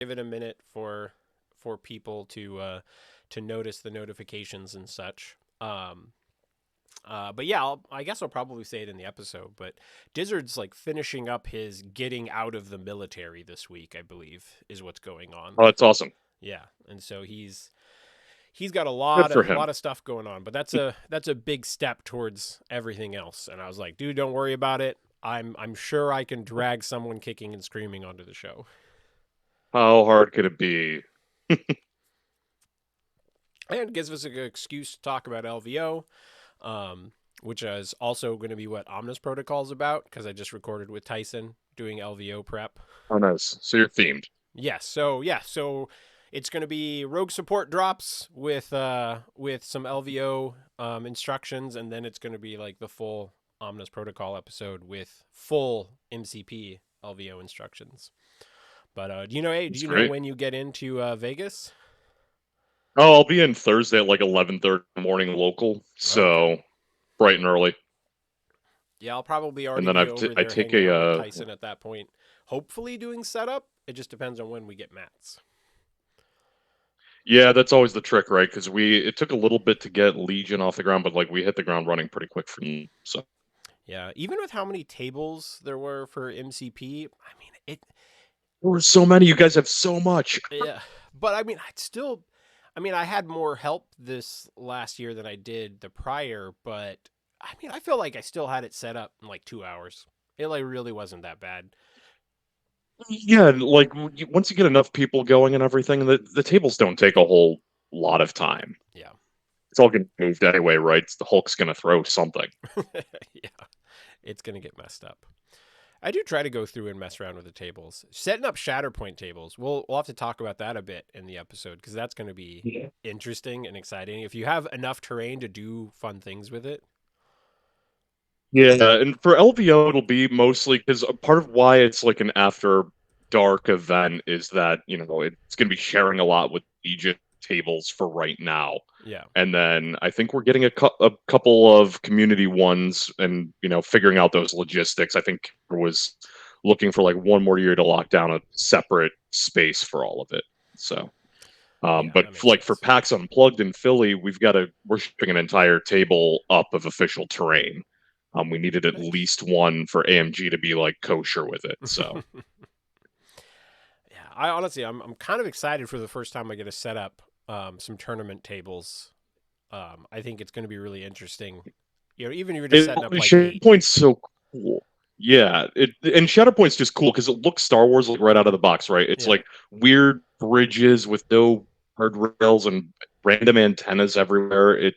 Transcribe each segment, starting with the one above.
give it a minute for people to notice the notifications and such. But yeah, I guess I'll probably say it in the episode. But Dizzard's like finishing up his getting out of the military this week, I believe, is what's going on. Oh, that's awesome. Yeah, and so he's got Good for a him. lot of stuff going on. But that's a big step towards everything else. And I was like, dude, don't worry about it. I'm sure I can drag someone kicking and screaming onto the show. How hard could it be? And it gives us a good excuse to talk about LVO, which is also going to be what Omnis Protocol is about because I just recorded with Tyson doing LVO prep. Oh, nice. So you're themed. Yes, so it's going to be rogue support drops with some LVO instructions, and then it's going to be like the full Omnis Protocol episode with full MCP LVO instructions. But do That's you know great. when you get into Vegas? Oh, I'll be in Thursday at like 11:30 morning local, Okay. so bright and early. Yeah, I'll probably And already then be over I there take hanging a out with Tyson at that point. Hopefully doing setup. It just depends on when we get mats. yeah, that's always the trick, right? Because it took a little bit to get Legion off the ground, but like we hit the ground running pretty quick for me. So Yeah, even with how many tables there were for MCP, I mean it. there were so many. You guys have so much. Yeah, but I mean I'd still. I mean I had more help this last year than I did the prior, but I mean I feel like I still had it set up in like 2 hours. It like really wasn't that bad. Yeah, and, like once you get enough people going and everything, the tables don't take a whole lot of time. Yeah, It's all getting moved anyway, right? The Hulk's gonna throw something. yeah, it's gonna get messed up. I do try to go through and mess around with the tables. Setting up Shatterpoint tables. We'll have to talk about that a bit in the episode because that's going to be Yeah. interesting and exciting. If you have enough terrain to do fun things with it. Yeah, and for LVO, it'll be mostly because part of why it's like an after dark event is that, it's going to be sharing a lot with Egypt tables for right now. Yeah. And then I think we're getting a couple of community ones and, figuring out those logistics. I think I was looking for like one more year to lock down a separate space for all of it. So, Yeah, but that makes like for sense. PAX Unplugged in Philly, we're shipping an entire table up of official terrain. We needed at Nice. least one for AMG to be like kosher with it. So Yeah, I honestly, I'm kind of excited for the first time I get to set up some tournament tables. I think it's going to be really interesting. Even if you're just setting up like eight. Shatterpoint's so cool. Yeah, and Shatterpoint's just cool because it looks Star Wars like right out of the box, right? It's Yeah. like weird bridges with no guardrails and random antennas everywhere.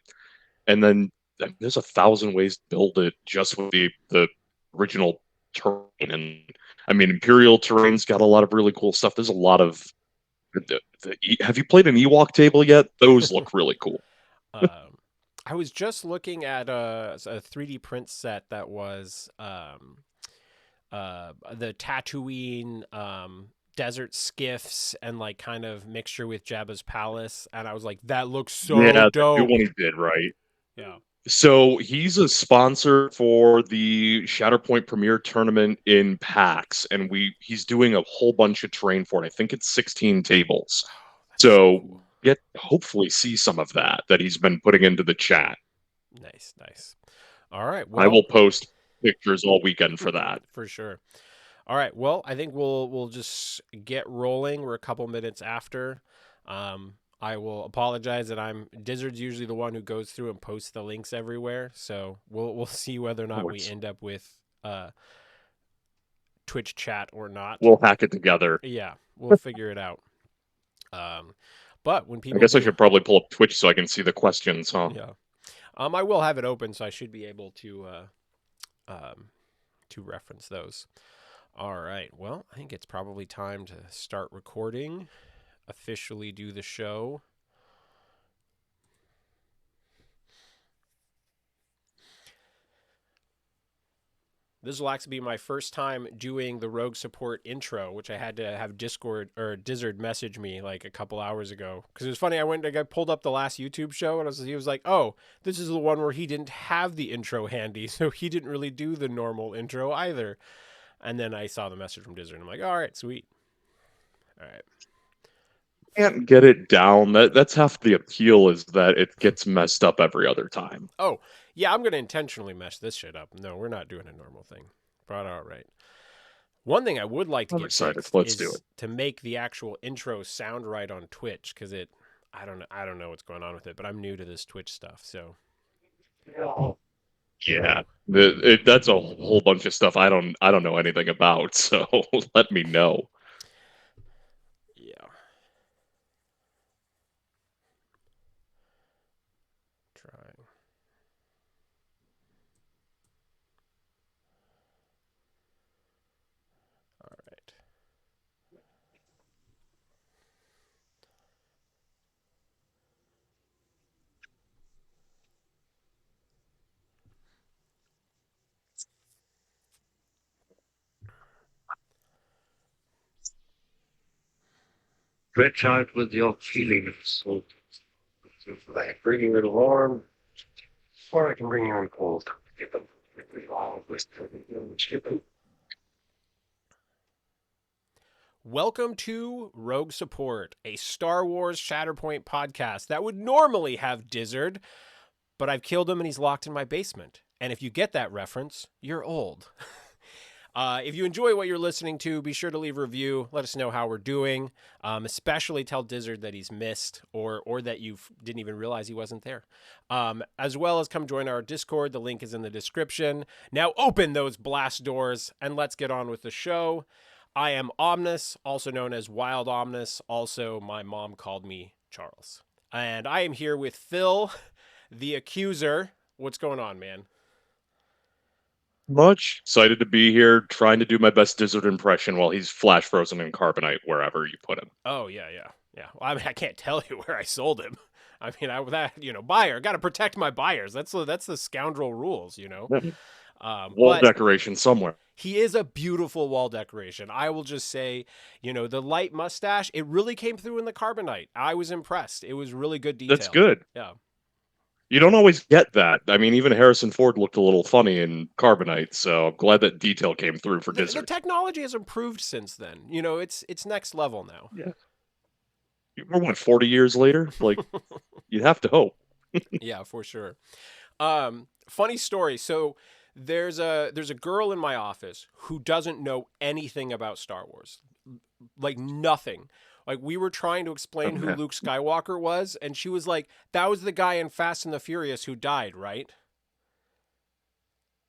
And then there's 1,000 ways to build it just with the original terrain. And I mean, Imperial terrain's got a lot of really cool stuff. There's a lot of have you played an Ewok table yet? Those look really cool. Um, I was just looking at a 3D print set that was the Tatooine desert skiffs and like kind of mixture with Jabba's palace, and I was like, that looks so Yeah, the new dope. one he did, right? Yeah. So he's a sponsor for the Shatterpoint Premier Tournament in PAX, and he's doing a whole bunch of terrain for it. I think it's 16 tables. That's so So cool. get hopefully see some of that he's been putting into the chat. Nice, nice. All right, I will well, post pictures all weekend for that. for sure. All right, well, I think we'll just get rolling. We're a couple minutes after. I will apologize that I'm Dizzard's usually the one who goes through and posts the links everywhere. So we'll see whether or not Oh, we end up with Twitch chat or not. we'll hack it together. Yeah, we'll figure it out. Um, but when I people guess I do, should probably pull up Twitch so I can see the questions, huh? yeah, I will have it open, so I should be able um, to reference those. All right. Well, I think it's probably time to start recording, officially do the show. This will actually be my first time doing the Rogue Support intro, which I had to have Discord or Dizzard message me like a couple hours ago. Because it was funny, I pulled up the last YouTube show and he was like, "Oh, this is the one where he didn't have the intro handy, so he didn't really do the normal intro either." And then I saw the message from Dizzard, and I'm like, "All right, sweet, all right." can't get it down. That's half the appeal is that it gets messed up every other time. Oh, yeah, I'm gonna intentionally mess this shit up. No, we're not doing a normal thing. But all right. One thing I would like to I'm get excited. fixed Let's do is to make the actual intro sound right on Twitch because it. I don't know what's going on with it, but I'm new to this Twitch stuff, so. it. Yeah, that's a whole bunch of stuff I don't know anything about. So let me know. Yeah. Trying. All right. Stretch out with your feelings. So, like bring you in warm, or I can bring you in cold. Welcome to Rogue Support, a Star Wars Shatterpoint podcast that would normally have Dizzard, but I've killed him and he's locked in my basement. And if you get that reference, you're old. If you enjoy what you're listening to, be sure to leave a review. Let us know how we're doing. Especially tell Dizzard that he's missed or that you didn't even realize he wasn't there. As well as come join our Discord. The link is in the description. Now open those blast doors and let's get on with the show. I am Omnis, also known as Wild Omnis. Also, my mom called me Charles. And I am here with Phil, the accuser. What's going on, man? Much excited to be here, trying to do my best Dizzard impression while he's flash frozen in carbonite wherever you put him. Oh yeah. Well, I mean, I can't tell you where I sold him. I mean, buyer, got to protect my buyers. That's the scoundrel rules, you know. Wall But decoration somewhere. he is a beautiful wall decoration. I will just say, the light mustache, it really came through in the carbonite. I was impressed. It was really good detail. That's good. Yeah. You don't always get that. I mean, even Harrison Ford looked a little funny in carbonite, so I'm glad that detail came through for The Dizzard. technology has improved since then. It's next level now. Yeah. We're what, 40 years later? Like, you'd have to hope. Yeah, for sure. Funny story. So there's a girl in my office who doesn't know anything about Star Wars, like nothing. Like we were trying to explain who Okay. Luke Skywalker was, and she was like, "That was the guy in Fast and the Furious who died, right?"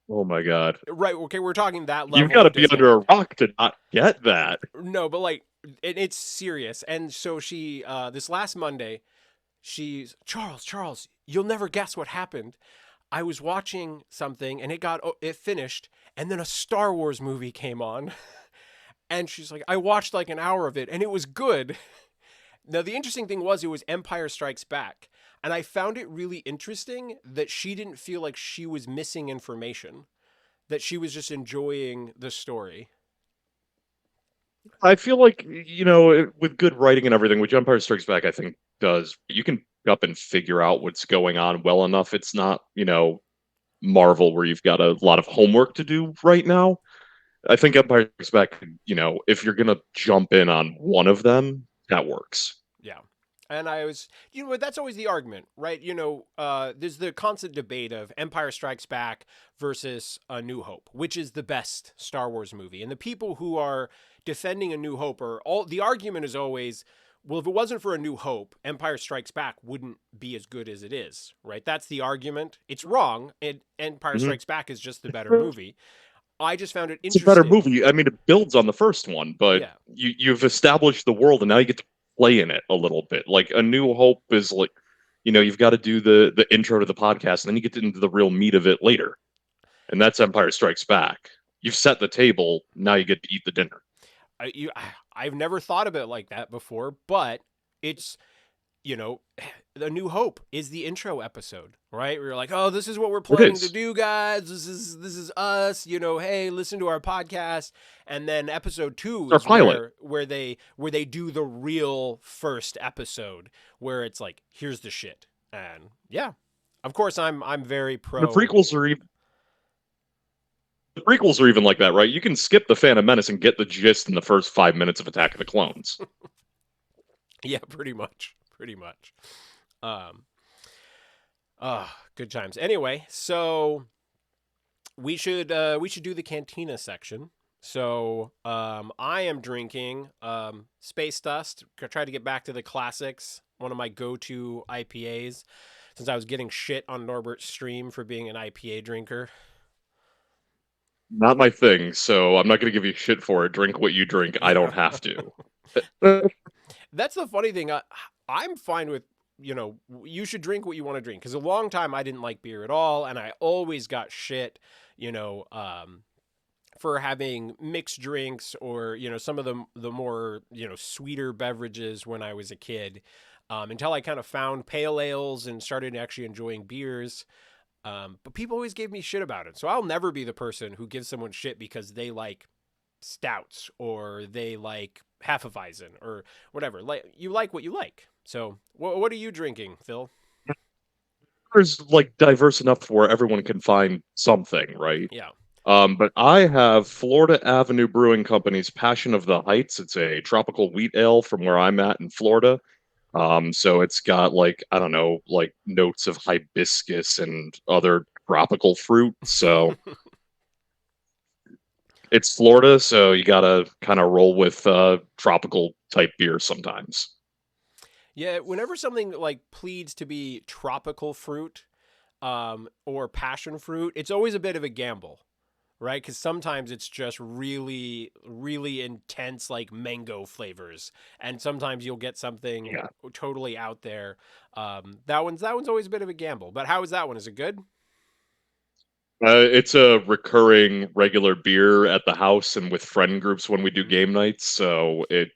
Oh my God. Right. Okay, we're talking that You've level got to of be under a Disneyland. rock to not get that. No, but like it's serious. And so she, this last Monday, she's Charles. You'll never guess what happened. I was watching something and it finished, and then a Star Wars movie came on, and she's like, I watched like an hour of it, and it was good. Now the interesting thing was it was Empire Strikes Back, and I found it really interesting that she didn't feel like she was missing information, that she was just enjoying the story. I feel like, with good writing and everything, which Empire Strikes Back, I think, does, you can pick up and figure out what's going on well enough. It's not, Marvel where you've got a lot of homework to do right now. I think Empire Strikes Back, if you're gonna jump in on one of them, that works. Yeah. And I was, that's always the argument, right? There's the constant debate of Empire Strikes Back versus A New Hope, which is the best Star Wars movie. And the people who are defending A New Hope the argument is always, well, if it wasn't for A New Hope, Empire Strikes Back wouldn't be as good as it is, right? That's the argument. It's wrong. And Empire Mhm. Strikes Back is just the better movie. I just found it It's a better interesting. movie. I mean, it builds on the first one, but Yeah. you've established the world, and now you get to play in it a little bit. Like A New Hope is like, you've got to do the intro to the podcast, and then you get into the real meat of it later, and that's Empire Strikes Back. You've set the table. Now you get to eat the dinner. I've never thought of it like that before, but it's, The New Hope is the intro episode, right? We're like, oh, this is what we're It planning to is. do, guys. This is us. Hey, listen to our podcast. And then episode 2 Our is pilot. where they do the real first episode, where it's like, here's the shit. And yeah, of course, I'm very pro. The prequels are even like that, right? You can skip the Phantom Menace and get the gist in the first 5 minutes of Attack of the Clones. Yeah, pretty much. Pretty much. Um, good times. Anyway, so we should do the cantina section. So I am drinking Space Dust. Try to get back to the classics. One of my go-to IPAs since I was getting shit on Norbert's stream for being an IPA drinker. Not my thing, so I'm not going to give you shit for it. Drink what you drink. I don't have to. That's the funny thing. I'm fine with, you should drink what you want to drink. Because a long time I didn't like beer at all. And I always got shit, you know, for having mixed drinks or, some of the more, sweeter beverages when I was a kid. Until I kind of found pale ales and started actually enjoying beers. But people always gave me shit about it. So I'll never be the person who gives someone shit because they like stouts or they like Hefeweizen or whatever. You like what you like. So what are you drinking, Phil? There's like diverse enough where everyone can find something, right? Yeah. But I have Florida Avenue Brewing Company's Passion of the Heights. It's a tropical wheat ale from where I'm at in Florida. So it's got like, I don't know, like notes of hibiscus and other tropical fruit. So it's Florida, so you gotta kind of roll with tropical type beer sometimes. Yeah, whenever something like pleads to be tropical fruit or passion fruit, it's always a bit of a gamble, right? Because sometimes it's just really, really intense, like mango flavors, and sometimes you'll get something Yeah. totally out there. That one's always a bit of a gamble. But how is that one? Is it good? It's a recurring regular beer at the house and with friend groups when we do Mm. game nights, so it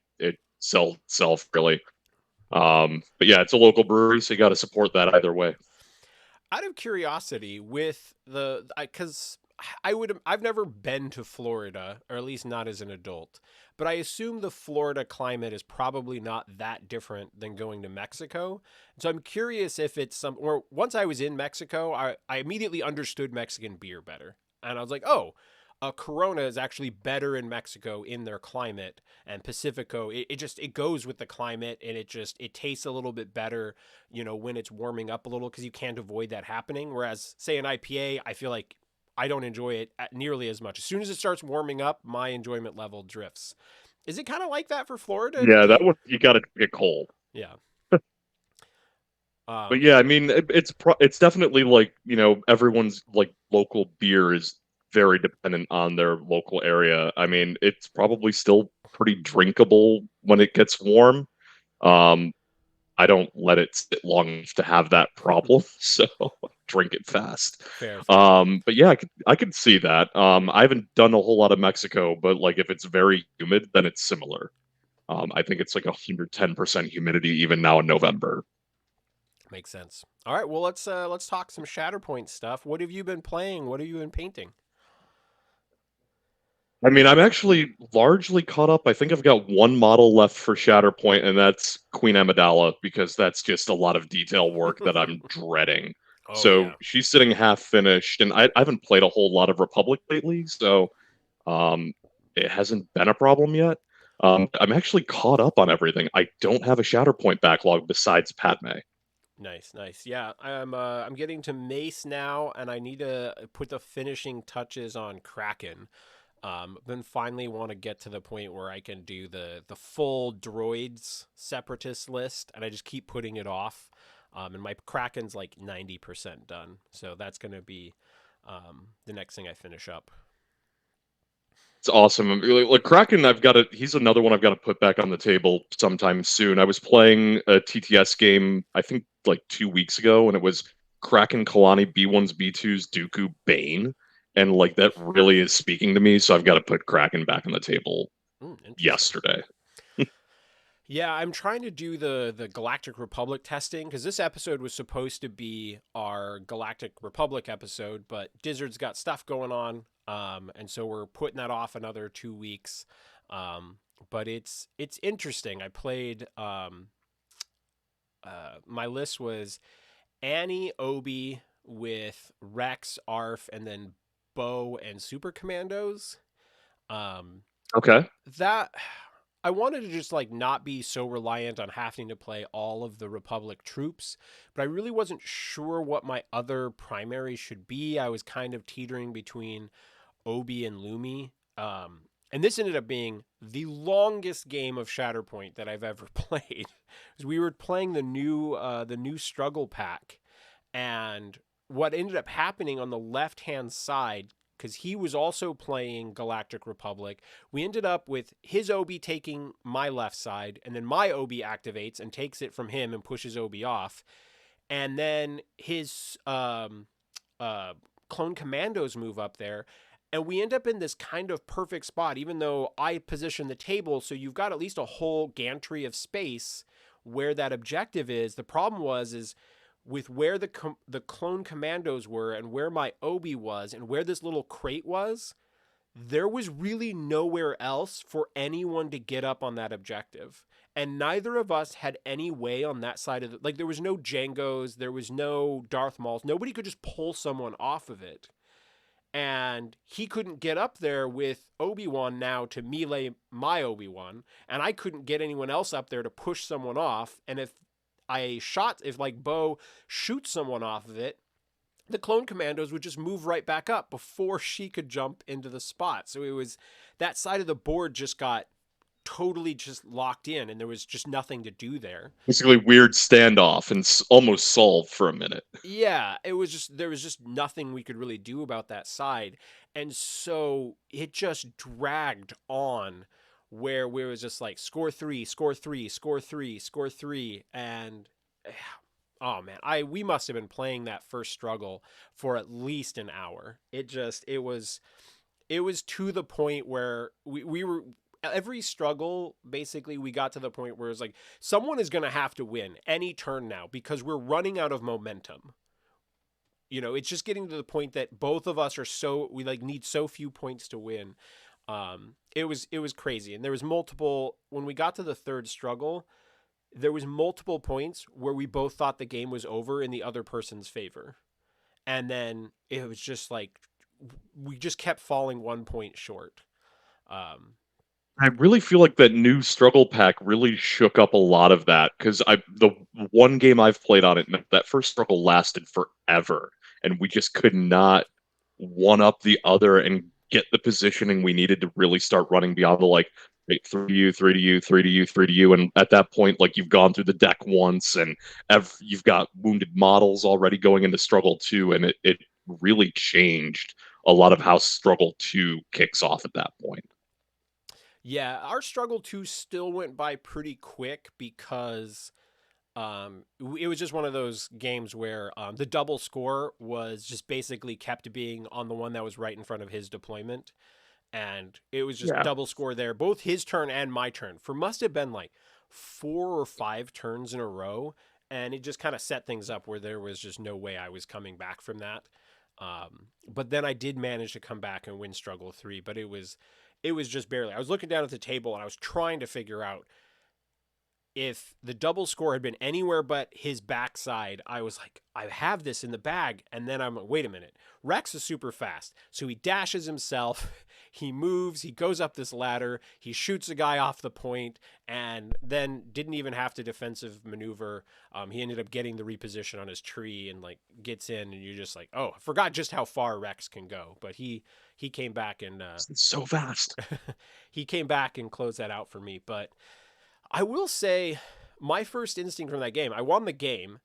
sells itself really. But yeah, it's a local brewery, so you got to support that either way. Out of curiosity, with because I've never been to Florida, or at least not as an adult, but I assume the Florida climate is probably not that different than going to Mexico. So I'm curious if it's or once I was in Mexico, I immediately understood Mexican beer better. And I was like, oh, a Corona is actually better in Mexico in their climate, and Pacifico, it goes with the climate, and it tastes a little bit better, when it's warming up a little because you can't avoid that happening. Whereas, say, an IPA, I feel like I don't enjoy it nearly as much. As soon as it starts warming up, my enjoyment level drifts. Is it kind of like that for Florida? Yeah, that one you got to get cold. Yeah. But Um, yeah, I mean, it's definitely like, everyone's like local beer is very dependent on their local area. I mean, it's probably still pretty drinkable when it gets warm. Um, I don't let it sit long enough to have that problem, so drink it fast. fair, fair. But yeah, I could see that. I haven't done a whole lot of Mexico, but like if it's very humid, then it's similar. I think it's like 110% humidity even now in November. Makes sense. All right, well let's talk some Shatterpoint stuff. What have you been playing? What have you been painting? I mean, I'm actually largely caught up. I think I've got one model left for Shatterpoint, and that's Queen Amidala, because that's just a lot of detail work that I'm dreading. Oh So yeah. she's sitting half finished, and I haven't played a whole lot of Republic lately, so it hasn't been a problem yet. I'm actually caught up on everything. I don't have a Shatterpoint backlog besides Padme. Nice, nice. Yeah, I'm getting to Mace now, and I need to put the finishing touches on Kraken. Then finally want to get to the point where I can do the full droids separatist list, and I just keep putting it off. And my Kraken's like 90% done, so that's gonna be the next thing I finish up. It's awesome. Like Kraken, he's another one I've got to put back on the table sometime soon. I was playing a TTS game, I think like 2 weeks ago, and it was Kraken Kalani B1s, B2s, Dooku Bane. And like that really is speaking to me, so I've got to put Kraken back on the table Interesting. yesterday. Yeah, I'm trying to do the Galactic Republic testing because this episode was supposed to be our Galactic Republic episode, but Dizzard's got stuff going on, and so we're putting that off another 2 weeks. But it's interesting. I played. My list was Annie, Obi with Rex, Arf, and then Bo and Super Commandos. Um, Okay. that I wanted to just like not be so reliant on having to play all of the Republic troops, but I really wasn't sure what my other primary should be. I was kind of teetering between Obi and Lumi. And this ended up being the longest game of Shatterpoint that I've ever played. Because we were playing the new struggle pack, and what ended up happening on the left hand side, because he was also playing Galactic Republic, we ended up with his Obi taking my left side, and then my Obi activates and takes it from him and pushes Obi off, and then his uh, clone commandos move up there. And we end up in this kind of perfect spot, even though I position the table. So you've got at least a whole gantry of space where that objective is. The problem is with where the clone commandos were and where my Obi was and where this little crate was, there was really nowhere else for anyone to get up on that objective. And neither of us had any way on that side of like there was no Jangos, there was no Darth Mauls. Nobody could just pull someone off of it. And he couldn't get up there with Obi-Wan now to melee my Obi-Wan, and I couldn't get anyone else up there to push someone off. And if like Bo shoots someone off of it, the clone commandos would just move right back up before she could jump into the spot. So it was that side of the board just got totally just locked in, and there was just nothing to do there. Basically, weird standoff and almost solved for a minute. Yeah, it was just there was just nothing we could really do about that side. And so it just dragged on where we was just like score 3, score 3, score 3, score 3 and oh man, I we must have been playing that first struggle for at least an hour. It was to the point where we were every struggle basically we got to the point where it's like someone is going to have to win any turn now because we're running out of momentum. It's just getting to the point that both of us are so we like need so few points to win. It was crazy, and there was multiple when we got to the third struggle. There was multiple points where we both thought the game was over in the other person's favor, and then it was just like we just kept falling 1 point short. Um, I really feel like that new struggle pack really shook up a lot of that because the one game I've played on it, that first struggle lasted forever, and we just could not one up the other and get the positioning we needed to really start running beyond the like wait, 3 to you, 3 to you, 3 to you, 3 to you, and at that point, like you've gone through the deck once, and you've got wounded models already going into struggle 2, and it really changed a lot of how struggle 2 kicks off at that point. yeah, our struggle 2 still went by pretty quick because it was just one of those games where the double score was just basically kept being on the one that was right in front of his deployment. And it was just Yeah. double score there, both his turn and my turn, for must have been like 4 or 5 turns in a row. And it just kind of set things up where there was just no way I was coming back from that. But then I did manage to come back and win struggle 3, but it was just barely. I was looking down at the table and I was trying to figure out if the double score had been anywhere but his backside. I was like, I have this in the bag. And then I'm like, wait a minute. Rex is super fast. So he dashes himself. He moves. He goes up this ladder. He shoots a guy off the point and then didn't even have to defensive maneuver. He ended up getting the reposition on his tree and like gets in. And you're just like, oh, I forgot just how far Rex can go. But he came back and It's so fast. he came back and closed that out for me. But I will say my first instinct from that game, I won the game,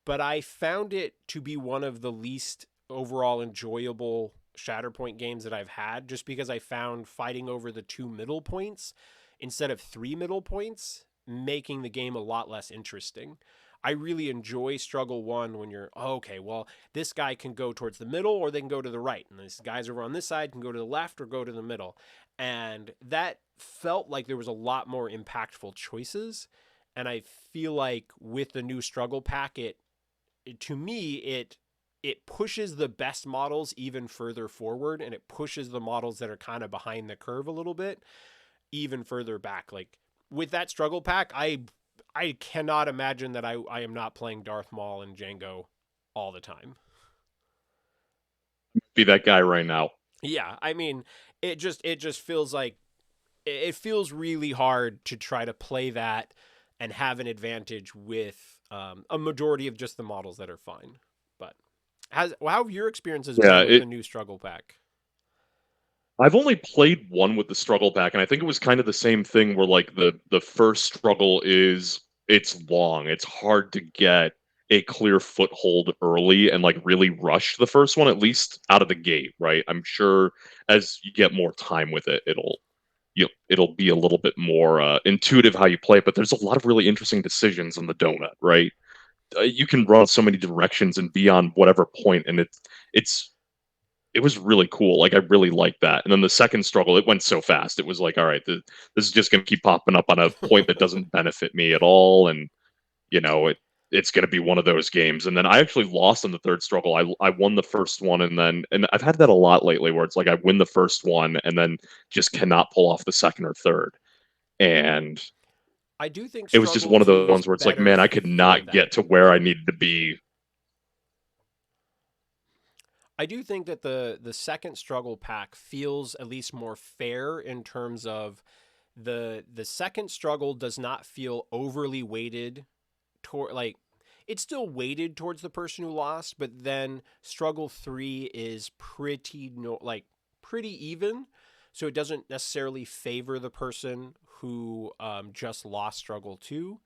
but I found it to be one of the least overall enjoyable Shatterpoint games that I've had, just because I found fighting over the 2 middle points instead of 3 middle points making the game a lot less interesting. I really enjoy struggle 1 when you're, oh, okay, well, this guy can go towards the middle or they can go to the right. And these guys over on this side can go to the left or go to the middle. And that felt like there was a lot more impactful choices. And I feel like with the new struggle pack, to me, it pushes the best models even further forward, and it pushes the models that are kind of behind the curve a little bit even further back. Like with that struggle pack, I cannot imagine that I am not playing Darth Maul and Django all the time. Be that guy right now. Yeah, I mean, it just feels like it feels really hard to try to play that and have an advantage with a majority of just the models that are fine. But how have your experiences Yeah, been with the new struggle pack? I've only played one with the struggle pack, and I think it was kind of the same thing where like the first struggle is it's long. It's hard to get a clear foothold early and like really rush the first one, at least out of the gate, right? I'm sure as you get more time with it, it'll be a little bit more intuitive how you play it, but there's a lot of really interesting decisions in the donut, right? You can run so many directions and be on whatever point, and it's it was really cool. Like I really liked that. And then the second struggle, it went so fast. It was like, all right, this is just going to keep popping up on a point that doesn't benefit me at all, and you know it's going to be one of those games. And then I actually lost in the third struggle. I won the first one, and I've had that a lot lately, where it's like I win the first one and then just cannot pull off the second or third. And I do think it was just struggle one of those 2 is ones where it's like, better man, I could for not that. get to where I needed to be. I do think that the second struggle pack feels at least more fair in terms of the second struggle does not feel overly weighted toward like it's still weighted towards the person who lost, but then struggle 3 is pretty no like pretty even, so it doesn't necessarily favor the person who just lost struggle 2,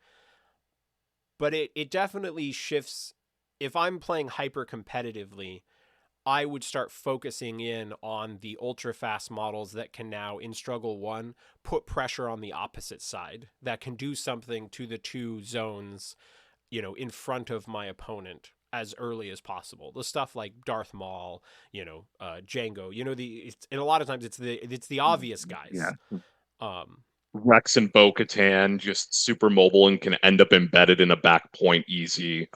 but it definitely shifts. If I'm playing hyper competitively, I would start focusing in on the ultra fast models that can now, in struggle 1, put pressure on the opposite side, that can do something to the two zones, in front of my opponent as early as possible. The stuff like Darth Maul, Django, and a lot of times it's the obvious Yeah. guys. Um, Rex and Bo Katan just super mobile and can end up embedded in a back point easy.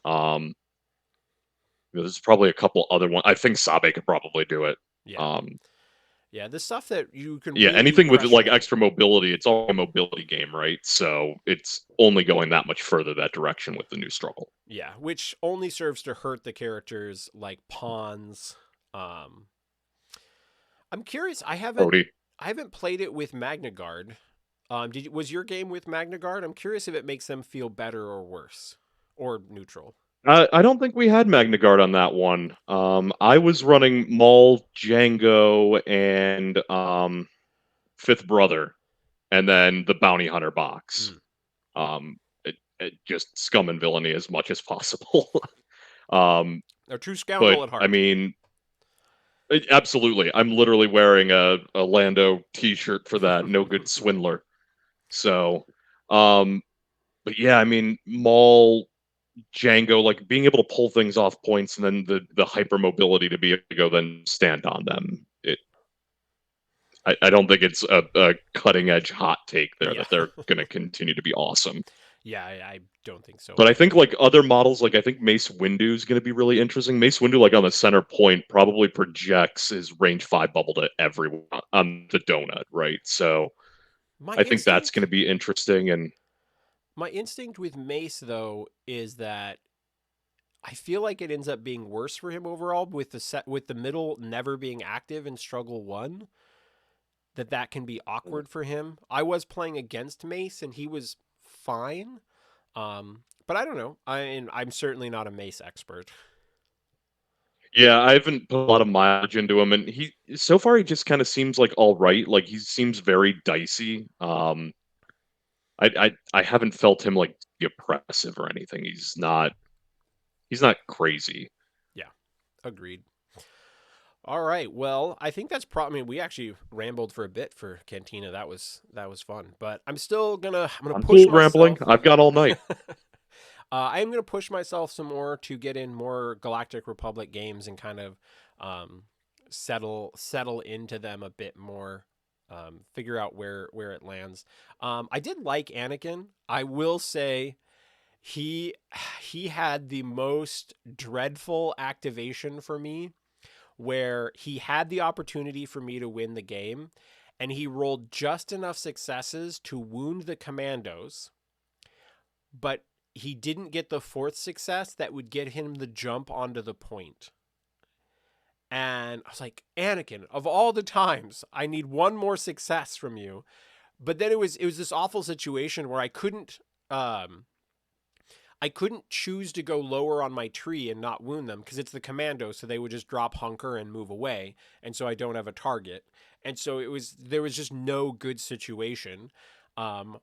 There's probably a couple other ones. I think Sabe could probably do it. yeah, Um, yeah, the stuff that you can yeah, really anything with like pressure. extra mobility, it's all a mobility game, right? So it's only going that much further that direction with the new struggle. Yeah, which only serves to hurt the characters like pawns. Um, I'm curious. Cody. I haven't played it with Magna Guard. Was your game with Magna Guard? I'm curious if it makes them feel better or worse, or neutral. I don't think we had Magna Guard on that one. I was running Maul, Django, and Fifth Brother, and then the Bounty Hunter box. Mm. Um, just scum and villainy as much as possible. um, A true but scoundrel at I heart. mean, absolutely, I'm literally wearing a Lando T-shirt for that. No good swindler. So, um, but yeah, I mean, Maul, Django, like being able to pull things off points, and then the hyper mobility to be able to go then stand on them. I don't think it's a cutting edge hot take there Yeah, that they're going to continue to be awesome. yeah, I don't think so But I think either. like other models, like I think Mace Windu is going to be really interesting. Mace Windu, like on the center point, probably projects his range 5 bubble to everyone on the donut, right? So My I think that's going instinct, to be interesting. And my instinct with Mace though is that I feel like it ends up being worse for him overall with the middle never being active in struggle 1. That can be awkward for him. I was playing against Mace and he was fine. But I don't know. I'm certainly not a Mace expert. yeah, I haven't put a lot of mileage into him, and he so far he just kind of seems like all right. Like he seems very dicey. I haven't felt him like oppressive or anything. He's not crazy. Yeah, agreed. All right. Well, I think that's probably. I mean, we actually rambled for a bit for Cantina. That was fun. But I'm gonna I'm push cool rambling. myself. I've got all night. I am gonna push myself some more to get in more Galactic Republic games and kind of um, settle into them a bit more. Figure out where it lands. I did like Anakin. I will say he he had the most dreadful activation for me where he had the opportunity for me to win the game and he rolled just enough successes to wound the commandos, but he didn't get the fourth success that would get him the jump onto the point. And I was like, Anakin, of all the times, I need one more success from you. But then it was this awful situation where um I couldn't choose to go lower on my tree and not wound them because it's the commando, so they would just drop hunker and move away, and so I don't have a target. And so there was just no good situation. Um,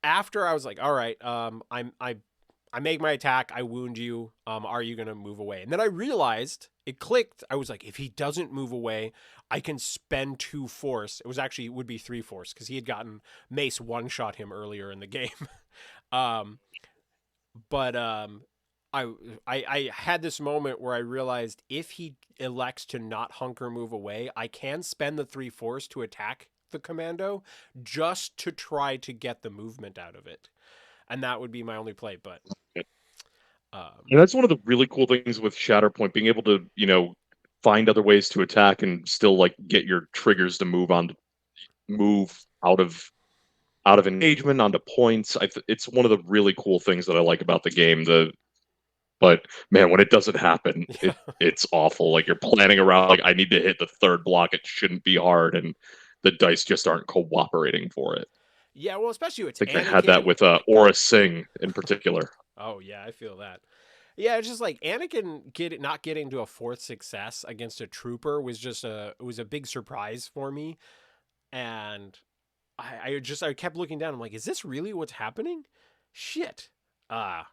After I was like, all right, I make my attack, I wound you. Are you gonna move away? And then I realized it clicked. I was like, if he doesn't move away, I can spend 2 force. It would be 3 force because he had gotten Mace one shot him earlier in the game. um, but I, I had this moment where I realized if he elects to not hunker move away, I can spend the 3 force to attack the commando just to try to get the movement out of it, and that would be my only play. But um, And that's one of the really cool things with Shatterpoint, being able to, find other ways to attack and still like get your triggers to move out of engagement onto points. It's one of the really cool things that I like about the game. But man, when it doesn't happen, yeah, it's awful. Like you're planning around, like I need to hit the third block. It shouldn't be hard, and the dice just aren't cooperating for it. yeah. Well, especially it's I think I had that Anakin. with Like, Aura Singh in particular. oh yeah, I feel that. Yeah, it's just like Anakin not getting to a fourth success against a trooper was just it was a big surprise for me, and I kept looking down. I'm like, is this really what's happening? Shit. Uh,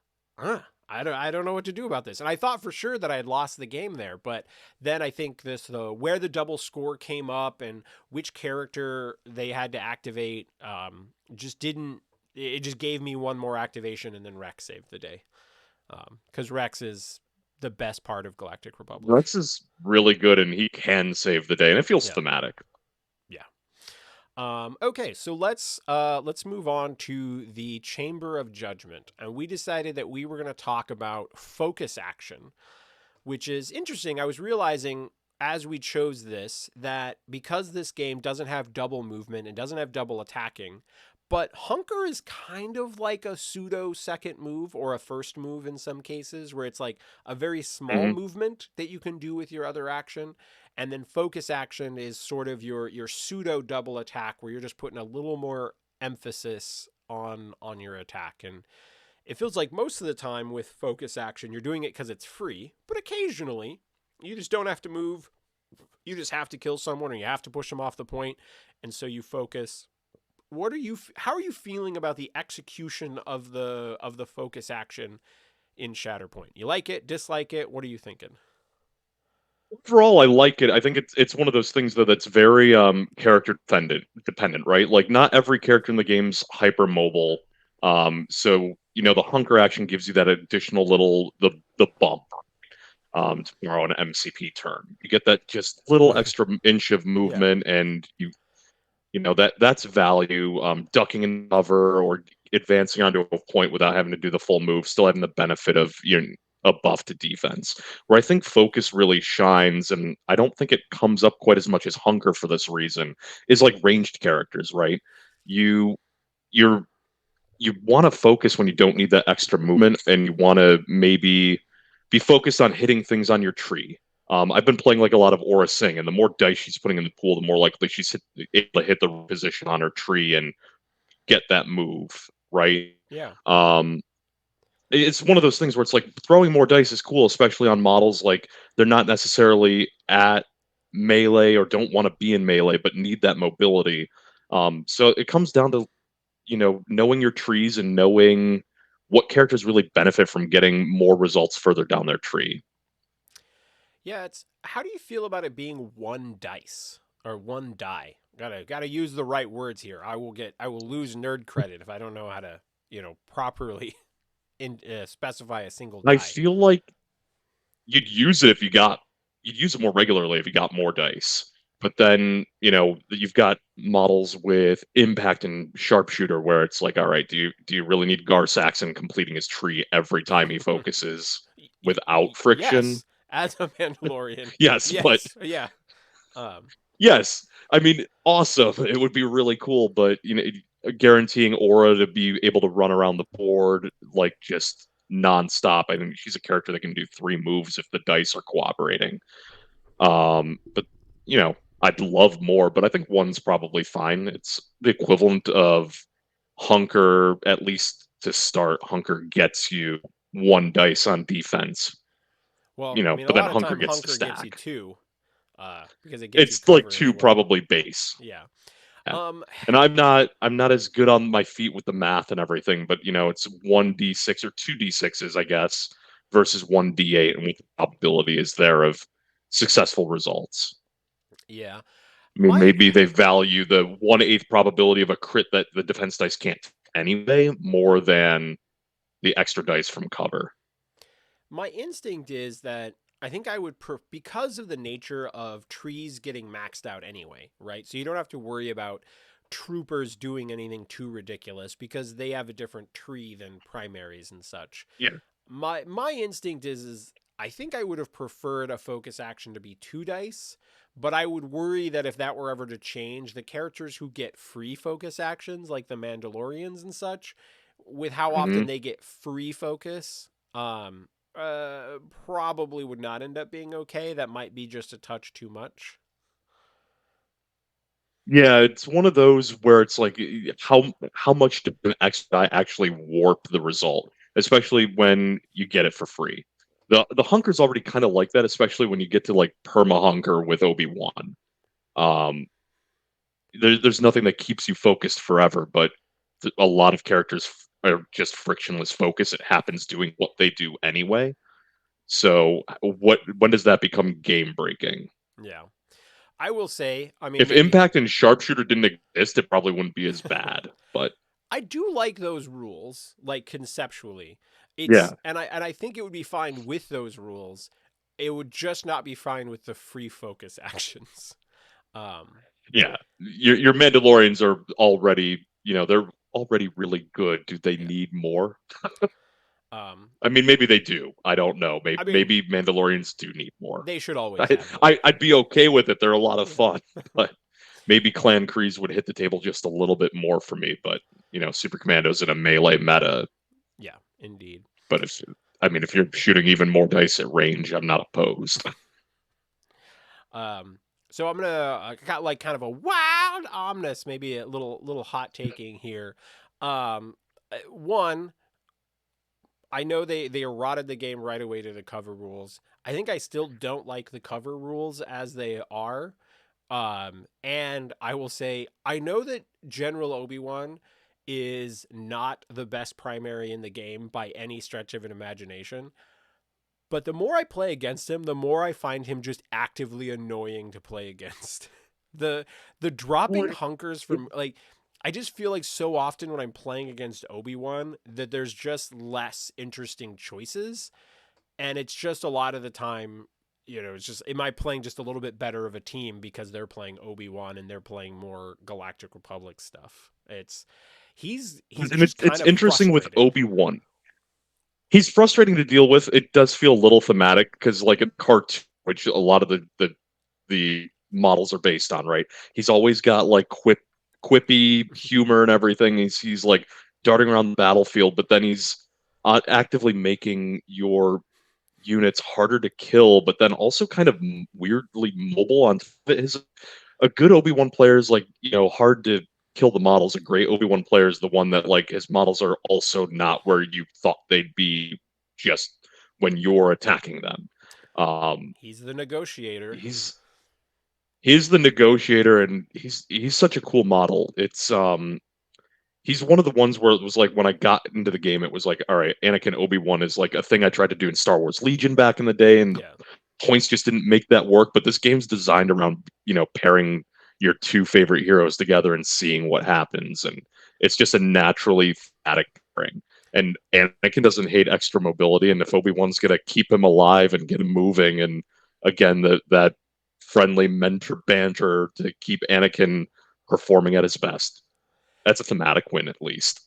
I don't know what to do about this. And I thought for sure that I had lost the game there, but then I think the where the double score came up and which character they had to activate just didn't. It just gave me one more activation, and then Rex saved the day. Because Rex is the best part of Galactic Republic. Rex is really good, and he can save the day, and it feels Yeah. thematic. Yeah. Okay, so let's move on to the Chamber of Judgment, and we decided that we were going to talk about focus action, which is interesting. I was realizing as we chose this that because this game doesn't have double movement and doesn't have double attacking, but Hunker is kind of like a pseudo second move or a first move in some cases, where it's like a very small Hmm. movement that you can do with your other action. And then focus action is sort of your pseudo double attack where you're just putting a little more emphasis on your attack. And it feels like most of the time with focus action, you're doing it because it's free, but occasionally you just don't have to move. You just have to kill someone or you have to push them off the point, and so you focus. How are you feeling about the execution of the focus action in Shatterpoint? You like it, dislike it? What are you thinking? Overall, I like it. I think it's one of those things though that's very character dependent, right? Like not every character in the game's hyper mobile. So the hunker action gives you that additional little the bump tomorrow on an MCP turn. You get that just little extra inch of Yeah. movement, and that's value. Ducking in cover or advancing onto a point without having to do the full move, still having the benefit of a buff to defense. Where I think focus really shines, and I don't think it comes up quite as much as hunger for this reason, is like ranged characters, right? You you're you want to focus when you don't need that extra movement, and you want to maybe be focused on hitting things on your tree. I've been playing like a lot of Aura Singh, and the more dice she's putting in the pool, the more likely able to hit the position on her tree and get that move, right? Yeah. Um, it's one of those things where it's like throwing more dice is cool, especially on models like they're not necessarily at melee or don't want to be in melee, but need that mobility. So it comes down to knowing your trees and knowing what characters really benefit from getting more results further down their tree. Yeah, it's how do you feel about it being one dice or one die? Gotta use the right words here. I will lose nerd credit if I don't know how to, properly specify a single I die. feel like you'd use it more regularly if you got more dice. But then, you've got models with impact and sharpshooter where it's like, all right, do you really need Gar Saxon completing his tree every time he focuses without friction? Yes, as a Mandalorian. Yes, but Yes, yeah. Um, yes, I mean, awesome. It would be really cool, but guaranteeing Aura to be able to run around the board like just nonstop. I think she's a character that can do 3 moves if the dice are cooperating. But I'd love more, but I think one's probably fine. It's the equivalent of Hunker, at least to start. Hunker gets you 1 dice on defense, Well, I mean, a but then lot of Hunker time gets to Hunker gives you stack. two, because it gives you It's like cover as two well. probably base. Yeah. Yeah. Um, And I'm not as good on my feet with the math and everything, but it's 1d6 or 2d6s, I guess, versus 1d8, and what the probability is there of successful results. yeah. I mean, My maybe they value the 1/8 probability of a crit that the defense dice can't anyway more than the extra dice from cover. my instinct is that I think I would because of the nature of trees getting maxed out anyway, right? So you don't have to worry about troopers doing anything too ridiculous because they have a different tree than primaries and such. Yeah. My instinct is I think I would have preferred a focus action to be 2 dice, but I would worry that if that were ever to change, the characters who get free focus actions like the Mandalorians and such, with how hmm often they get free focus, um probably would not end up being okay. That might be just a touch too much. Yeah, it's one of those where it's like how much do an extra die actually warp the result, especially when you get it for free. The hunker's already kind of like that, especially when you get to like perma hunker with Obi-Wan. Um, there's nothing that keeps you focused forever, but a lot of characters are just frictionless focus. It happens doing what they do anyway. So when does that become game breaking? Yeah. I will say, I mean, If maybe impact and sharpshooter didn't exist, it probably wouldn't be as bad. But I do like those rules, like conceptually. yeah, And I think it would be fine with those rules. It would just not be fine with the free focus actions. Um, yeah, your Mandalorians are already they're already really good. Do they yeah. need more? Um, I mean, maybe they do. I don't know. I mean, Maybe Mandalorians do need more. they should always I, have more. I'd be okay with it. They're a lot of fun, but maybe Clan Kreese would hit the table just a little bit more for me. But Super Commandos in a melee meta. Yeah, indeed. But if you're shooting even more dice at range, I'm not opposed. Um, so I'm gonna got like kind of a wild, ominous, maybe a little hot taking here. One, I know they eroded the game right away to the cover rules. I think I still don't like the cover rules as they are. And I will say I know that General Obi-Wan is not the best primary in the game by any stretch of an imagination. But the more I play against him, the more I find him just actively annoying to play against. the the dropping hunkers from like I just feel like so often when I'm playing against Obi-Wan that there's just less interesting choices, and it's just a lot of the time, it's just am I playing just a little bit better of a team because they're playing Obi-Wan and they're playing more Galactic Republic stuff. He's And just it's kind of interesting with frustrating. Obi-Wan. He's frustrating to deal with. It does feel a little thematic because, like a cartoon, which a lot of the models are based on, right? He's always got like quippy humor and everything. He's like darting around the battlefield, but then he's actively making your units harder to kill, but then also kind of weirdly mobile on his a good Obi-Wan player is like, hard to kill the models. A great Obi-Wan player is the one that like his models are also not where you thought they'd be just when you're attacking them. Um, He's the negotiator. he's he's the negotiator and he's such a cool model. He's one of the ones where it was like when I got into the game, it was like, all right, Anakin Obi-Wan is like a thing I tried to do in Star Wars Legion back in the day, and Yeah. points just didn't make that work. But this game's designed around pairing your two favorite heroes together and seeing what happens, and it's just a naturally thematic pairing. And Anakin doesn't hate extra mobility, and if Obi-Wan's gonna keep him alive and get him moving, and again that friendly mentor banter to keep Anakin performing at his best, that's a thematic win at least.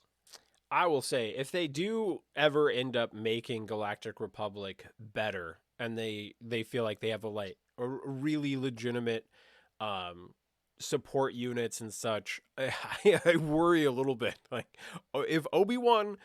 I will say, if they do ever end up making Galactic Republic better, and they feel like they have a really legitimate um, support units and such, I worry a little bit. Like, if Obi-Wan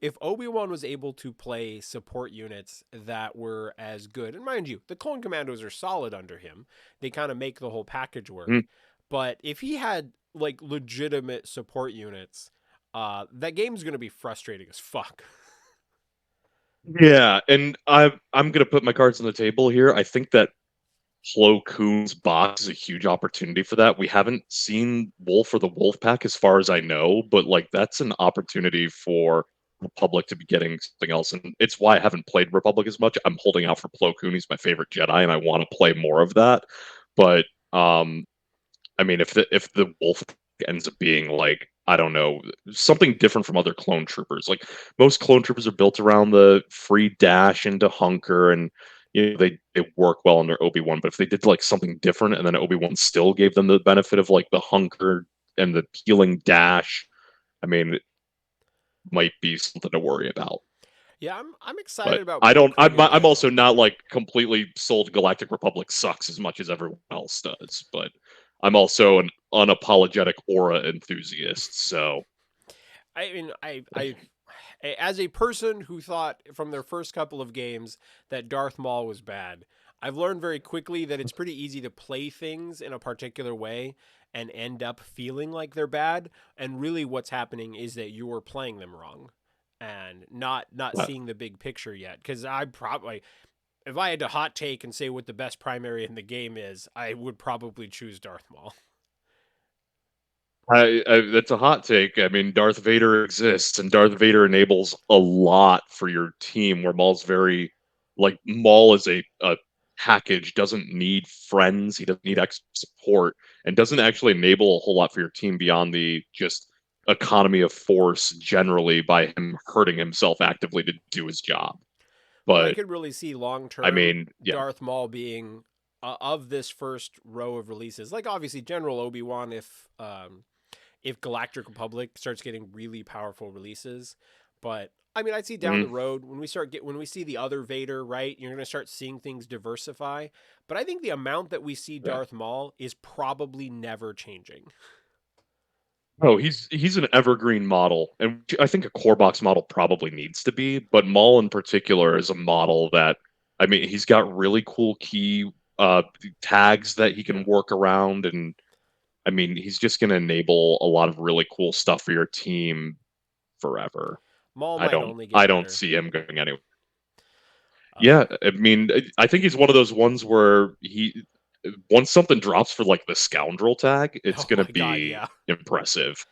if Obi-Wan was able to play support units that were as good, and mind you, the clone commandos are solid under him. They kind of make the whole package work. Mm. But if he had like legitimate support units, that game's going to be frustrating as fuck. Yeah, and I'm gonna put my cards on the table here. I think that Plo Koon's box is a huge opportunity for that. We haven't seen Wolf or the Wolf Pack as far as I know, but like that's an opportunity for Republic to be getting something else. And it's why I haven't played Republic as much. I'm holding out for Plo Koon. He's my favorite Jedi, and I want to play more of that. But I mean, if the Wolf ends up being like, I don't know, something different from other clone troopers. Like most clone troopers are built around the free dash into hunker, and they work well under Obi-Wan. But if they did like something different, and then Obi-Wan still gave them the benefit of like the hunker and the healing dash, I mean, it might be something to worry about. Yeah, I'm excited But about I Plo don't. Koon in I'm also general. not like completely sold. Galactic Republic sucks as much as everyone else does, but I'm also an unapologetic aura enthusiast. So I mean, as a person who thought from their first couple of games that Darth Maul was bad, I've learned very quickly that it's pretty easy to play things in a particular way and end up feeling like they're bad. And really, what's happening is that you are playing them wrong and not uh, seeing the big picture yet. Because I probably, if I had to hot take and say what the best primary in the game is, I would probably choose Darth Maul. that's a hot take. I mean, Darth Vader exists, and Darth Vader enables a lot for your team. Where Maul's very like Maul is a package, doesn't need friends, he doesn't need extra support, and doesn't actually enable a whole lot for your team beyond the just economy of force generally by him hurting himself actively to do his job. But I But could really see long I term mean, yeah, Darth Maul being of this first row of releases, like obviously General Obi Wan if Galactic Republic starts getting really powerful releases. But I mean, I'd see down the mhm, road when we see the other Vader, right? You're gonna start seeing things diversify. But I think the amount that we see yeah. Darth Maul is probably never changing. Oh, he's an evergreen model, and I think a core box model probably needs to be. But Maul in particular is a model that, I mean, he's got really cool key tags that he Yeah, can work around, and I mean, he's just going to enable a lot of really cool stuff for your team forever. Maul I might don't only get I don't better. see him going anywhere. Uh, Yeah, I mean, I think he's one of those ones where he once something drops for like the scoundrel tag, it's oh going my to god, be yeah. impressive.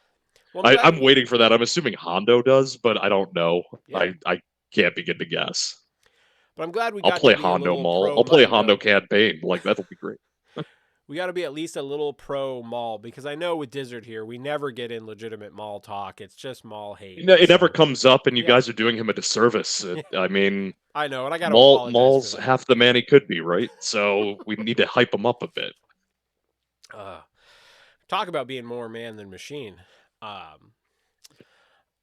Well, I'm glad I'm we waiting for that. I'm assuming Hondo does, but I don't know. yeah, I can't begin to guess. but I'm glad we I'll got to play be a Hondo little Maul. pro I'll play Hondo Cad Bane. Like that'll be great. we got to be at least a little pro Maul because I know with Dizzard here we never get in legitimate Maul talk. It's just Maul hate. It never So comes up, and you yeah, guys are doing him a disservice. I mean, I know, and I got to apologize for Maul's that. half the man he could be, right? So we need to hype him up a bit. Uh, Talk about being more man than machine. Um,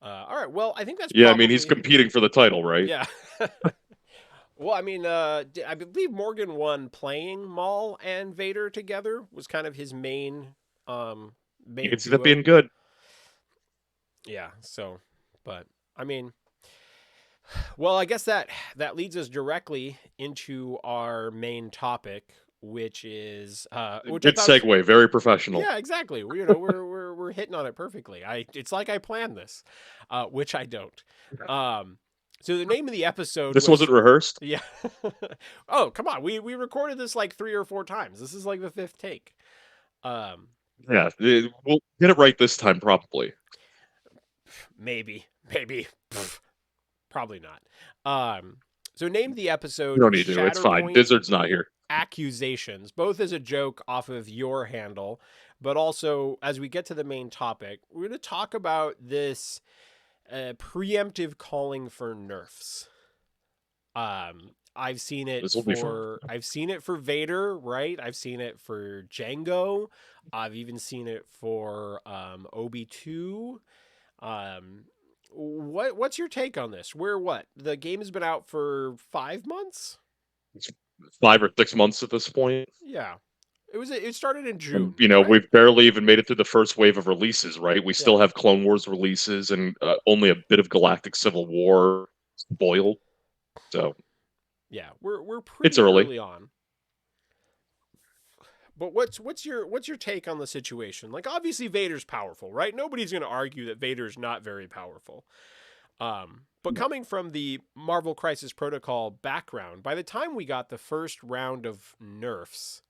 all right, well, I think that's Yeah, I mean he's probably competing for the title, right? yeah. Well, I mean, I believe Morgan won playing Maul and Vader together was kind of his You main can see that duo. being good. Yeah, so but I mean, well, I guess that leads us directly into our main topic, which is which I Good thought was segue. Very professional. yeah, exactly. We're hitting on it perfectly. It's like I planned this, which I don't. Um, so the name of the episode This was wasn't rehearsed. yeah. Oh come on, we recorded this like 3 or 4 times. This is like the fifth take. Um, Yeah, we'll get it right this time, probably. maybe, probably not. Um, so name the You episode don't need to. It's fine. Shatterpoint Dizzard's not here. Accusations, both as a joke off of your handle, but also as we get to the main topic, we're going to talk about this preemptive calling for nerfs. This will be fun. I've seen it for Vader, right? I've seen it for Django. I've even seen it for Obi-2. Um, what's your take on this? The game has been out for 5 months. It's 5 or 6 months at this point. Yeah. It started in And, June, you know, right? we've barely even made it through the first wave of releases, right? We Yeah. still have Clone Wars releases and only a bit of Galactic Civil War spoiled. So Yeah, we're it's pretty early. early on. But what's your take on the situation? Like obviously Vader's powerful, right? Nobody's going to argue that Vader's not very powerful. But coming from the Marvel Crisis Protocol background, by the time we got the first round of nerfs,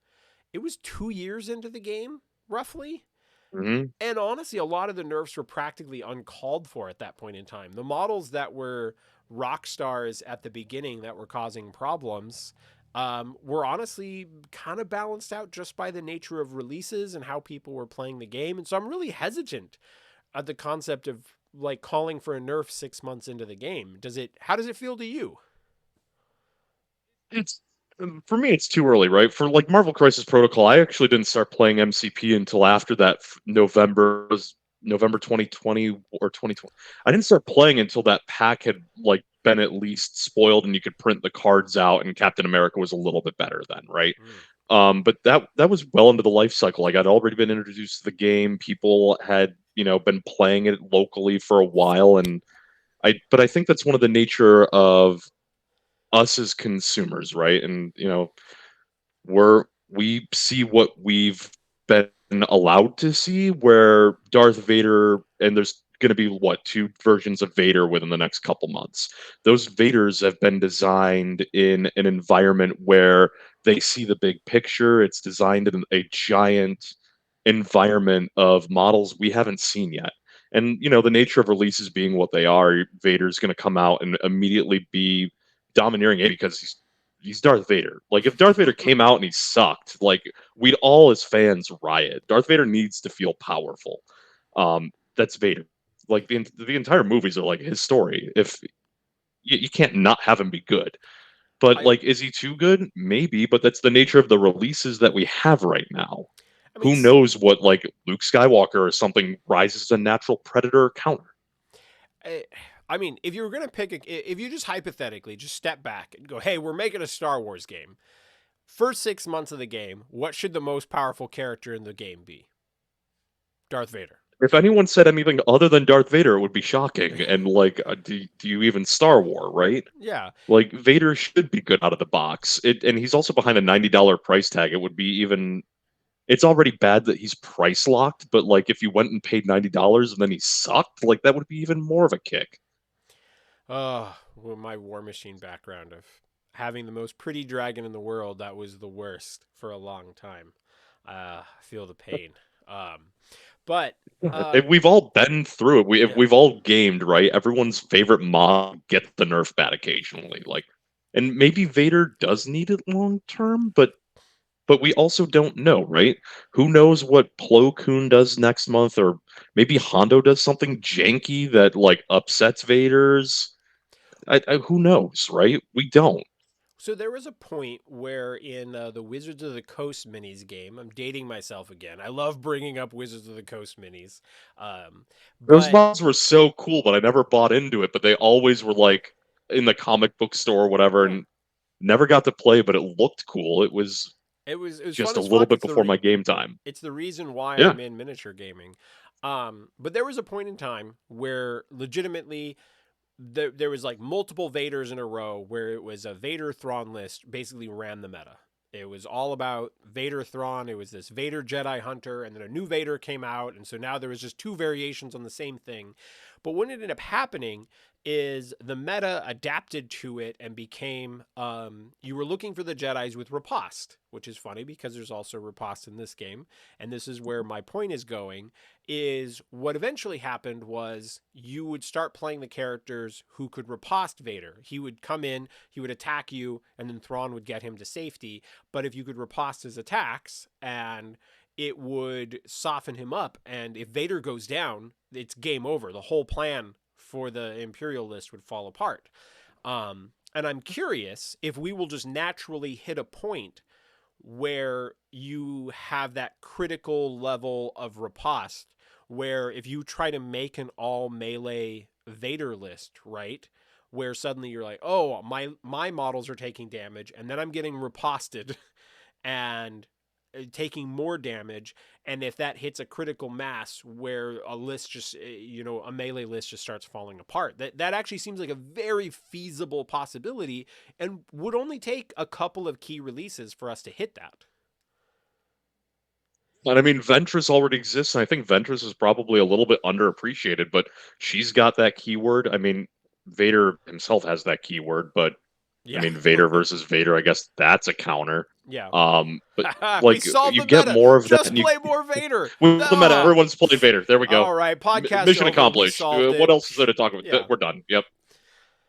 it was 2 years into the game, roughly. Hmm. And honestly, a lot of the nerfs were practically uncalled for at that point in time. The models that were rock stars at the beginning that were causing problems were honestly kind of balanced out just by the nature of releases and how people were playing the game. And so I'm really hesitant at the concept of like calling for a nerf 6 months into the game. How does it feel to you? It's for me, it's too early, right? For like Marvel Crisis Protocol, I actually didn't start playing MCP until after that November 2020 or 2020. I didn't start playing until that pack had like been at least spoiled and you could print the cards out and Captain America was a little bit better then, right? Mm. But that was well into the life cycle. Like I'd already been introduced to the game. People had, you know, been playing it locally for a while, and but I think that's one of the nature of us as consumers, right? And you know, we see what we've been allowed to see, where Darth Vader, and there's going to be what, two versions of Vader within the next couple months. Those Vaders have been designed in an environment where they see the big picture. It's designed in a giant environment of models we haven't seen yet. And you know, the nature of releases being what they are, Vader's going to come out and immediately be domineering it because he's Darth Vader. Like if Darth Vader came out and he sucked, like we'd all as fans riot. Darth Vader needs to feel powerful. That's Vader. Like the entire movies are like his story. If you can't not have him be good, but I like is he too good? Maybe, but that's the nature of the releases that we have right now. I mean Who knows what like Luke Skywalker or something rises as a natural predator or counter. I, I mean, if you were gonna if you just hypothetically just step back and go, "Hey, we're making a Star Wars game." First 6 months of the game, what should the most powerful character in the game be? Darth Vader. If anyone said anything other than Darth Vader, it would be shocking. And like, do you even Star War, right? Yeah, Like Vader should be good out of the box. And he's also behind a $90 price tag. It would be even. It's already bad that he's price locked, but like if you went and paid $90 and then he sucked, like that would be even more of a kick. well, my War Machine background of having the most pretty dragon in the world, that was the worst for a long time. I feel the pain. Um, but uh, If we've all been through it. If yeah. we've all gamed, right? Everyone's favorite mod gets the nerf bat occasionally. Like, and maybe Vader does need it long term, but we also don't know, right? Who knows what Plo Koon does next month, or maybe Hondo does something janky that like upsets Vader's. Who knows, right? We don't. So there was a point where in the Wizards of the Coast minis game, I'm dating myself again. I love bringing up Wizards of the Coast minis, um, Those but mods were so cool, but I never bought into it. But they always were like in the comic book store or whatever, yeah, and never got to play. But it looked cool. It was it was fun just a as little fuck. bit before my game time. It's the reason why Yeah, I'm in miniature gaming. But there was a point in time where legitimately there was like multiple Vaders in a row where it was a Vader Thrawn list basically ran the meta. It was all about Vader Thrawn. It was this Vader Jedi Hunter, and then a new Vader came out, and so now there was just two variations on the same thing. But what ended up happening is the meta adapted to it and became you were looking for the Jedi's with riposte, which is funny because there's also riposte in this game, and this is where my point is going. Is what eventually happened was you would start playing the characters who could riposte Vader. He would come in, he would attack you, and then Thrawn would get him to safety. But if you could riposte his attacks, and it would soften him up, and if Vader goes down, it's game over. The whole plan for the Imperial list would fall apart. And I'm curious if we will just naturally hit a point where you have that critical level of riposte, where if you try to make an all melee Vader list, right? Where suddenly you're like, oh, my models are taking damage, and then I'm getting riposted, and taking more damage, and if that hits a critical mass where a list just a melee list just starts falling apart. That actually seems like a very feasible possibility, and would only take a couple of key releases for us to hit that. And I mean, Ventress already exists, and I think Ventress is probably a little bit underappreciated, but she's got that keyword. I mean, Vader himself has that keyword, but I Yeah. mean, Vader versus Vader, I guess that's a counter. Yeah. But We like solved you the get meta. more of that, Just and you play more Vader. with the meta, Ah. everyone's played Vader. There we go. All right, podcast Mission over. We accomplished. solved What it. else is there to talk about? Yeah. We're done. Yep.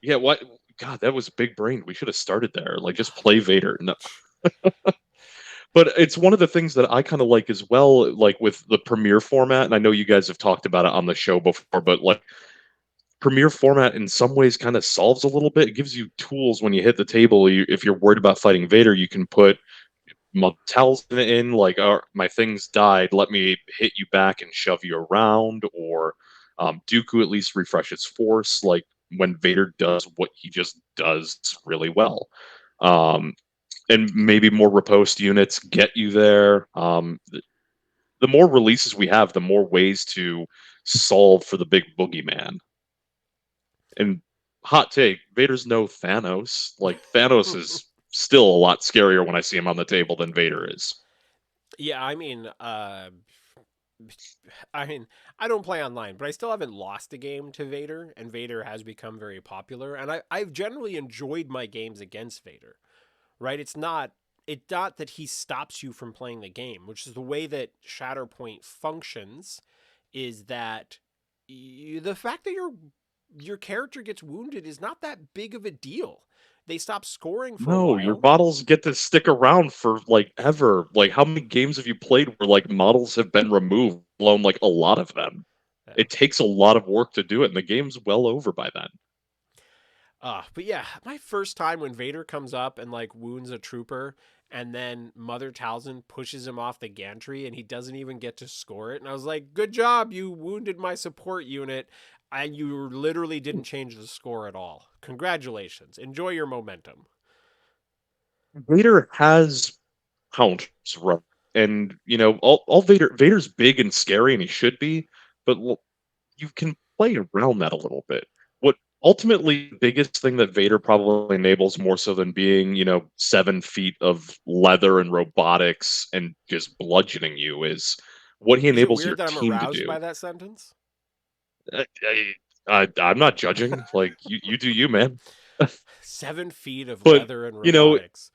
Yeah. What? God, that was big brain. We should have started there. Like, just play Vader. No. But it's one of the things that I kind of like as well, like with the Premiere format. And I know you guys have talked about it on the show before, but like Premiere format in some ways kind of solves a little bit. It gives you tools when you hit the table. If you're worried about fighting Vader, you can put tells in like, my things died, let me hit you back and shove you around, or Dooku at least refresh its force, like when Vader does what he just does really well. Um, and maybe more riposte units get you there. The more releases we have, the more ways to solve for the big boogeyman. And hot take, Vader's no Thanos. Like, Thanos is still a lot scarier when I see him on the table than Vader is. Yeah, I mean, I don't play online, but I still haven't lost a game to Vader, and Vader has become very popular. And I've generally enjoyed my games against Vader. Right? It's not that he stops you from playing the game, which is the way that Shatterpoint functions. Is that the fact that your character gets wounded is not that big of a deal. They stop scoring for a No, your while. models get to stick around for like ever. Like, how many games have you played where like models have been removed, blown like a lot of them? Yeah. It takes a lot of work to do it, and the game's well over by then. But yeah, my first time when Vader comes up and like wounds a trooper, and then Mother Talzin pushes him off the gantry, and he doesn't even get to score it. And I was like, "Good job, you wounded my support unit, and you literally didn't change the score at all. Congratulations. Enjoy your momentum." Vader has counters, right? And all Vader's big and scary, and he should be, but you can play around that a little bit. What ultimately the biggest thing that Vader probably enables more so than being, 7 feet of leather and robotics and just bludgeoning you is what he Is it enables weird your that I'm team to aroused do. by that sentence? I'm not judging. Like, you do you, man. 7 feet of But leather and you know, robotics.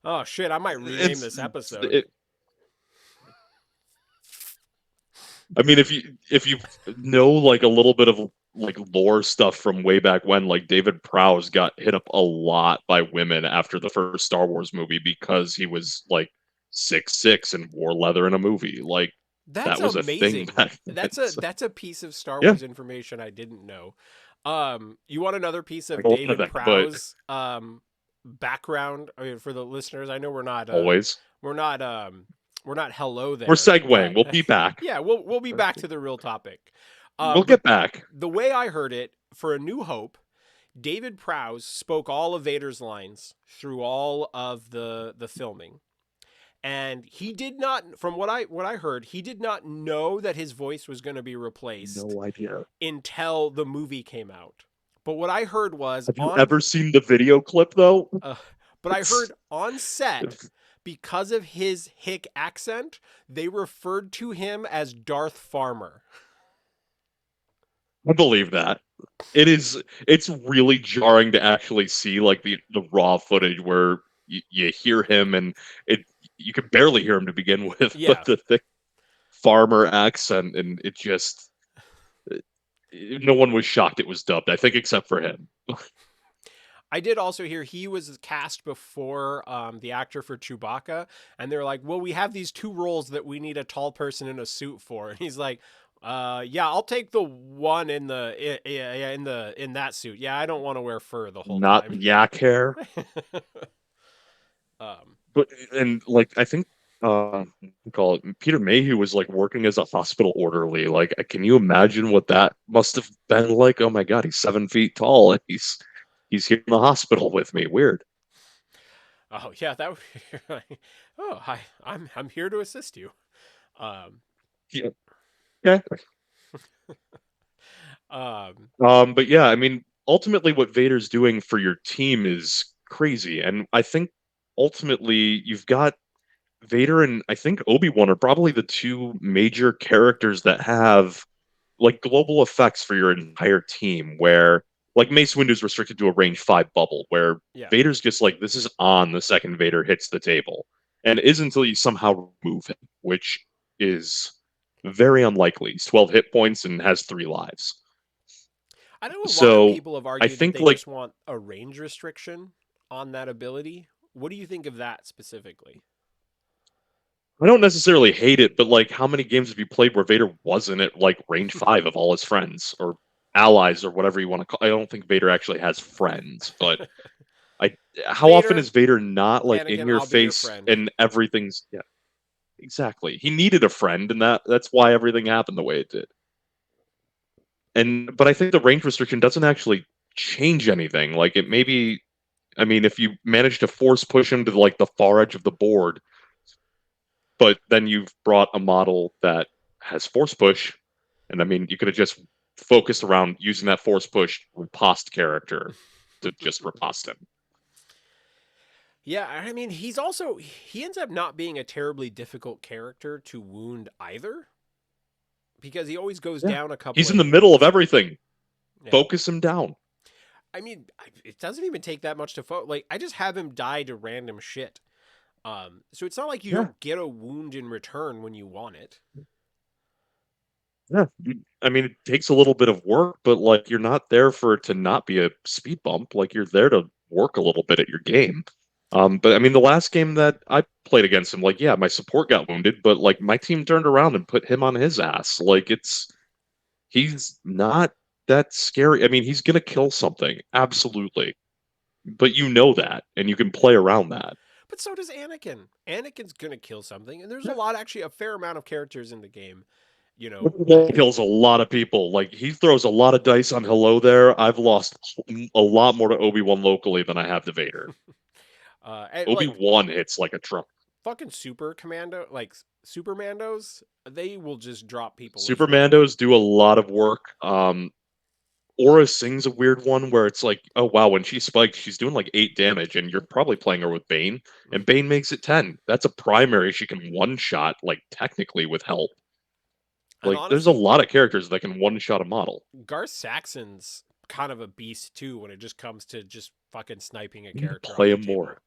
Oh shit! I might rename it's this episode. it, I mean, if you know like a little bit of like lore stuff from way back when, like David Prowse got hit up a lot by women after the first Star Wars movie because he was like 6'6" and wore leather in a movie. Like, That's that was a thing amazing. back then. So, That's a piece of Star yeah, Wars information I didn't know. You want another piece like of a lot of David that, but Prowse background? I mean, for the listeners, I know always we're not we're not hello we're there, segueing. but We'll be back. yeah, we'll be back to the real topic. We'll But get back. the way I heard it for A New Hope, David Prowse spoke all of Vader's lines through all of the filming. And he did not, from what I heard, he did not know that his voice was going to be replaced No idea. until the movie came out. But what I heard was Have you ever seen the video clip though? uh, but I It's heard on set, because of his hick accent, they referred to him as Darth Farmer. I believe that. It's really jarring to actually see like the raw footage where you hear him and it you can barely hear him to begin with, but Yeah. the thick farmer accent, and it just no one was shocked it was dubbed, I think, except for him. I did also hear he was cast before the actor for Chewbacca, and they're like, "Well, we have these two roles that we need a tall person in a suit for." And he's like, yeah, I'll take the one in in that suit. Yeah, I don't want to wear fur the whole Not time." yak hair, um, but and like I think call it Peter Mayhew was like working as a hospital orderly. Like, can you imagine what that must have been like? Oh my god, he's 7 feet tall and he's here in the hospital with me. Weird. Oh yeah, that would be oh hi, I'm here to assist you. Um Yeah. Yeah. um But yeah, I mean, ultimately, what Vader's doing for your team is crazy, and I think ultimately you've got Vader and I think Obi-Wan are probably the two major characters that have like global effects for your entire team where like Mace Windu's restricted to a range 5 bubble where yeah. Vader's just like this is on the second Vader hits the table and it is until you somehow remove him, which is very unlikely. He's 12 hit points and has 3 lives. I know a lot of So people have I argued that think they like just want a range restriction on that ability. What do you think of that specifically? I don't necessarily hate it, but like how many games have you played where Vader wasn't at like range 5 of all his friends or allies or whatever you want to call. I don't think Vader actually has friends, but I how often Vader, is Vader not like in Anakin, your I'll be your face friend. and everything's yeah, exactly. He needed a friend and that's why everything happened the way it did. And but I think the range restriction doesn't actually change anything. Like it maybe I mean if you manage to force push him to like the far edge of the board, but then you've brought a model that has force push and I mean you could have just focused around using that force push riposte character to just riposte him. Yeah, I mean, he ends up not being a terribly difficult character to wound either because he always goes Yeah. down a couple He's of in the middle of hitpoints. everything. Yeah. Focus him down. I mean, it doesn't even take that much to like I just have him die to random shit. So it's not like you Yeah. don't get a wound in return when you want it. Yeah. I mean, it takes a little bit of work, but like you're not there for it to not be a speed bump. Like you're there to work a little bit at your game. But I mean, the last game that I played against him, like, yeah, my support got wounded, but like my team turned around and put him on his ass. Like he's not that scary. I mean, he's gonna kill something, absolutely. But you know that, and you can play Yeah. around that. But so does Anakin. Anakin's gonna kill something, and there's a Yeah. lot, actually, a fair amount of characters in the game, you know, He kills a lot of people. Like he throws a lot of dice on Hello there. I've lost a lot more to Obi-Wan locally than I have to Vader. and like Obi-Wan hits like a truck. fucking super commando, like super mandos, they will just drop people as Super well. Mandos do a lot of work. Aura Sing's a weird one where it's like, oh wow, when she spikes, she's doing like 8 damage, and you're probably playing her with Bane, and Bane makes it 10. That's a primary she can one shot, like technically with help. And Like there's a honestly, lot of characters that can one shot a model. Garth Saxon's kind of a beast too when it just comes to just fucking sniping a You need to character off play the him more. table.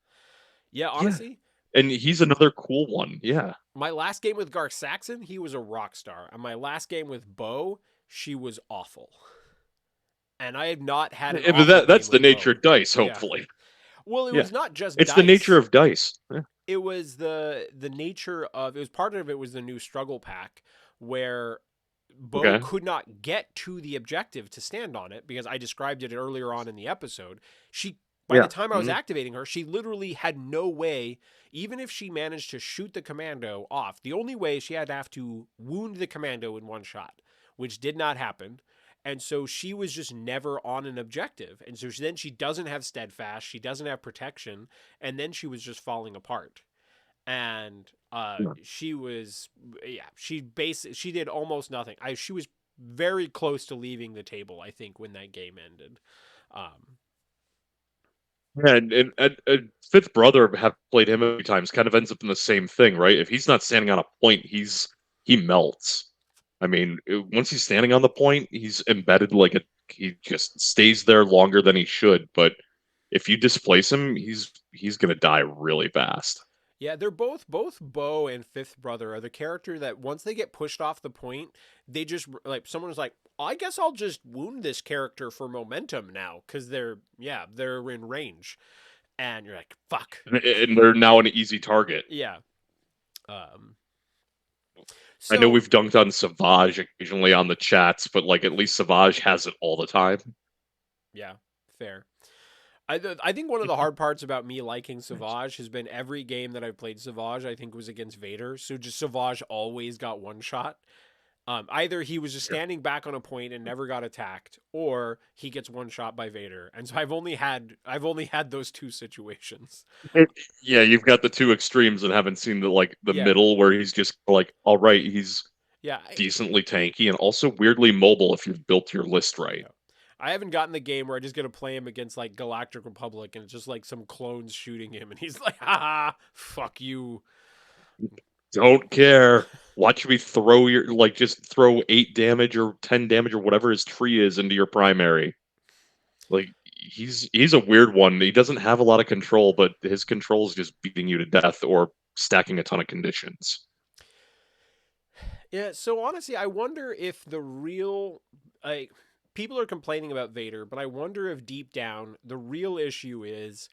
Yeah, Yeah. honestly, And he's another cool one. Yeah. my last game with Garth Saxon, he was a rock star. And my last game with Bo, she was awful. And I have not had an But awful game that's the with nature Bo. of dice, Yeah. hopefully. Well, it Yeah. was not just It's the nature dice. of dice. Yeah. It was the nature of, it was part of it was the new struggle pack where Bo Okay. could not get to the objective to stand on it because I described it earlier on in the episode. She By the Yeah. time I was activating her, she literally had no way, even if she managed to shoot the commando off, the only way she had to have to wound the commando in one shot, which did not happen. And so she was just never on an objective. And so then she doesn't have steadfast, she doesn't have protection, and then she was just falling apart. And Yeah. she was, yeah, she did almost nothing. She was very close to leaving the table, I think, when that game ended. Um, Yeah, and fifth brother have played him a few times. Kind of ends up in the same thing, right? If he's not standing on a point, he melts. I mean, once he's standing on the point, he's embedded like a. He just stays there longer than he should. But if you displace him, he's gonna die really fast. Yeah, they're both Bo and Fifth Brother are the character that once they get pushed off the point, they just like someone was like, I guess I'll just wound this character for momentum now because they're in range, and you're like, fuck. And they're now an easy target. Yeah. Um. I know So we've dunked on Savage occasionally on the chats, but like at least Savage has it all the time. yeah, fair. I think one of the hard parts about me liking Savage has been every game that I've played Savage, I think was against Vader. So just Savage always got one shot. Either he was just standing back on a point and never got attacked, or he gets one shot by Vader. And so I've only had those two situations. It- yeah, you've got the two extremes and haven't seen the Yeah, middle where he's just like, all right, he's yeah, decently tanky and also weirdly mobile if you've built your list right. yeah. I haven't gotten the game where I just get to play him against like Galactic Republic and it's just like some clones shooting him and he's like, haha, fuck you. Don't care. Watch me throw just throw 8 damage or 10 damage or whatever his tree is into your primary. Like he's a weird one. He doesn't have a lot of control, but his control is just beating you to death or stacking a ton of conditions. Yeah, so honestly, I wonder if the real like people are complaining about Vader, but I wonder if deep down the real issue is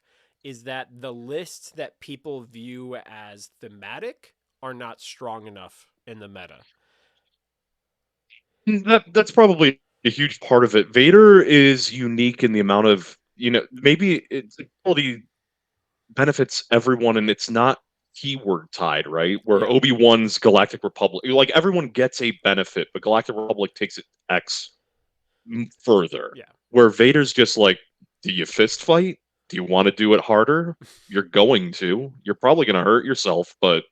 that the lists that people view as thematic are not strong enough in the meta. That's probably a huge part of it. Vader is unique in the amount of maybe it's quality benefits everyone, and it's not keyword tied, right? Where Yeah. Obi-Wan's Galactic Republic, like everyone gets a benefit, but Galactic Republic takes it X further. Yeah. Where Vader's just like, do you fist fight? Do you want to do it harder? You're going to. You're probably going to hurt yourself, but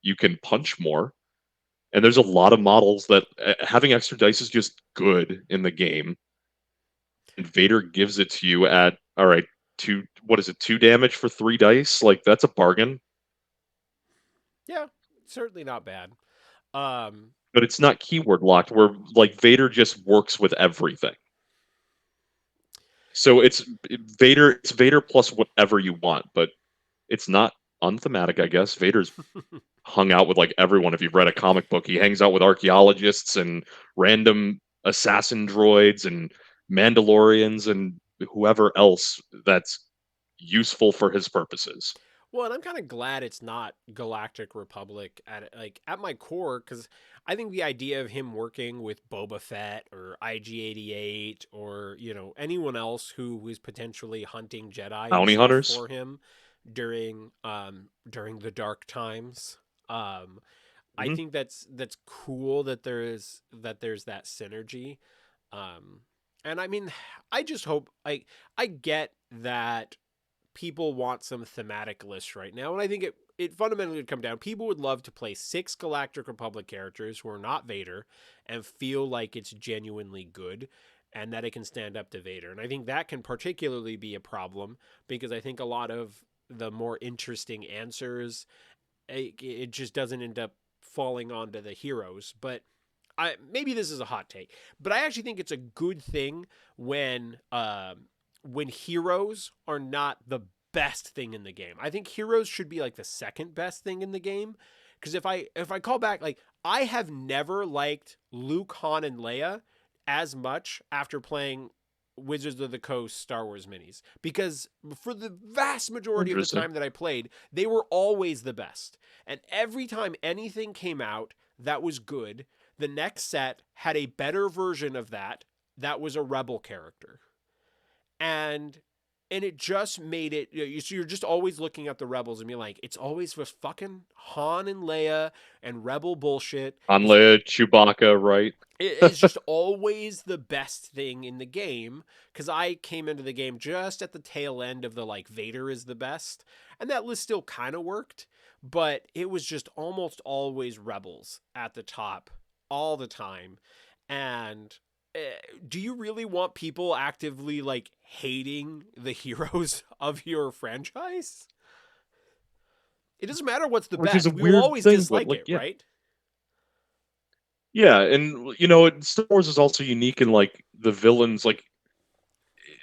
you can punch more. And there's a lot of models that having extra dice is just good in the game. And Vader gives it to you at, all right, what is it, 2 damage for 3 dice? Like, that's a bargain. Yeah. Certainly not bad. Um But it's not keyword locked where like Vader just works with everything. So it's Vader plus whatever you want, but it's not unthematic, I guess. Vader's hung out with like everyone. If you've read a comic book, he hangs out with archaeologists and random assassin droids and Mandalorians and whoever else that's useful for his purposes. Well, and I'm kind of glad it's not Galactic Republic at my core because I think the idea of him working with Boba Fett or IG-88 or anyone else who is potentially hunting Jedi and Bounty stuff hunters. for him during the dark times. Um, I Mm-hmm. think that's cool that there's that synergy. Um, and I mean, I just hope I get that people want some thematic lists right now, and I think it fundamentally would come down. People would love to play 6 Galactic Republic characters who are not Vader and feel like it's genuinely good and that it can stand up to Vader. And I think that can particularly be a problem because I think a lot of the more interesting answers it just doesn't end up falling onto the heroes. But maybe this is a hot take, but I actually think it's a good thing when heroes are not the best thing in the game. I think heroes should be like the second best thing in the game. Because if I call back, like I have never liked Luke, Han, and Leia as much after playing Wizards of the Coast Star Wars minis. Because for the vast majority of the Interesting. time that I played, they were always the best. And every time anything came out that was good, the next set had a better version of that was a rebel character. And it just made it so you're just always looking at the rebels and being like, it's always just fucking Han and Leia and rebel bullshit. Han Leia, Chewbacca, right? It's just always the best thing in the game because I came into the game just at the tail end of the like Vader is the best, and that list still kind of worked, but it was just almost always rebels at the top all the time. And do you really want people actively like hating the heroes of your franchise? It doesn't matter what's the Which is a best. We will weird always thing, but dislike like, it, yeah. right? Yeah, and Star Wars is also unique in like the villains. Like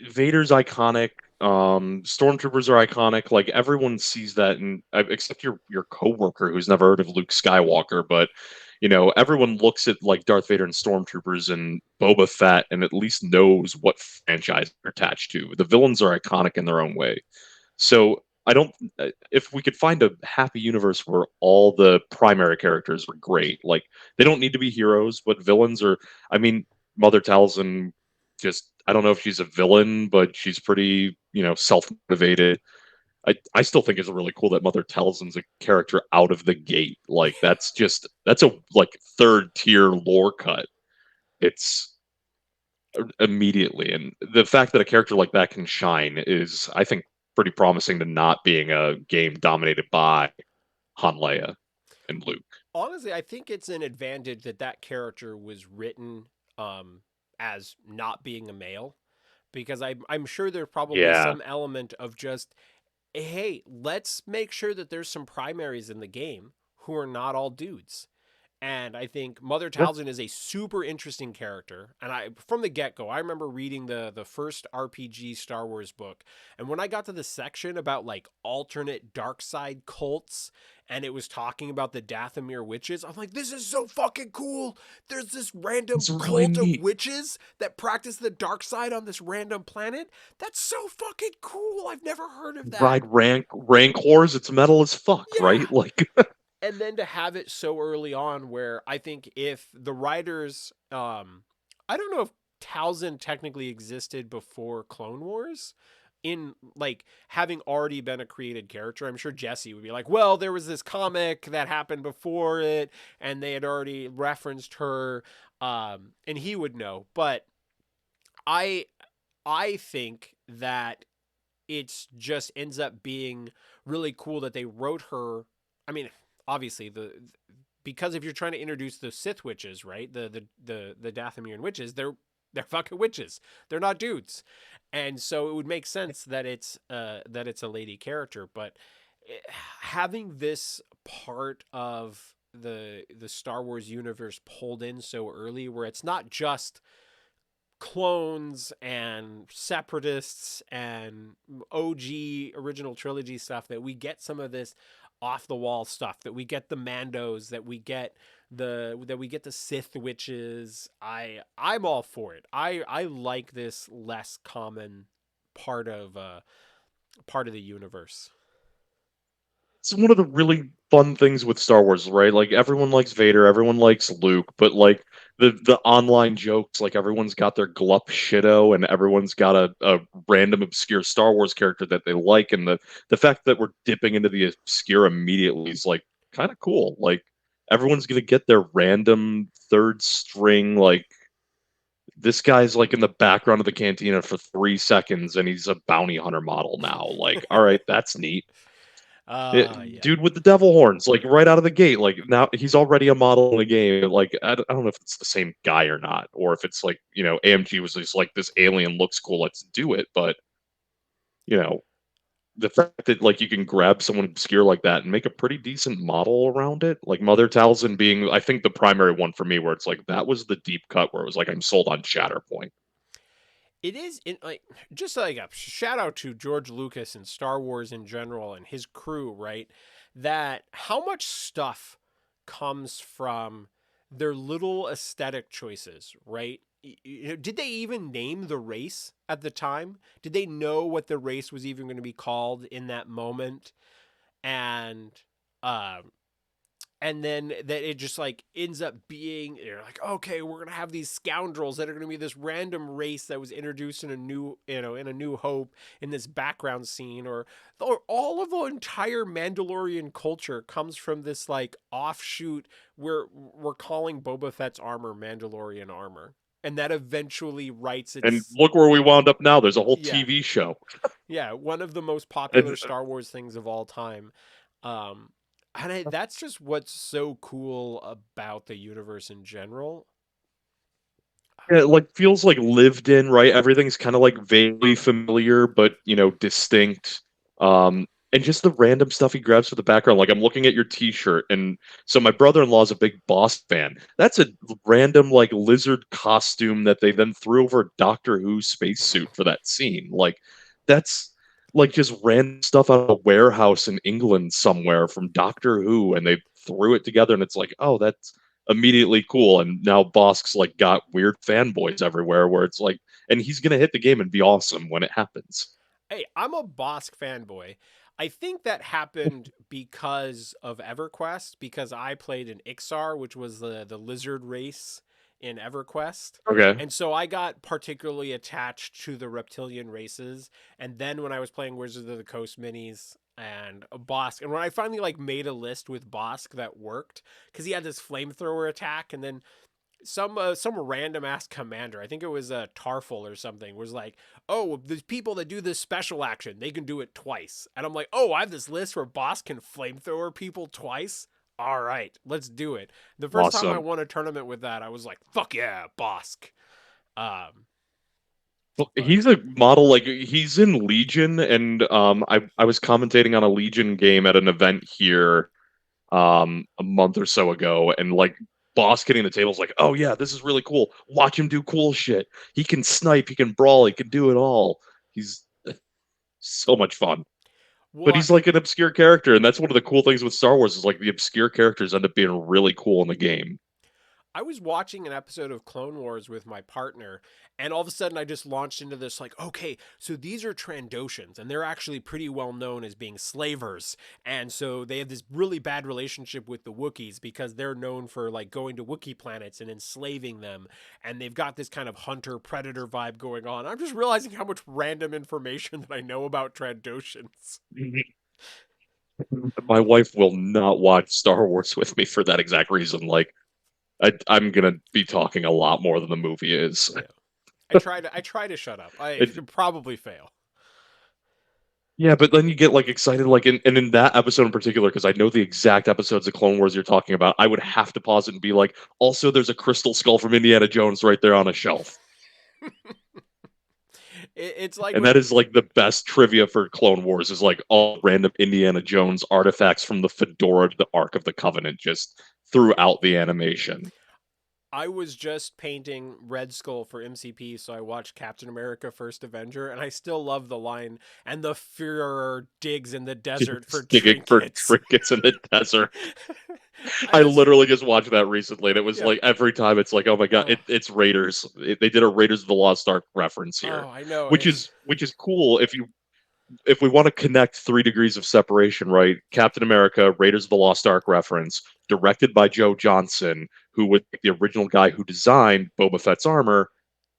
Vader's iconic. Stormtroopers are iconic. Like everyone sees that, and except your coworker who's never heard of Luke Skywalker. But everyone looks at like Darth Vader and Stormtroopers and Boba Fett, and at least knows what franchise they're attached to. The villains are iconic in their own way. So I don't. If we could find a happy universe where all the primary characters were great, like they don't need to be heroes, but villains are. I mean, Mother Talzin, just I don't know if she's a villain, but she's pretty self motivated. I still think it's really cool that Mother Talzin's a character out of the gate. Like that's a like third tier lore cut. It's immediately, and the fact that a character like that can shine is, I think, pretty promising to not being a game dominated by Han Leia and Luke. Honestly, I think it's an advantage that that character was written um, as not being a male, because I'm sure there's probably Yeah. some element of just, hey, let's make sure that there's some primaries in the game who are not all dudes. And I think Mother Yeah. Talzin is a super interesting character. And I, from the get go, I remember reading the first RPG Star Wars book. And when I got to the section about like alternate dark side cults, and it was talking about the Dathomir witches, I'm like, this is so fucking cool. There's this random It's really cult of neat. witches that practice the dark side on this random planet. That's so fucking cool. I've never heard of that. Ride rancors, it's metal as fuck, Yeah, right? Like and then to have it so early on, where I think if the writers I don't know if Talzin technically existed before Clone Wars, in like having already been a created character. I'm sure Jesse would be like, well, there was this comic that happened before it and they had already referenced her, and he would know. But i I think that it's just ends up being really cool that they wrote her. I mean, obviously because if you're trying to introduce the Sith witches, right? The Dathomirian witches, they're fucking witches. They're not dudes. And so it would make sense that it's a lady character, but having this part of the Star Wars universe pulled in so early, where it's not just clones and separatists and OG original trilogy stuff, that we get some of this off the wall stuff, that we get the Mandos, that we get the Sith witches. I'm all for it. I like this less common part of part of the universe. it's one of the really fun things with Star Wars, right? Like everyone likes Vader, everyone likes Luke, but like the online jokes, like everyone's got their glup shitto and everyone's got a random obscure Star Wars character that they like, and the fact that we're dipping into the obscure immediately is like kind of cool. Like everyone's gonna get their random third string, like this guy's like in the background of the cantina for 3 seconds and he's a bounty hunter model now. Like, all right, that's neat. Yeah. Dude with the devil horns, like right out of the gate, like now he's already a model in the game. Like I don't know if it's the same guy or not, or if it's like AMG was just like this alien looks cool, let's do it. But you know the fact that like you can grab someone obscure like that and make a pretty decent model around it, like Mother Talzin being, I think, the primary one for me, where it's like that was the deep cut where it was like I'm sold on Shatterpoint. It is in like just like a shout out to George Lucas and Star Wars in general and his crew, right? That how much stuff comes from their little aesthetic choices, right? Did they even name the race at the time? Did they know what the race was even going to be called in that moment? And um and then that it just like ends up being, you're like, okay, we're gonna have these scoundrels that are gonna be this random race that was introduced in a new, in a New Hope, in this background scene, or all of the entire Mandalorian culture comes from this like offshoot where we're calling Boba Fett's armor Mandalorian armor, and that eventually writes And its, look where we wound up now. There's a whole yeah, TV show. yeah, one of the most popular And Star Wars things of all time. Um, that's just what's so cool about the universe in general. it like feels like lived in, right? Everything's kind of like vaguely familiar, but distinct. And just the random stuff he grabs for the background. Like I'm looking at your T-shirt, and so my brother-in-law is a big Boss fan. That's a random like lizard costume that they then threw over a Doctor Who spacesuit for that scene. Like that's like just random stuff out of a warehouse in England somewhere from Doctor Who, and they threw it together, and it's like, oh, that's immediately cool. And now Bosk's like got weird fanboys everywhere where it's like, and he's gonna hit the game and be awesome when it happens. Hey, I'm a Bosk fanboy. I think that happened because of EverQuest, because I played an Ixar, which was the lizard race in EverQuest. Okay. And so I got particularly attached to the reptilian races. And then when I was playing Wizards of the Coast minis and Bosk, and when I finally like made a list with Bosk that worked, because he had this flamethrower attack, and then some random ass commander, I think it was a Tarful or something, was like, "Oh, the people that do this special action, they can do it twice." And I'm like, "Oh, I have this list where Boss can flamethrower people twice. All right, let's do it." The first time I Awesome. won a tournament with that, I was like, "Fuck yeah, Bosk." Um, Well, but he's a model, like he's in Legion, and I was commentating on a Legion game at an event here a month or so ago, and like boss getting the tables like, oh yeah, this is really cool. Watch him do cool shit. He can snipe, he can brawl, he can do it all. He's so much fun. But well, he's like an obscure character, and that's one of the cool things with Star Wars is like the obscure characters end up being really cool in the game. I was watching an episode of Clone Wars with my partner, and all of a sudden I just launched into this like, okay, so these are Trandoshans, and they're actually pretty well known as being slavers. And so they have this really bad relationship with the Wookiees because they're known for like going to Wookiee planets and enslaving them. And they've got this kind of hunter predator vibe going on. I'm just realizing how much random information that I know about Trandoshans. My wife will not watch Star Wars with me for that exact reason. Like, I'm gonna be talking a lot more than the movie is. Yeah. I try to shut up. I It, should probably fail. Yeah, but then you get like excited, like in that episode in particular, because I know the exact episodes of Clone Wars you're talking about. I would have to pause it and be like, also, there's a crystal skull from Indiana Jones right there on a shelf, It's like and that when is like the best trivia for Clone Wars is like all random Indiana Jones artifacts from the fedora to the Ark of the Covenant just throughout the animation. I was just painting Red Skull for MCP, so I watched Captain America First Avenger, and I still love the line, and the Führer digs in the desert for Just digging for trinkets. trinkets in the desert. I I just, literally just watched that recently, and it was yeah. like every time it's like, oh my god, Oh, it's Raiders. They did a Raiders of the Lost Ark reference here, I know. which is cool if we want to connect 3 degrees of separation, right? Captain America, Raiders of the Lost Ark reference, directed by Joe Johnson, who was the original guy who designed Boba Fett's armor,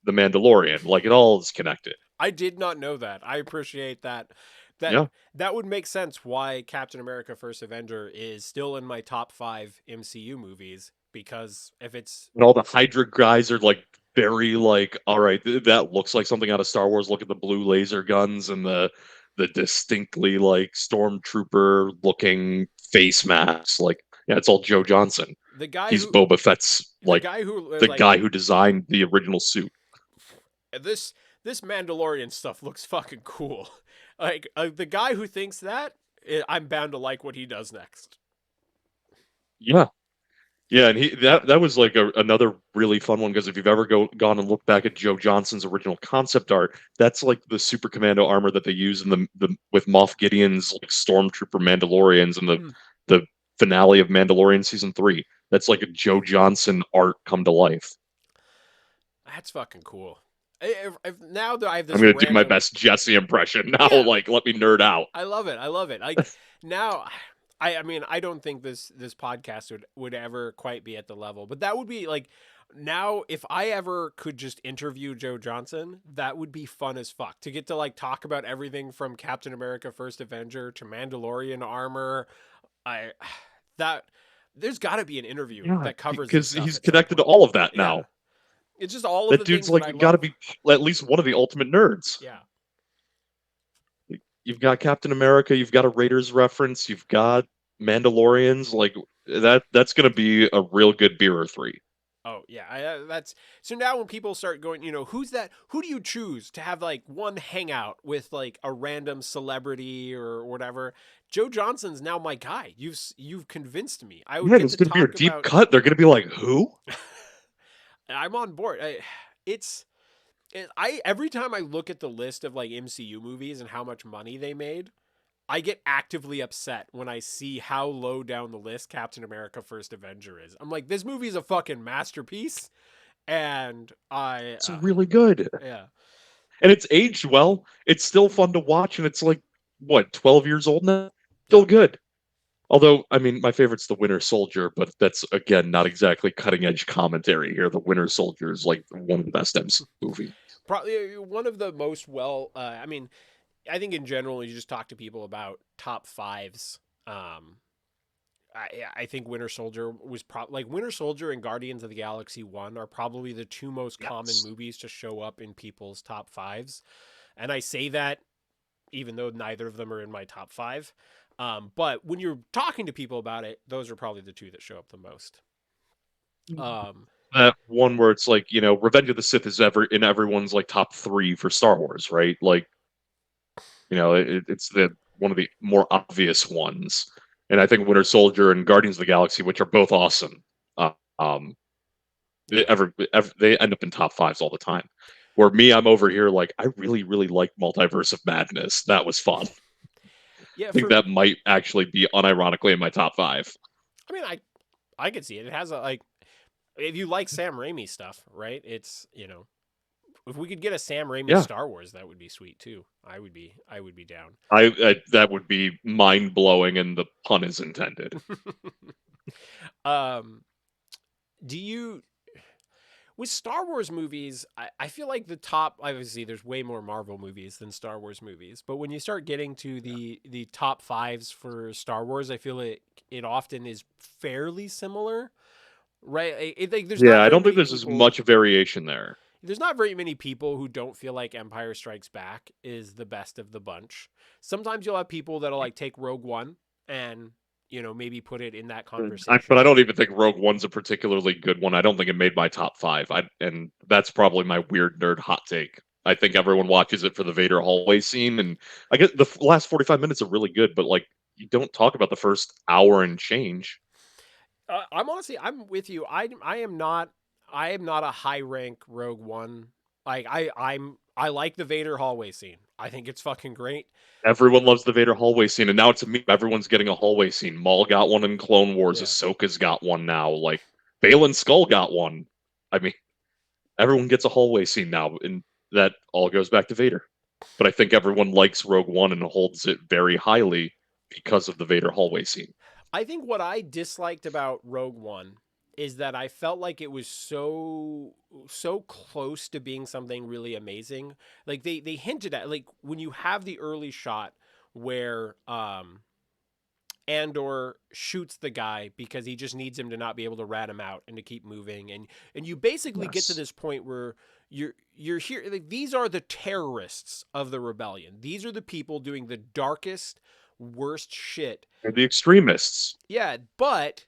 The Mandalorian. Like it all is connected. I did not know that. I appreciate that. That Yeah. that would make sense why Captain America First Avenger is still in my top 5 MCU movies, because if it's And all the Hydra guys are like very like, all right, that looks like something out of Star Wars. Look at the blue laser guns and the distinctly like stormtrooper looking face masks. Like, yeah, it's all Joe Johnson. the guy He's who Boba Fett's the like guy who the like guy who designed the original suit. this this Mandalorian stuff looks fucking cool. Like the guy who thinks that, I'm bound to like what he does next. Yeah. Yeah, and that was like another really fun one because if you've ever gone and looked back at Joe Johnson's original concept art, that's like the Super Commando armor that they use in the with Moff Gideon's like Stormtrooper Mandalorians and Hmm, the finale of Mandalorian season 3. That's like a Joe Johnson art come to life. that's fucking cool. Now that I have I'm this gonna do my random, best Jesse impression now. yeah, Like, let me nerd out. I love it. I love it. Like now, I mean, I don't think this podcast would ever quite be at the level, but that would be like now if I ever could just interview Joe Johnson, that would be fun as fuck to get to like talk about everything from Captain America First Avenger to Mandalorian armor. I that there's got to be an interview Yeah, that covers this because stuff he's at some connected to point. all of that Yeah, now. it's just all of That the dude's things that I like got to love. be at least one of the ultimate nerds. Yeah. You've got Captain America, you've got a Raiders reference, you've got Mandalorians. Like that's gonna be a real good beer or three. Oh yeah, that's so now when people start going, who's that? Who do you choose to have like one hangout with like a random celebrity or whatever? Joe Johnson's now my guy. You've convinced me. I would Yeah, get it's to gonna be a talk deep about. cut. They're gonna be like, who? I'm on board. It's I every time I look at the list of like MCU movies and how much money they made, I get actively upset when I see how low down the list Captain America First Avenger is. I'm like, this movie is a fucking masterpiece, and It's really good. yeah. And it's aged well. It's still fun to watch, and it's like what, 12 years old now? Yeah. Still good. Although, I mean, my favorite's the Winter Soldier, but that's again not exactly cutting edge commentary here. The Winter Soldier is like one of the best MC movies. Probably one of the most well. I mean, I think in general, you just talk to people about top fives. Um, I think Winter Soldier was like Winter Soldier and Guardians of the Galaxy 1 are probably the two most common Yes. movies to show up in people's top fives. And I say that even though neither of them are in my top five. But when you're talking to people about it, those are probably the two that show up the most. Um, That one where it's like, Revenge of the Sith is ever in everyone's like top 3 for Star Wars, right? Like, it's the one of the more obvious ones. And I think Winter Soldier and Guardians of the Galaxy, which are both awesome, uh, um, yeah. they end up in top fives all the time. Where me, I'm over here like I really, really like Multiverse of Madness. That was fun. Yeah, I think that might actually be unironically in my top 5. I mean, I could see it. It has a like if you like Sam Raimi stuff, right? It's if we could get a Sam Raimi Yeah, Star Wars, that would be sweet too. I would be down. I that would be mind blowing, and the pun is intended. um, do you with Star Wars movies? I feel like the top. Obviously, there's way more Marvel movies than Star Wars movies, but when you start getting to the top fives for Star Wars, I feel it often is fairly similar, right? Like there's Yeah, not I very don't think many there's as people. much variation there. There's not very many people who don't feel like Empire Strikes Back is the best of the bunch. Sometimes you'll have people that'll like take Rogue One and maybe put it in that But I conversation. don't even think Rogue One's a particularly good one. I don't think it made my top 5. And that's probably my weird nerd hot take. I think everyone watches it for the Vader hallway scene, and I guess the last 45 minutes are really good, but like you don't talk about the first hour and change. I'm with you. I am not a high rank Rogue One. Like I like the Vader hallway scene. I think it's fucking great. Everyone loves the Vader hallway scene, and now it's a meme. Everyone's getting a hallway scene. Maul got one in Clone Wars. Yeah. Ahsoka's got one now. Like Balin Skull got one. I mean, everyone gets a hallway scene now, and that all goes back to Vader. But I think everyone likes Rogue One and holds it very highly because of the Vader hallway scene. I think what I disliked about Rogue One is that I felt like it was so close to being something really amazing. Like they hinted at like when you have the early shot where Andor shoots the guy because he just needs him to not be able to rat him out and to keep moving and you basically get to Yes. this point where you're here like these are the terrorists of the rebellion. These are the people doing the darkest worst shit. They're the extremists. Yeah, but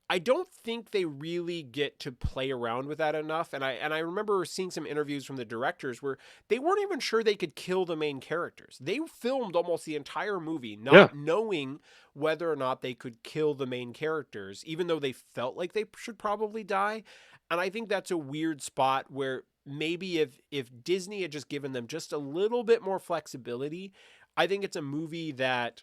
I don't think they really get to play around with that enough. And I remember seeing some interviews from the directors where they weren't even sure they could kill the main characters. They filmed almost the entire movie Yeah. not knowing whether or not they could kill the main characters, even though they felt like they should probably die. And I think that's a weird spot where maybe if Disney had just given them just a little bit more flexibility, I think it's a movie that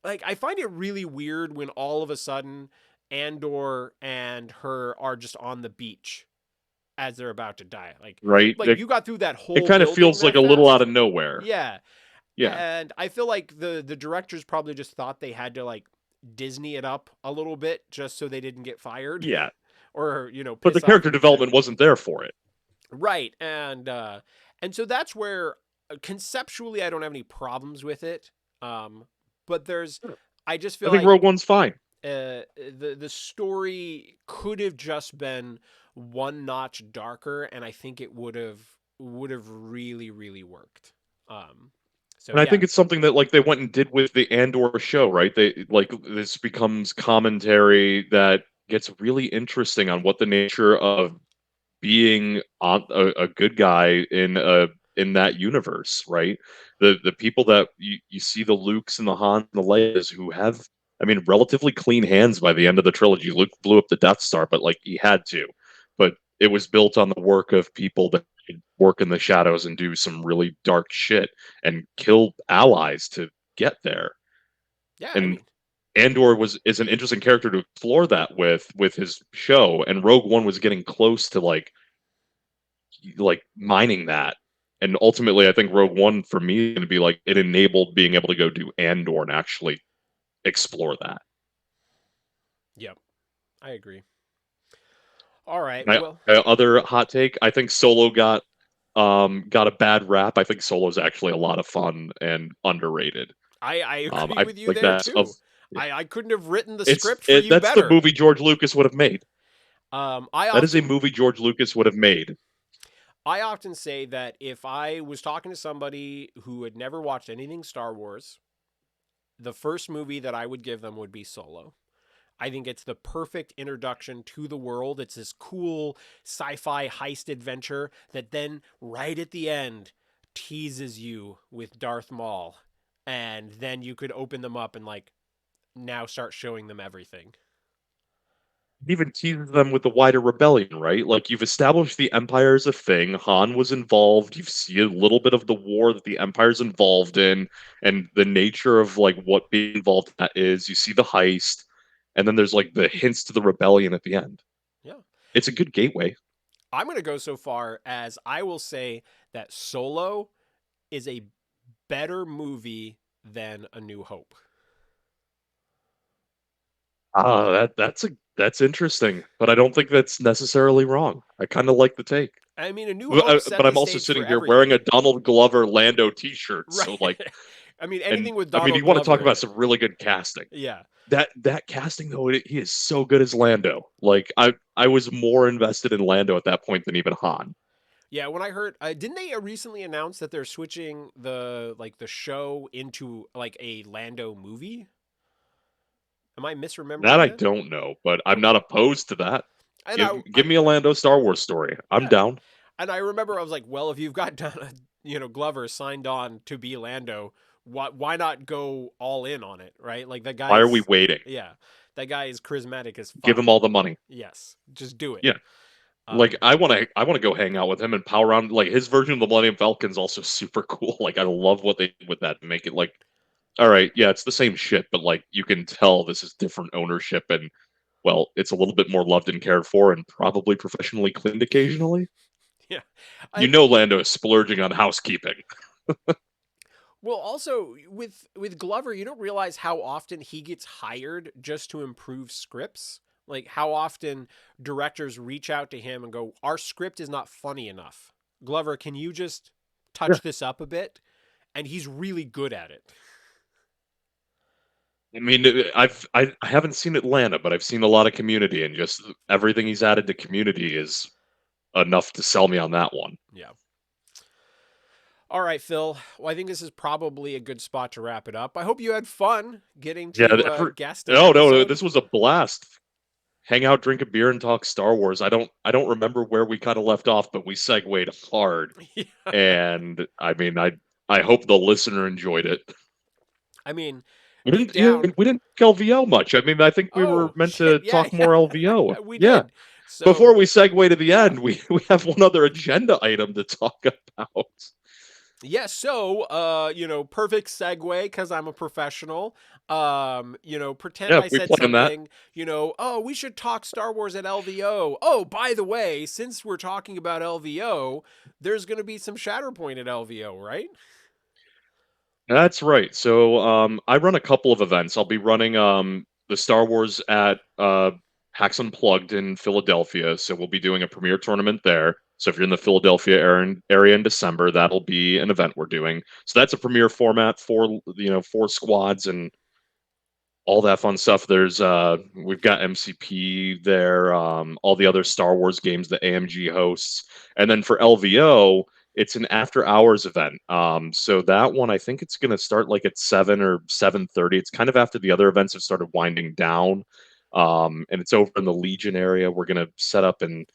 like I find it really weird when all of a sudden Andor and her are just on the beach as they're about to die. Right. Like you got through that It whole kind of building feels like that a little out fast. of nowhere. Yeah. Yeah. And I feel like the directors probably just thought they had to like Disney it up a little bit just so they didn't get fired Yeah. or But the piss off character the development executives. wasn't there for it. Right. And so that's where conceptually I don't have any problems with it. But there's I just I feel think like Rogue One's fine. the story could have just been one notch darker, and I think it would have really worked. Um, so And I yeah, think it's something that like they went and did with the Andor show, right? They like this becomes commentary that gets really interesting on what the nature of being on a good guy in that universe, right? The people that you see the Lukes and the Han and the Leias who have, I mean, relatively clean hands by the end of the trilogy. Luke blew up the Death Star, but like he had to. But it was built on the work of people that could work in the shadows and do some really dark shit and kill allies to get there. yeah. I And mean, Andor is an interesting character to explore that with his show, and Rogue One was getting close to like mining that. And ultimately, I think Rogue One for me is going to be like it enabled being able to go do Andor and actually explore that. Yep, I agree. All right. My Well, other hot take, I think Solo got a bad rap. I think Solo's actually a lot of fun and underrated. I agree I with you like there that's too. I couldn't have written the it's script for you that's the better. movie George Lucas would have made. I That is a often movie George Lucas would have made. I often say that if I was talking to somebody who had never watched anything Star Wars, the first movie that I would give them would be Solo. I think it's the perfect introduction to the world. It's this cool sci-fi heist adventure that then right at the end teases you with Darth Maul, and then you could open them up and like now start showing them everything. It even teases them with the wider rebellion, right? Like you've established the Empire as a thing. Han was involved. You see a little bit of the war that the Empire's involved in, and the nature of like what being involved in that is. You see the heist, and then there's like the hints to the rebellion at the end. Yeah. It's a good gateway. I'm going to go so far as I will say that Solo is a better movie than A New Hope. Ah, that's interesting, but I don't think that's necessarily wrong. I kind of like the take. I mean, A New Hope set But the I'm also stage for sitting here wearing a everything. Donald Glover Lando T-shirt, Right. so like, I mean, and anything with I mean, Donald you want to talk Glover in about it. some really good casting. Yeah. That casting though, he is so good as Lando. Like I was more invested in Lando at that point than even Han. Yeah, when I heard, didn't they recently announce that they're switching the show into like a Lando movie? Am I That misremembering I that? don't know, but I'm not Okay. opposed to that. And Give me a Lando Star Wars story. I'm yeah, down. and I remember I was like, well, if you've got Glover signed on to be Lando, why not go all in on it, right? Like that Why are we guy's waiting? yeah, that guy is charismatic as Give him fuck. all the money. Yes, just do it. Yeah. Like Um, I want to go hang out with him and power around. Like his version of the Millennium Falcon's also super cool. Like I love what they did with that to make it like, all right, yeah, it's the same shit, but like you can tell this is different ownership and well, it's a little bit more loved and cared for and probably professionally cleaned occasionally. yeah, You I know Lando is splurging on housekeeping. well also with Glover, you don't realize how often he gets hired just to improve scripts. Like how often directors reach out to him and go, "Our script is not funny enough. Glover, can you just Yeah. touch this up a bit?" And he's really good at it. I mean, I haven't seen Atlanta, but I've seen a lot of Community, and just everything he's added to Community is enough to sell me on that one. Yeah. All right, Phil. Well, I think this is probably a good spot to wrap it up. I hope you had fun getting Yeah, to guest an no, no, episode. this was a blast. Hang out, drink a beer, and talk Star Wars. I don't remember where we kind of left off, but we segued hard, Yeah. and I mean, I hope the listener enjoyed it. I mean, We deep didn't you know, down, we didn't talk LVO much. I mean, I think we were oh meant shit, to yeah, talk more LVO. yeah, we Yeah. did. So Before we segue to the yeah, end, we have one other agenda item to talk about. yeah. So perfect segue because I'm a professional. Pretend Yeah, I we said planned that. something. Oh, we should talk Star Wars at LVO. Oh, by the way, since we're talking about LVO, there's going to be some Shatterpoint at LVO, right? That's right. So I run a couple of events. I'll be running the Star Wars at Hacks Unplugged in Philadelphia. So we'll be doing a premiere tournament there. So if you're in the Philadelphia area in December, that'll be an event we're doing. So that's a premiere format for 4 squads and all that fun stuff. There's we've got MCP there, all the other Star Wars games that AMG hosts, and then for LVO, it's an after hours event. So that one I think it's going to start like at 7 or 7:30. It's kind of after the other events have started winding down, and it's over in the Legion area. We're going to set up and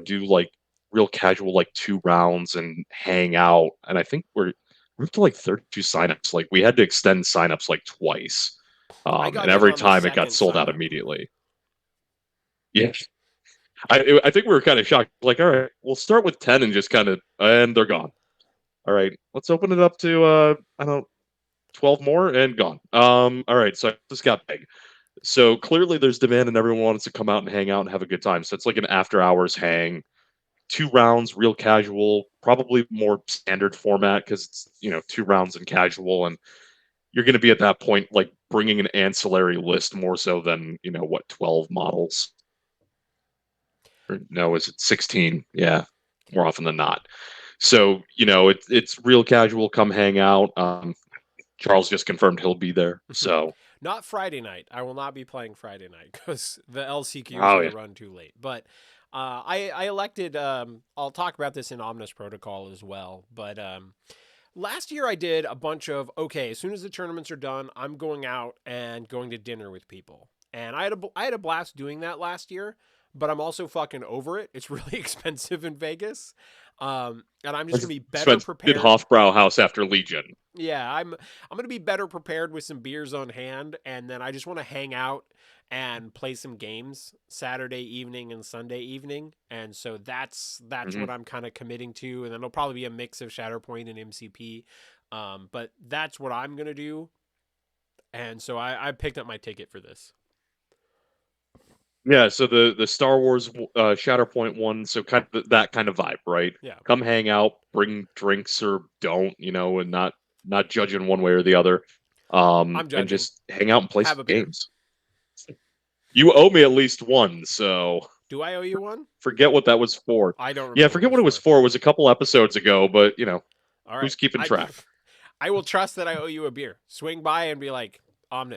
do like real casual like 2 rounds and hang out. And I think we're up to like 32 signups. Like we had to extend signups like twice. I And got in every on the time it got second sold sign out up. immediately. Yeah, I think we were kind of shocked. Like, all right, we'll start with 10 and just kind of, and they're gone. All right, let's open it up to I don't know, 12 more and gone. All right, so I just got big. So clearly there's demand and everyone wants to come out and hang out and have a good time. So it's like an after hours hang, 2 rounds, real casual, probably more standard format because it's 2 rounds and casual and you're going to be at that point like bringing an ancillary list more so than 12 models. Or no, is it 16? Yeah, more often than not. So it's real casual. Come hang out. Charles just confirmed he'll be there. So Not Friday night. I will not be playing Friday night because the LCQ is oh going yeah, to run too late. But I elected. I'll talk about this in Omnis Protocol as well. But last year I did a bunch of okay. As soon as the tournaments are done, I'm going out and going to dinner with people. And I had a blast doing that last year. But I'm also fucking over it. It's really expensive in Vegas. And I'm just gonna be better spent in prepared. Hofbrauhaus after Legion. Yeah, I'm gonna be better prepared with some beers on hand, and then I just want to hang out and play some games Saturday evening and Sunday evening, and so that's Hmm. what I'm kind of committing to, and then it'll probably be a mix of Shatterpoint and MCP, but that's what I'm gonna do, and so I picked up my ticket for this. Yeah, so the Star Wars Shatterpoint one, so kind of that kind of vibe, right? Yeah, Come hang out, bring drinks or don't, and not judging one way or the other, I'm and judging. just hang out and play Have some a beer. games. You owe me at least one, so Do I owe you one? forget what that was for. I don't Yeah, remember what it forget was what it was for. for. It was a couple episodes ago, but All right, who's keeping track? I will trust that I owe you a beer. Swing by and be like,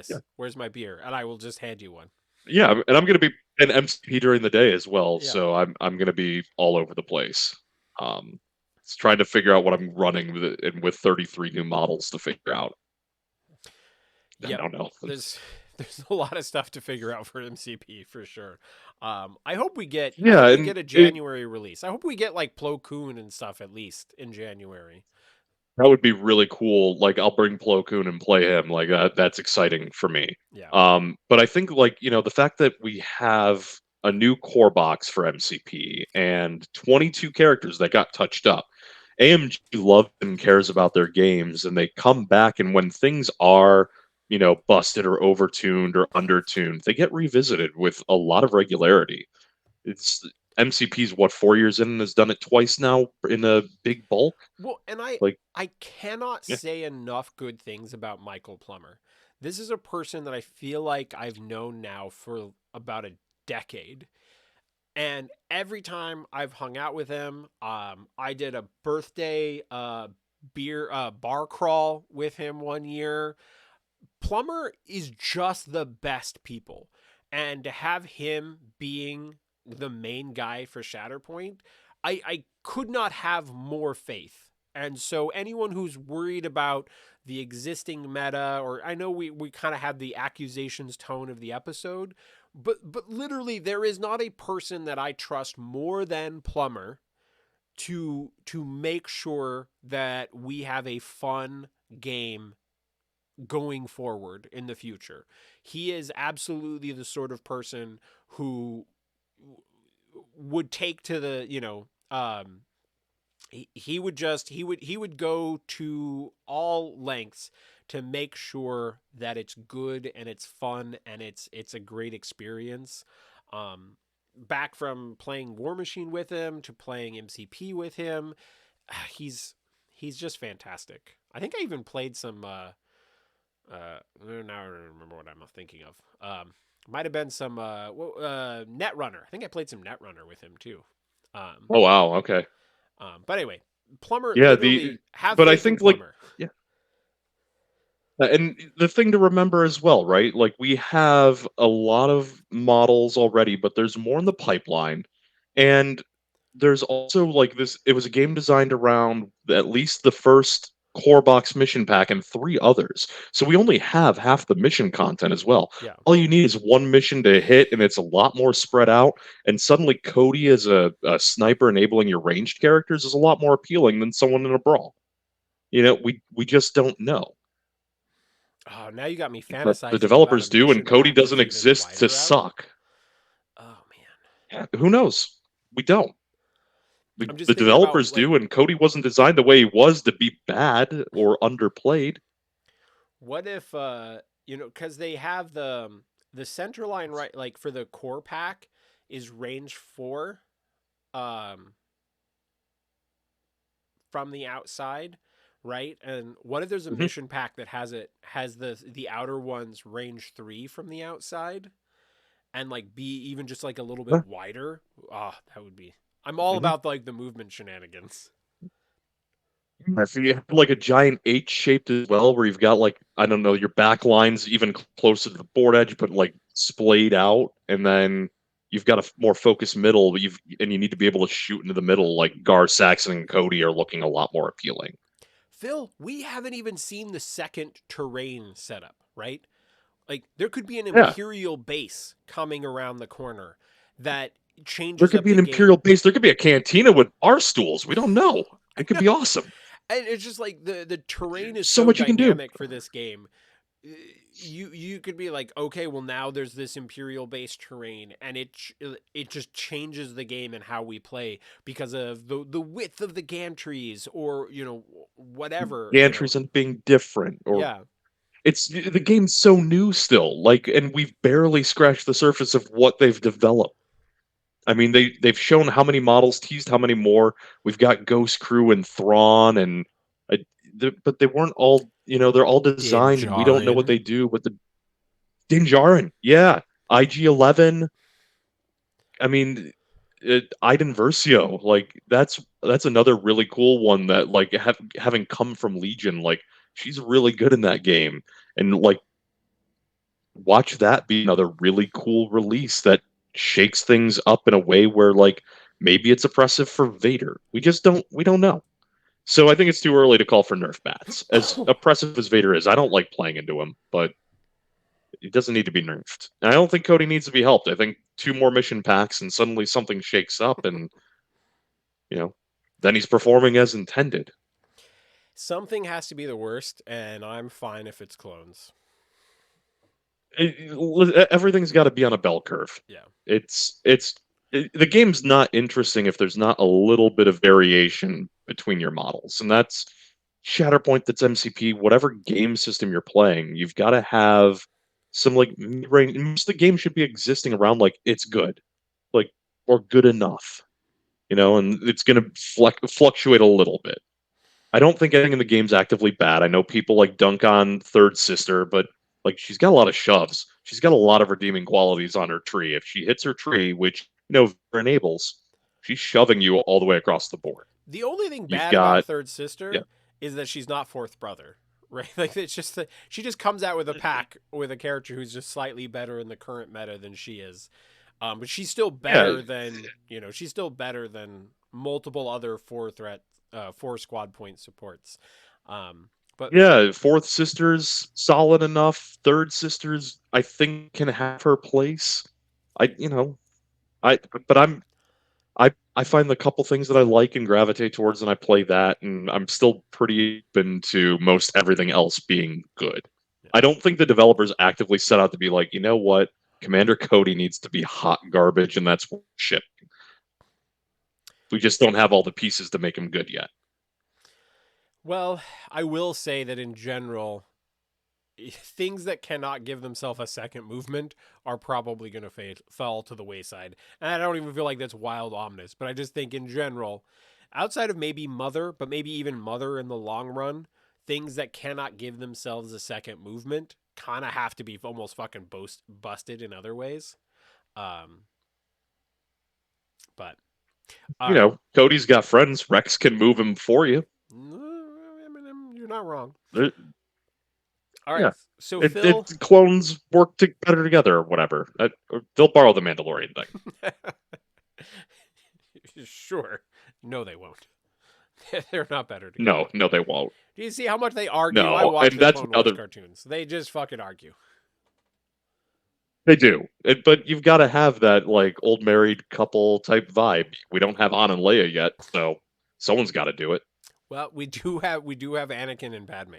Yeah, Omnis, where's my beer? And I will just hand you one. yeah, and I'm gonna be an MCP during the day as well, Yeah. so I'm gonna be all over the place. Um, it's trying to figure out what I'm running with 33 new models to figure out. I Yep. don't know. There's a lot of stuff to figure out for MCP for sure. I Yeah, hope we and get a January release. I hope we get like Plo Koon and stuff at least in January. that would be really cool. Like I'll bring Plo Koon and play him. Like that's exciting for me. Yeah. But I think like the fact that we have a new core box for MCP and 22 characters that got touched up. AMG loves and cares about their games, and they come back, and when things are busted or overtuned or undertuned, they get revisited with a lot of regularity. It's MCP's what 4 years in and has done it twice now in a big bulk. Well, and Like, I cannot yeah, say enough good things about Michael Plummer. This is a person that I feel like I've known now for about a decade. And every time I've hung out with him, I did a birthday beer bar crawl with him one year. Plummer is just the best people. And to have him being the main guy for Shatterpoint, I could not have more faith. And so anyone who's worried about the existing meta, or I know we kind of had the accusations tone of the episode, but literally there is not a person that I trust more than Plummer to make sure that we have a fun game going forward in the future. He is absolutely the sort of person who would take to the, he would just he would go to all lengths to make sure that it's good and it's fun and it's a great experience. Back from playing War Machine with him to playing MCP with him, he's he's just fantastic. I think I even played some now I don't remember what I'm thinking of. Might have been some Netrunner. I think I played some Netrunner with him too. Um, oh wow, okay, but anyway, Plumber yeah. The literally have but I faith in think like Plumber. yeah, and the thing to remember as well, right? Like we have a lot of models already, but there's more in the pipeline, and there's also like this. It was a game designed around at least the first core box mission pack and three others. So we only have half the mission content as well. Yeah. All you need is one mission to hit, and it's a lot more spread out. And suddenly, Cody as a sniper enabling your ranged characters is a lot more appealing than someone in a brawl. We just don't know. Oh, now you got me But the fantasizing about a developers do, and mission Cody pack doesn't with even exist to wider out. suck. Oh man, Yeah, who knows? We don't. I'm just The thinking about developers like do, and Cody wasn't designed the way he was to be bad or underplayed. what if because they have the center line right like for the core pack is range 4 um from the outside. right? And what if there's a Mhm. mission pack that has the outer ones range 3 from the outside and like be even just like a little Yeah. bit wider? Ah, that would be. I'm all Mhm. about like the movement shenanigans. If you have like a giant H shaped as well, where you've got like, I don't know, your back lines even closer to the board edge, but like splayed out, and then you've got a more focused middle. But you need to be able to shoot into the middle. Like Gar, Saxon, and Cody are looking a lot more appealing. Phil, we haven't even seen the second terrain setup, right? Like there could be an Yeah, imperial base coming around the corner that there changes could up be the an imperial game. base. There could be a cantina with bar stools. We don't know. I It could know. be awesome. And it's just like the terrain is So so much you can do. dynamic for this game. You could be like, okay, well now there's this imperial base terrain, and it just changes the game and how we play because of the width of the gantries, or whatever, Gantries and being different, or yeah. it's the game's so new still. Like, and we've barely scratched the surface of what they've developed. I mean, they've shown how many models, teased how many more. We've got Ghost Crew and Thrawn, and uh, but they weren't all. They're all Din designed, and we don't know what Djarin. they do. But the Din Djarin, yeah, IG-11. I mean, Iden Versio, like that's another really cool one that like having come from Legion, like she's really good in that game, and like watch that be another really cool release that shakes things up in a way where like maybe it's oppressive for Vader. We don't know. So I think it's too early to call for nerf bats. As oppressive as Vader is, I don't like playing into him, but it doesn't need to be nerfed. And I don't think Cody needs to be helped. I think two more mission packs and suddenly something shakes up, and you know, then he's performing as intended. Something has to be the worst, and I'm fine if it's clones. Everything's got to be on a bell curve. Yeah. The game's not interesting if there's not a little bit of variation between your models, and that's Shatterpoint. That's MCP. Whatever game system you're playing, you've got to have some like range. Most of the game should be existing around like it's good, like or good enough, and it's going to fluctuate a little bit. I don't think anything in the game's actively bad. I know people like dunk on Third Sister, but like she's got a lot of shoves. She's got a lot of redeeming qualities on her tree. If she hits her tree, which enables, she's shoving you all the way across the board. The only thing You've bad about got Third yeah, Sister is that she's not fourth brother, right? Like it's just that she just comes out with a pack with a character who's just slightly better in the current meta than she is. But she's still yeah, better than she's still better than multiple other four squad point supports. But yeah. Fourth Sister's solid enough. Third Sister's I think can have her place. I you know I but I find the couple things that I like and gravitate towards, and I play that, and I'm still pretty open to most everything else being good. yeah. I don't think the developers actively set out to be like, you know what, Commander Cody needs to be hot garbage, and that's shit. We just don't have all the pieces to make him good yet. Well, I will say that in general, things that cannot give themselves a second movement are probably going to fall to the wayside. And I don't even feel like that's wild ominous, but I just think in general, outside of maybe Mother, but maybe even Mother in the long run, things that cannot give themselves a second movement kind of have to be almost fucking busted in other ways. Um, but all right, Cody's got friends. Rex can move him for you. you're not wrong. There- All right, yeah, so Phil, clones work better together or whatever. They'll borrow the Mandalorian thing. sure, no, they won't. They're not better together. No, no, they won't. Do you see how much they argue? I No, watch and the that's Clone Wars another. cartoons. They just fucking argue. They do, but you've got to have that like old married couple type vibe. We don't have Han and Leia yet, so someone's got to do it. Well, we do have Anakin and Padme.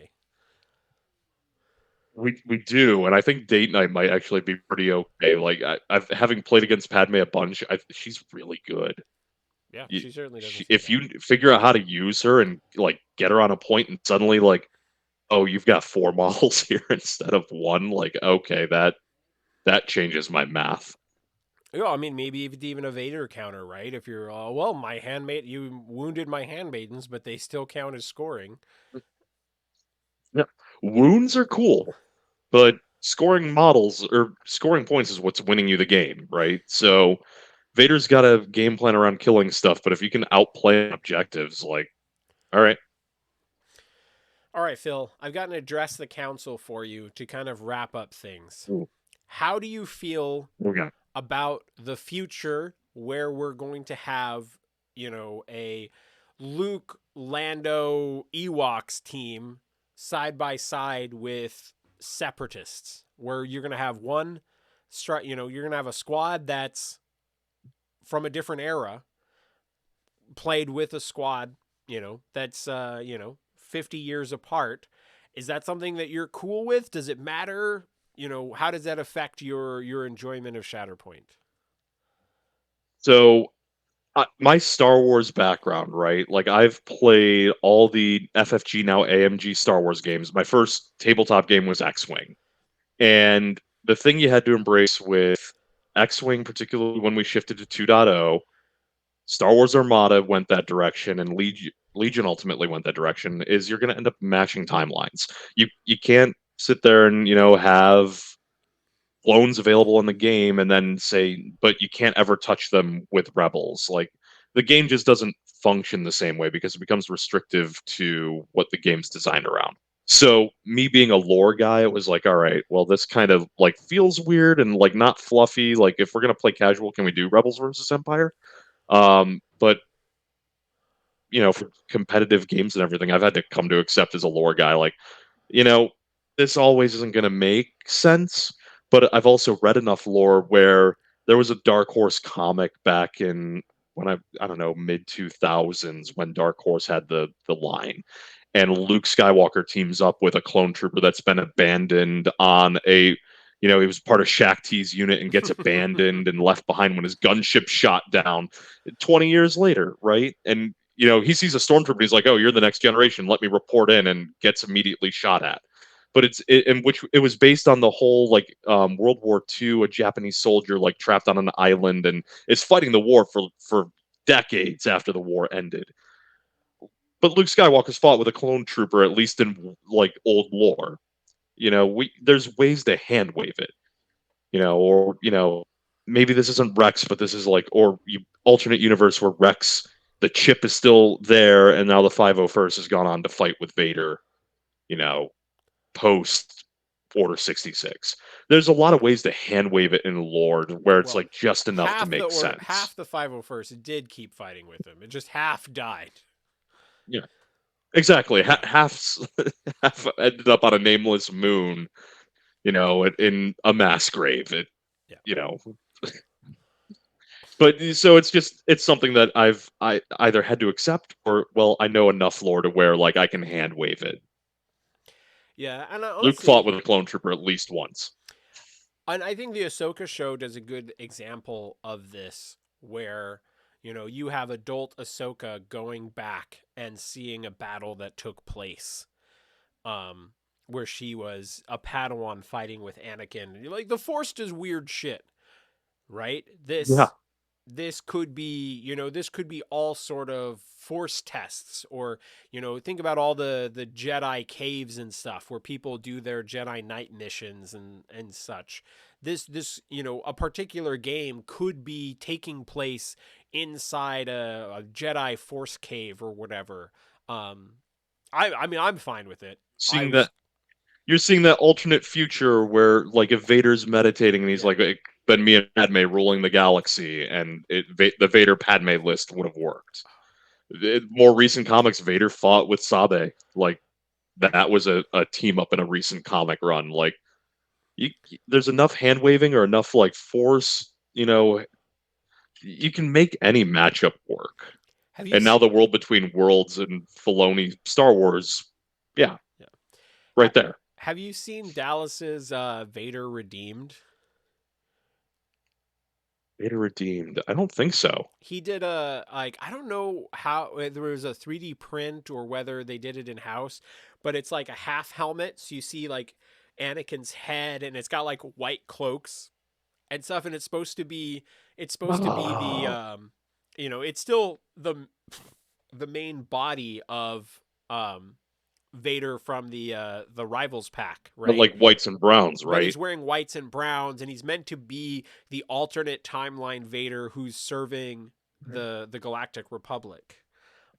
We do, and I think date night might actually be pretty okay. Like I've having played against Padme a bunch, she's really good. Yeah, You, she certainly doesn't seem if bad. you figure out how to use her and like get her on a point, and suddenly like, oh, you've got four models here instead of one. Like, okay, that changes my math. Yeah, I mean, maybe even a Vader counter, right? If you're, well, my handmaid, you wounded my handmaidens, but they still count as scoring. Yeah. Wounds are cool, but scoring models or scoring points is what's winning you the game, right? So Vader's got a game plan around killing stuff, but if you can outplay objectives, like, all right. All right, Phil, I've got an address the council for you to kind of wrap up things. Ooh, How do you feel okay. about the future where we're going to have, a Luke, Lando, Ewoks team side by side with separatists, where you're going to have you're going to have a squad that's from a different era played with a squad, that's 50 years apart. Is that something that you're cool with? Does it matter? How does that affect your enjoyment of Shatterpoint? So my Star Wars background, right? Like I've played all the FFG now AMG Star Wars games. My first tabletop game was X-Wing. And the thing you had to embrace with X-Wing, particularly when we shifted to 2.0, Star Wars Armada went that direction, and Legion ultimately went that direction. Is you're going to end up mashing timelines. You can't sit there and have clones available in the game and then say, but you can't ever touch them with Rebels. Like the game just doesn't function the same way because it becomes restrictive to what the game's designed around. So me being a lore guy, it was like, all right, well, this kind of like feels weird and like not fluffy. Like if we're gonna play casual, can we do Rebels versus Empire? But for competitive games and everything, I've had to come to accept as a lore guy, like, you know, this always isn't going to make sense. But I've also read enough lore where there was a Dark Horse comic back in when I don't know mid 2000s when Dark Horse had the line, and Luke Skywalker teams up with a clone trooper that's been abandoned on a. He was part of Shaak T's unit and gets abandoned and left behind when his gunship shot down 20 years later, right? And he sees a stormtrooper. He's like, "Oh, you're the next generation. Let me report in," and gets immediately shot at. But in which it was based on the whole like World War II, a Japanese soldier like trapped on an island and is fighting the war for decades after the war ended. But Luke Skywalker's fought with a clone trooper, at least in like old lore. There's ways to hand wave it. Or maybe this isn't Rex, but this is like or you alternate universe where Rex the chip is still there, and now the 501st has gone on to fight with Vader. You know, post Order 66. There's a lot of ways to hand wave it in lore where it's Well, like just enough to make half sense. the 501st did keep fighting with him. It just half died. Yeah, exactly. Yeah. Half ended up on a nameless moon. In a mass grave. Yeah. You know, but so it's something that I either had to accept or well I know enough lore to where like I can hand wave it. Yeah, and Luke fought honestly, with a clone trooper at least once. and I think the Ahsoka show does a good example of this, where you have adult Ahsoka going back and seeing a battle that took place, um, where she was a Padawan fighting with Anakin, and you're like, the Force does weird shit, right? Yeah. This could be this could be all sort of force tests, or think about all the Jedi caves and stuff where people do their Jedi Knight missions and such. This a particular game could be taking place inside a Jedi force cave or whatever. I mean, I'm fine with it. I Seeing was that you're seeing that alternate future where like if Vader's meditating and he's Yeah. like been me and Padme ruling the galaxy and the Vader Padme list would have worked. More recent comics, Vader fought with Sabe. Like that was a team up in a recent comic run. Like you, there's enough hand waving or enough like force, you can make any matchup work. Have you And now seen the world between worlds and Filoni Star Wars, yeah, Yeah. right there. Have you seen Dallas's Vader Redeemed? Vader redeemed. I don't think so. He did a like, I don't know how there was a 3D print or whether they did it in house, but it's like a half helmet, so you see like Anakin's head, and it's got like white cloaks and stuff, and it's supposed to be the Oh, it's still the main body of um Vader from the Rivals pack, But right? like whites and browns, But right? he's wearing whites and browns, and he's meant to be the alternate timeline Vader who's serving the Galactic Republic.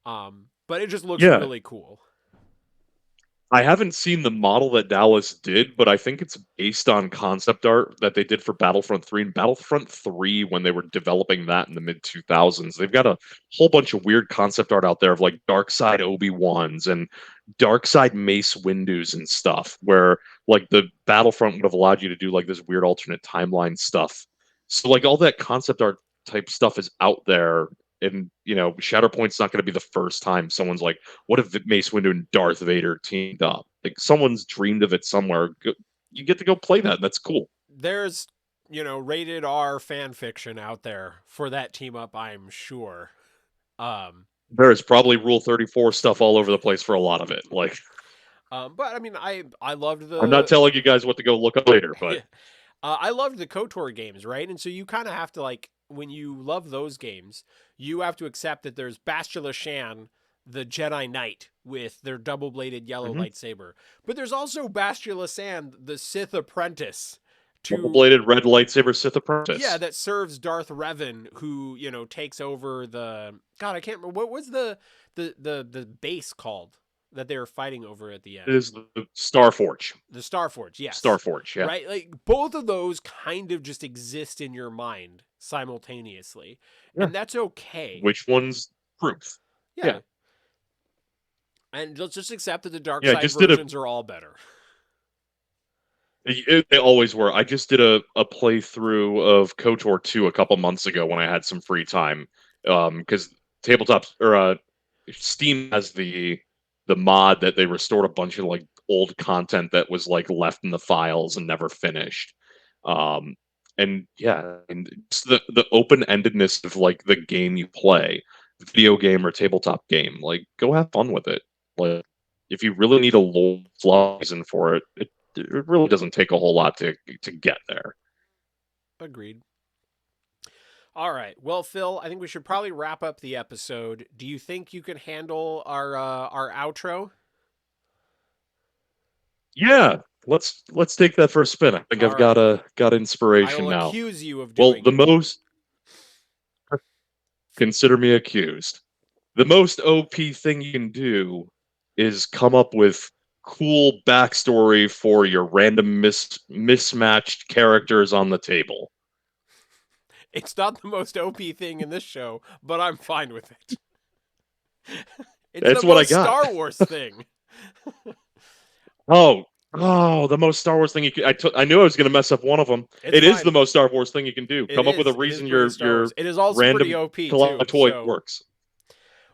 But it just looks Yeah, really cool. I haven't seen the model that Dallas did, but I think it's based on concept art that they did for Battlefront 3. And Battlefront 3, when they were developing that in the mid 2000s, they've got a whole bunch of weird concept art out there of like Dark Side Obi-Wans and Dark Side Mace Windows and stuff, where like the Battlefront would have allowed you to do like this weird alternate timeline stuff. So, like, all that concept art type stuff is out there. And, Shatterpoint's not going to be the first time someone's like, what if Mace Windu and Darth Vader teamed up? Like someone's dreamed of it somewhere. You get to go play that. That's cool. There's, rated R fan fiction out there for that team up, I'm sure. There is probably Rule 34 stuff all over the place for a lot of it. Like, but I mean, I loved I'm not the telling you guys what to go look up later, but I loved the KOTOR games, right? And so you kind of have to like when you love those games, you have to accept that there's Bastila Shan, the Jedi Knight with their double-bladed yellow lightsaber, but there's also Bastila Shan, the Sith apprentice. Double-bladed red lightsaber Sith Yeah, apprentice. that serves Darth Revan, who takes over the. God, I can't remember what was the base called that they were fighting over at the It end. is the Starforge. The Starforge, yes. Starforge, yeah. Right? Like both of those kind of just exist in your mind simultaneously. Yeah. And that's okay. Which one's proof? Yeah. And let's just accept that the dark Yeah, side versions are all better. They always were. I just did a playthrough of KOTOR 2 a couple months ago when I had some free time. Because Steam has the mod that they restored a bunch of like old content that was like left in the files and never finished. And yeah, and just the open-endedness of like the game you play, video game or tabletop game, like go have fun with it. Like if you really need a lore reason for it, it really doesn't take a whole lot to get there. Agreed. All right. Well, Phil, I think we should probably wrap up the episode. Do you think you can handle our outro? Yeah, let's take that for a spin. I think All I've got right. got inspiration I will now. accuse you of Well, doing the it. most consider me accused. The most OP thing you can do is come up with cool backstory for your random mismatched characters on the table. It's not the most OP thing in this show, but I'm fine with it. It's That's the what I most got. Star Wars thing. Oh, the most Star Wars thing you can. I knew I was going to mess up one of them. It's Is fine. the most Star Wars thing you can do. It Come up with a is. It is reason pretty Star Wars. It is also pretty random OP too. toy So works.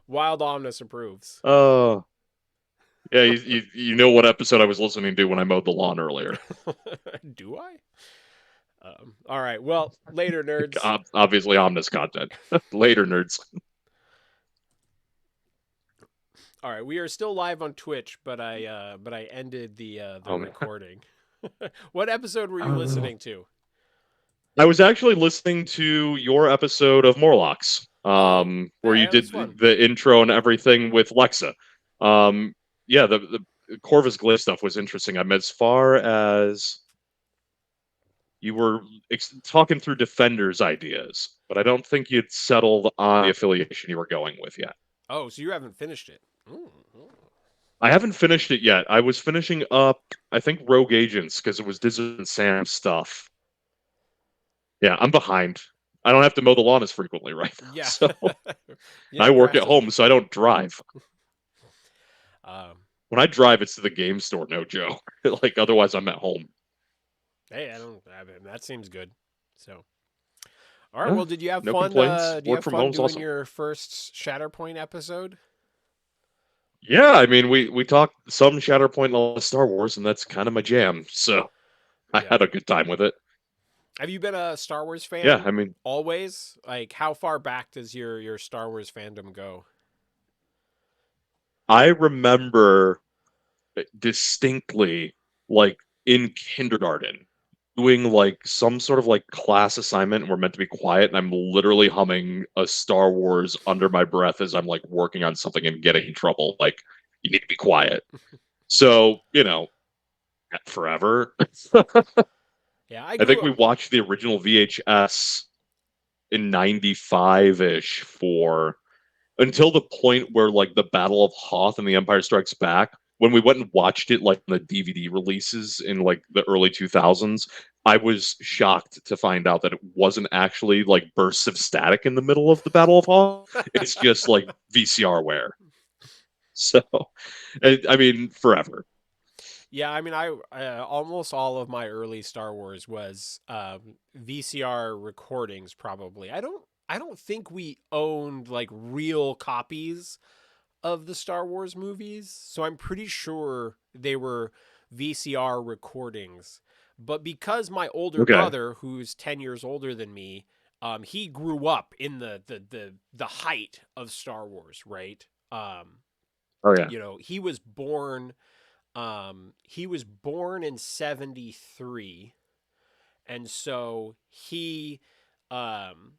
Wild Omnis approves. Oh. Yeah, you know what episode I was listening to when I mowed the lawn earlier. Do I? All right. Well, later, nerds. Obviously, Omnis content. Later, nerds. All right, we are still live on Twitch, but I ended the recording. What episode were you listening to? I was actually listening to your episode of Morlocks, where you did the intro and everything with Lexa. Yeah, the Corvus Glaive stuff was interesting. I mean, as far as you were talking through Defender's ideas, but I don't think you'd settled on the affiliation you were going with yet. Oh, so you haven't finished it? Ooh. I haven't finished it yet. I was finishing up, I think, Rogue Agents, because it was Dizzard and Sam stuff. Yeah, I'm behind. I don't have to mow the lawn as frequently right now. Yeah. So I work at home, so I don't drive. When I drive, it's to the game store, no joke. Like, otherwise, I'm at home. Hey, I mean, that seems good. So, all right. Well, did you have fun? Complaints. Do you have fun doing awesome. your first Shatterpoint episode? Yeah, I mean, we talked some Shatterpoint and a lot of Star Wars, and that's kind of my jam. So I had a good time with it. Have you been a Star Wars fan? Yeah, I mean, always. Like, how far back does your Star Wars fandom go? I remember distinctly, like in kindergarten, doing like some sort of like class assignment, and we're meant to be quiet, and I'm literally humming a Star Wars under my breath as I'm like working on something and getting in trouble. Like, you need to be quiet. So, forever. Yeah, I I think grew we up. watched the original VHS in 95 ish for until the point where like the Battle of Hoth and the Empire Strikes Back, when we went and watched it like in the DVD releases in like the early 2000s, I was shocked to find out that it wasn't actually like bursts of static in the middle of the Battle of Hoth. It's just like VCR wear. So, I mean, forever. Yeah, I mean, I almost all of my early Star Wars was VCR recordings. Probably, I don't think we owned like real copies of the Star Wars movies, so I'm pretty sure they were VCR recordings. But because my older Okay. brother, who's 10 years older than me, he grew up in the height of Star Wars, right? Oh yeah. He was born in 73, and so um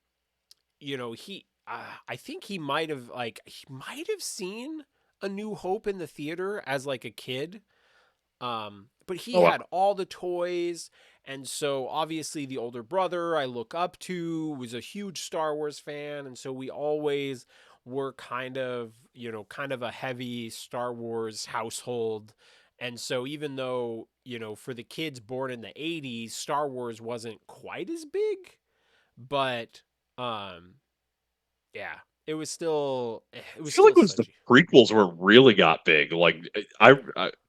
I think he might have seen A New Hope in the theater as like a kid. But he Oh had wow. all the toys, and so obviously the older brother I look up to was a huge Star Wars fan, and so we always were kind of a heavy Star Wars household. And so even though, for the kids born in the 80s, Star Wars wasn't quite as big, but um yeah, it I was feel still like it was the such. prequels where it really got big. Like I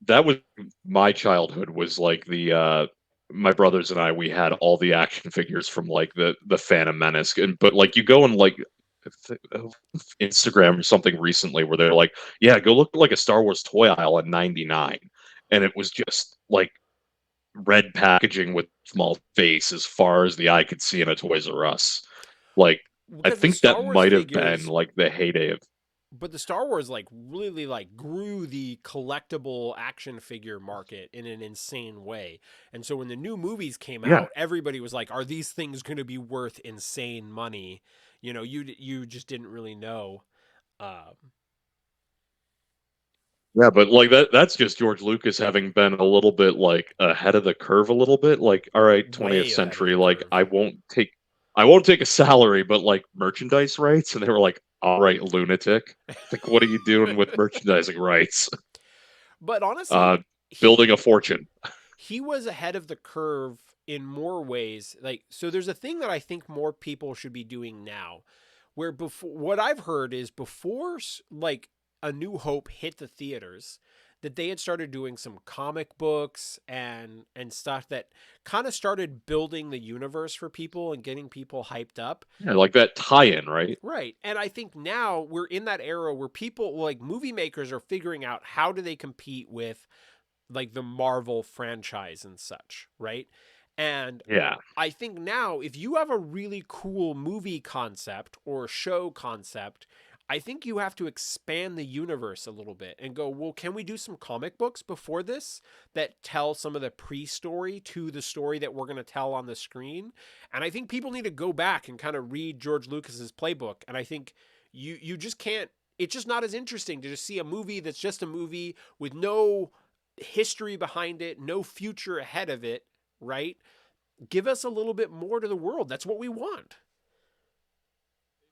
that was my childhood was like the my brothers and I we had all the action figures from like the Phantom Menace and but like you go and like Instagram or something recently where they're like, yeah, go look at like a Star Wars toy aisle at 99 and it was just like red packaging with small face as far as the eye could see in a Toys R Us. Like I Because the think that Star Wars might have been figures like the heyday of but the Star Wars like really like grew the collectible action figure market in an insane way. And so when the new movies came yeah. out, everybody was like, "Are these things going to be worth insane money?" You just didn't really know. Um, Yeah, but like that's just George Lucas having been a little bit like ahead of the curve a little bit. Like, all right, 20th Way ahead of century, the like curve. I won't take a salary, but like merchandise rights. And they were like, all right, lunatic. Like, what are you doing with merchandising rights? But honestly, Uh building a he fortune. he was ahead of the curve in more ways. Like, so there's a thing that I think more people should be doing now, where before what I've heard is before like A New Hope hit the theaters, that they had started doing some comic books and stuff that kind of started building the universe for people and getting people hyped up. Yeah, like that tie-in, right? Right. And I think now we're in that era where people like movie makers are figuring out how do they compete with like the Marvel franchise and such, right? And Yeah. I think now if you have a really cool movie concept or show concept, I think you have to expand the universe a little bit and go, well, can we do some comic books before this that tell some of the pre-story to the story that we're going to tell on the screen? And I think people need to go back and kind of read George Lucas's playbook. And I think you just can't. It's just not as interesting to just see a movie that's just a movie with no history behind it, no future ahead of it, right? Give us a little bit more to the world. That's what we want.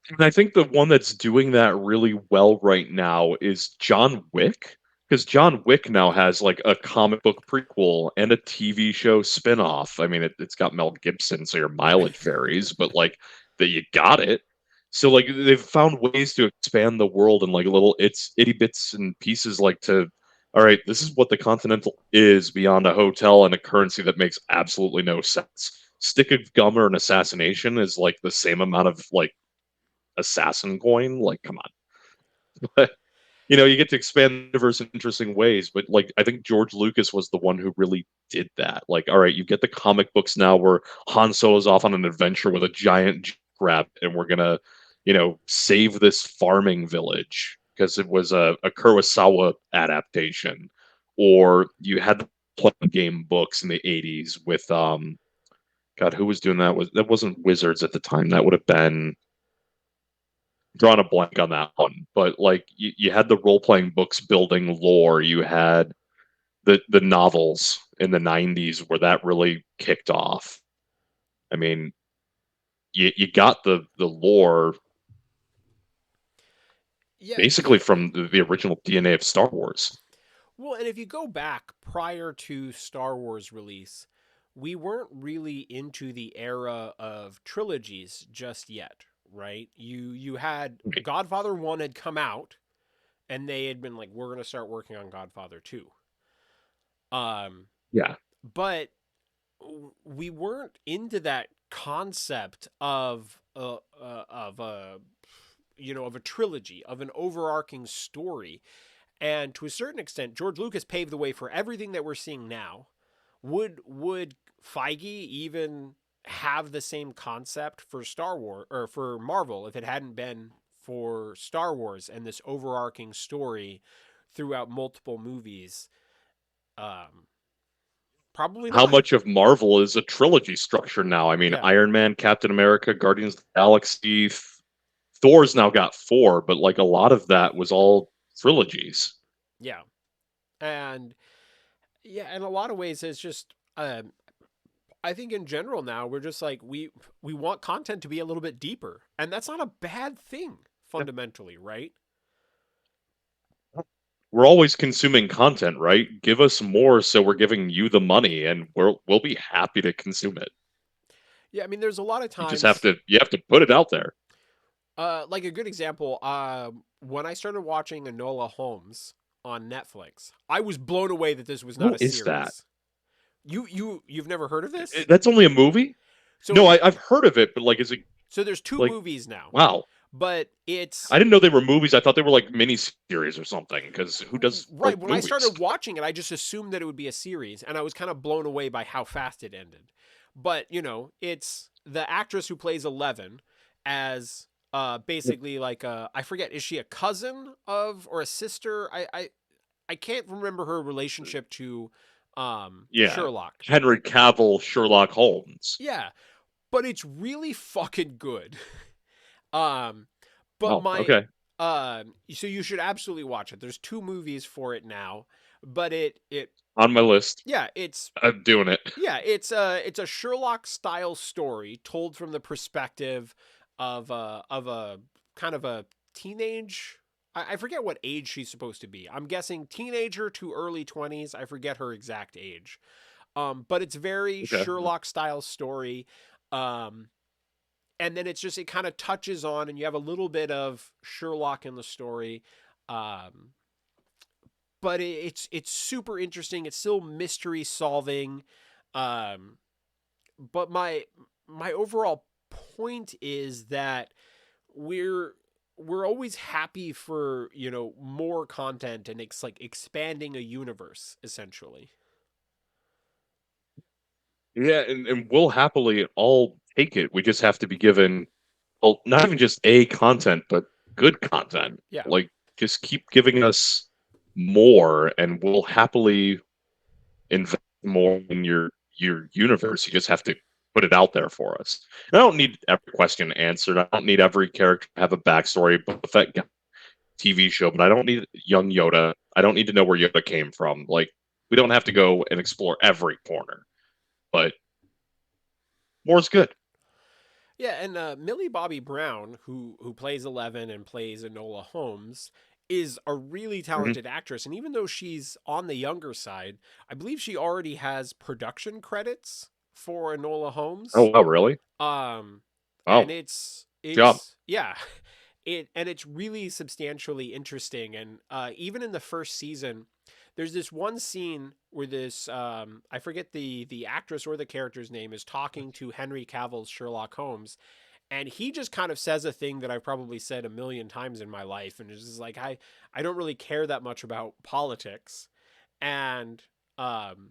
And I think the one that's doing that really well right now is John Wick. Because John Wick now has like a comic book prequel and a TV show spinoff. I mean, it's got Mel Gibson, so your mileage varies, but like that you got it. So like they've found ways to expand the world and like little it's itty bits and pieces like to all right, this is what the Continental is beyond a hotel and a currency that makes absolutely no sense. Stick of gum or an assassination is like the same amount of like assassin coin. Like, come on. But you get to expand the universe in interesting ways. But like, I think George Lucas was the one who really did that. Like, all right, you get the comic books now where Han Solo's off on an adventure with a giant rabbit, and we're gonna, save this farming village because it was a Kurosawa adaptation. Or you had the playing game books in the '80s with God, who was doing that? That wasn't Wizards at the time. That would have been drawing a blank on that one, but like you had the role playing books building lore. You had the novels in the 90s where that really kicked off. I mean, you got the lore Yeah. basically from the original DNA of Star Wars. Well, and if you go back prior to Star Wars release, we weren't really into the era of trilogies just yet, right? You had Right. Godfather 1 had come out and they had been like, we're going to start working on Godfather 2. Um Yeah. but we weren't into that concept of a of a trilogy, of an overarching story. And to a certain extent, George Lucas paved the way for everything that we're seeing now. Would Feige even have the same concept for Star Wars or for Marvel if it hadn't been for Star Wars and this overarching story throughout multiple movies? Um, Probably How not. much of Marvel is a trilogy structure now? I mean, Yeah, Iron Man, Captain America, Guardians of the Galaxy, Thor's now got four, but like a lot of that was all trilogies. yeah, and yeah, in a lot of ways, it's just I think in general now we're just like we want content to be a little bit deeper, and that's not a bad thing fundamentally, right? We're always consuming content, right? Give us more so we're giving you the money and we'll be happy to consume it. Yeah, I mean, there's a lot of You just have times, to put it out there. like a good example, when I started watching Enola Holmes on Netflix, I was blown away that this was not Who a is that? series. You've never heard of this? That's only a movie? So No, it I've heard of it, but like is it so there's two like movies now, wow. but it's I didn't know they were movies. I thought they were like mini series or something because who does right. When I started movies? watching it, I just assumed that it would be a series, and I was kind of blown away by how fast it ended. But it's the actress who plays 11 as basically like I forget, is she a cousin of or a sister? I can't remember her relationship to Yeah. Sherlock. Henry Cavill, Sherlock Holmes. Yeah, but it's really fucking good. Um, but Oh, my okay. so you should absolutely watch it. There's two movies for it now, but it On my list. yeah, it's I'm doing it. it's a Sherlock style story told from the perspective of a kind of a teenage. I forget what age she's supposed to be. I'm guessing teenager to early 20s. I forget her exact age. But it's very Okay. Sherlock style story. Um, and then it kind of touches on, and you have a little bit of Sherlock in the story. Um, but it's super interesting. It's still mystery solving. Um, but my overall point is that we're we're always happy for more content, and it's like expanding a universe essentially. Yeah, and we'll happily all take it. We just have to be given, well, not even just a content, but good content. Yeah. Like, just keep giving us more, and we'll happily invest more in your universe. You just have to put it out there for us. And I don't need every question answered. I don't need every character to have a backstory. But that TV show, but I don't need young Yoda. I don't need to know where Yoda came from. Like, we don't have to go and explore every corner, but more's good. Yeah, and Millie Bobby Brown, who plays 11 and plays Enola Holmes, is a really Mhm. talented actress. And even though she's on the younger side, I believe she already has production credits for Enola Oh, Holmes. wow, really? Um, and Oh, job. it's yeah, it's really substantially interesting. And even in the first season, there's this one scene where this I forget the actress or the character's name is talking to Henry Cavill's Sherlock Holmes, and he just kind of says a thing that I've probably said a million times in my life, and it's just like I don't really care that much about politics, and um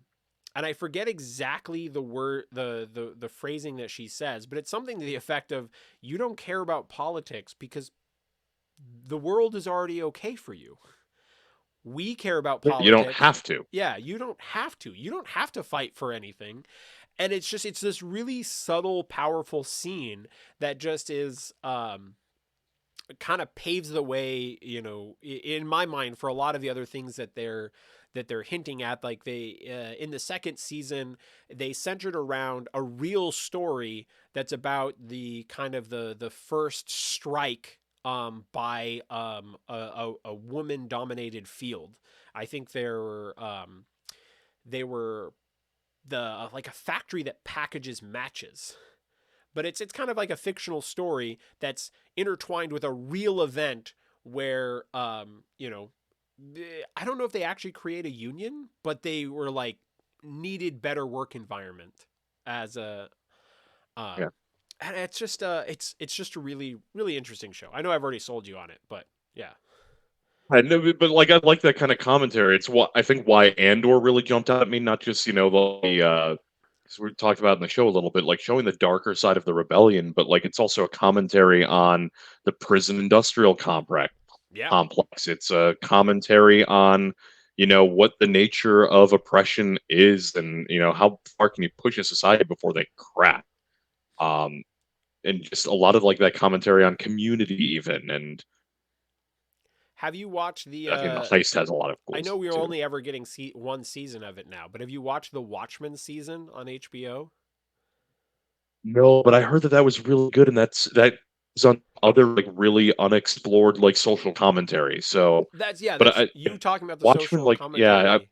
and I forget exactly the word the phrasing that she says, but it's something to the effect of you don't care about politics because the world is already okay for you. We care about You don't politics. have to. Yeah, you don't have to. You don't have to fight for anything. And it's this really subtle, powerful scene that just is kind of paves the way, in my mind, for a lot of the other things that that they're hinting at. Like they in the second season, they centered around a real story that's about the kind of the first strike by a woman dominated field. I think they were the like a factory that packages matches, but it's kind of like a fictional story that's intertwined with a real event where I don't know if they actually create a union, but they were like needed better work environment as a Yeah. and it's just a really interesting show. I know I've already sold you on it, but yeah. I know, but like I like that kind of commentary. It's what I think why Andor really jumped out at me, not just the 'cause we talked about in the show a little bit, like showing the darker side of the rebellion, but like it's also a commentary on the prison industrial Yeah. complex. It's a commentary on what the nature of oppression is, and how far can you push a society before they crack. Um, and just a lot of like that commentary on community, even, and Have you watched the I mean the heist has a lot of I cool know stuff we are too. only ever getting one season of it now, but have you watched the Watchmen season on HBO? No, but I heard that was really good, and that is on other like really unexplored like social commentary. So, but That's I you talking about the Watchmen, social like yeah, commentary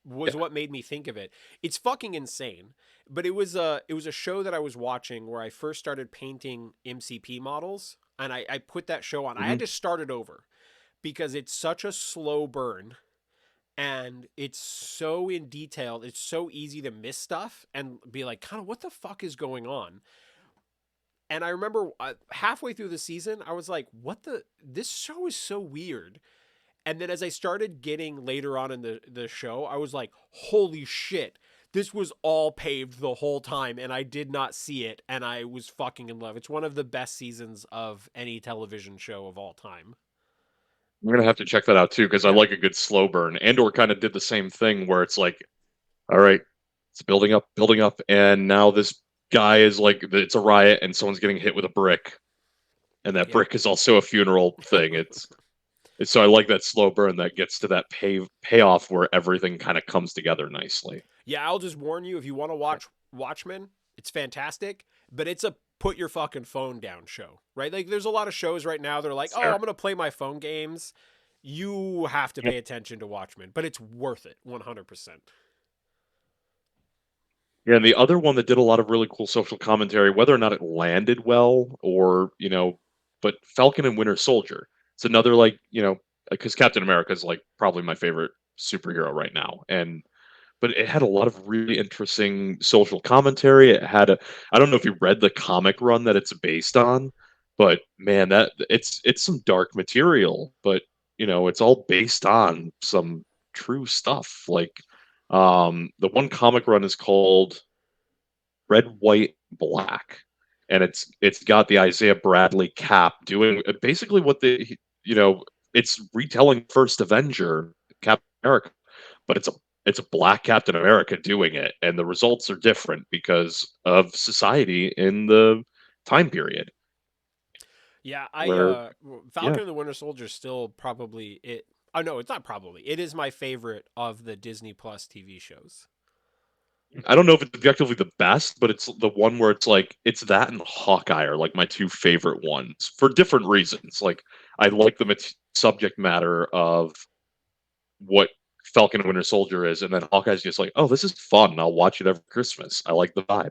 was yeah, what made me think of it. It's fucking insane. But it was a show that I was watching where I first started painting MCP models, and I put that show on. I had mhm. to start it over because it's such a slow burn and it's so in detail. It's so easy to miss stuff and be like, kind of what the fuck is going on? And I remember halfway through the season, I was like, what the this show is so weird. And then as I started getting later on in the show, I was like, holy shit. This was all paved the whole time and I did not see it and I was fucking in love. It's one of the best seasons of any television show of all time. I'm gonna have to check that out too because I Yeah. like a good slow burn. Andor kind of did the same thing where it's like, all right, it's building up, and now this guy is like, it's a riot, and someone's getting hit with a brick, and that Yep. brick is also a funeral thing. So I like that slow burn that gets to that payoff where everything kind of comes together nicely. Yeah, I'll just warn you if you want to watch Watchmen, it's fantastic, but it's a put your fucking phone down show, right? Like there's a lot of shows right now they're like, "Oh, I'm Fair. going to play my phone games." You have to Yeah. pay attention to Watchmen, but it's worth it 100%. Yeah, and the other one that did a lot of really cool social commentary, whether or not it landed well or, but Falcon and Winter Soldier. It's another like, because Captain America is like probably my favorite superhero right now. And but it had a lot of really interesting social commentary. I don't know if you read the comic run that it's based on, but man, that it's some dark material, but it's all based on some true stuff. Like the one comic run is called Red, White, Black, and it's got the Isaiah Bradley Cap doing basically what it's retelling First Avenger, Captain America, but it's a black Captain America doing it, and the results are different because of society in the time period. Yeah, Where yeah, Falcon and the Winter Soldier is still probably it. Oh no, it's not probably. It is my favorite of the Disney Plus TV shows. I don't know if it's objectively the best, but it's the one where it's like it's that and Hawkeye are like my two favorite ones for different reasons. Like I like the subject matter of what Falcon and Winter Soldier is, and then Hawkeye's just like, oh, this is fun. I'll watch it every Christmas. I like the vibe.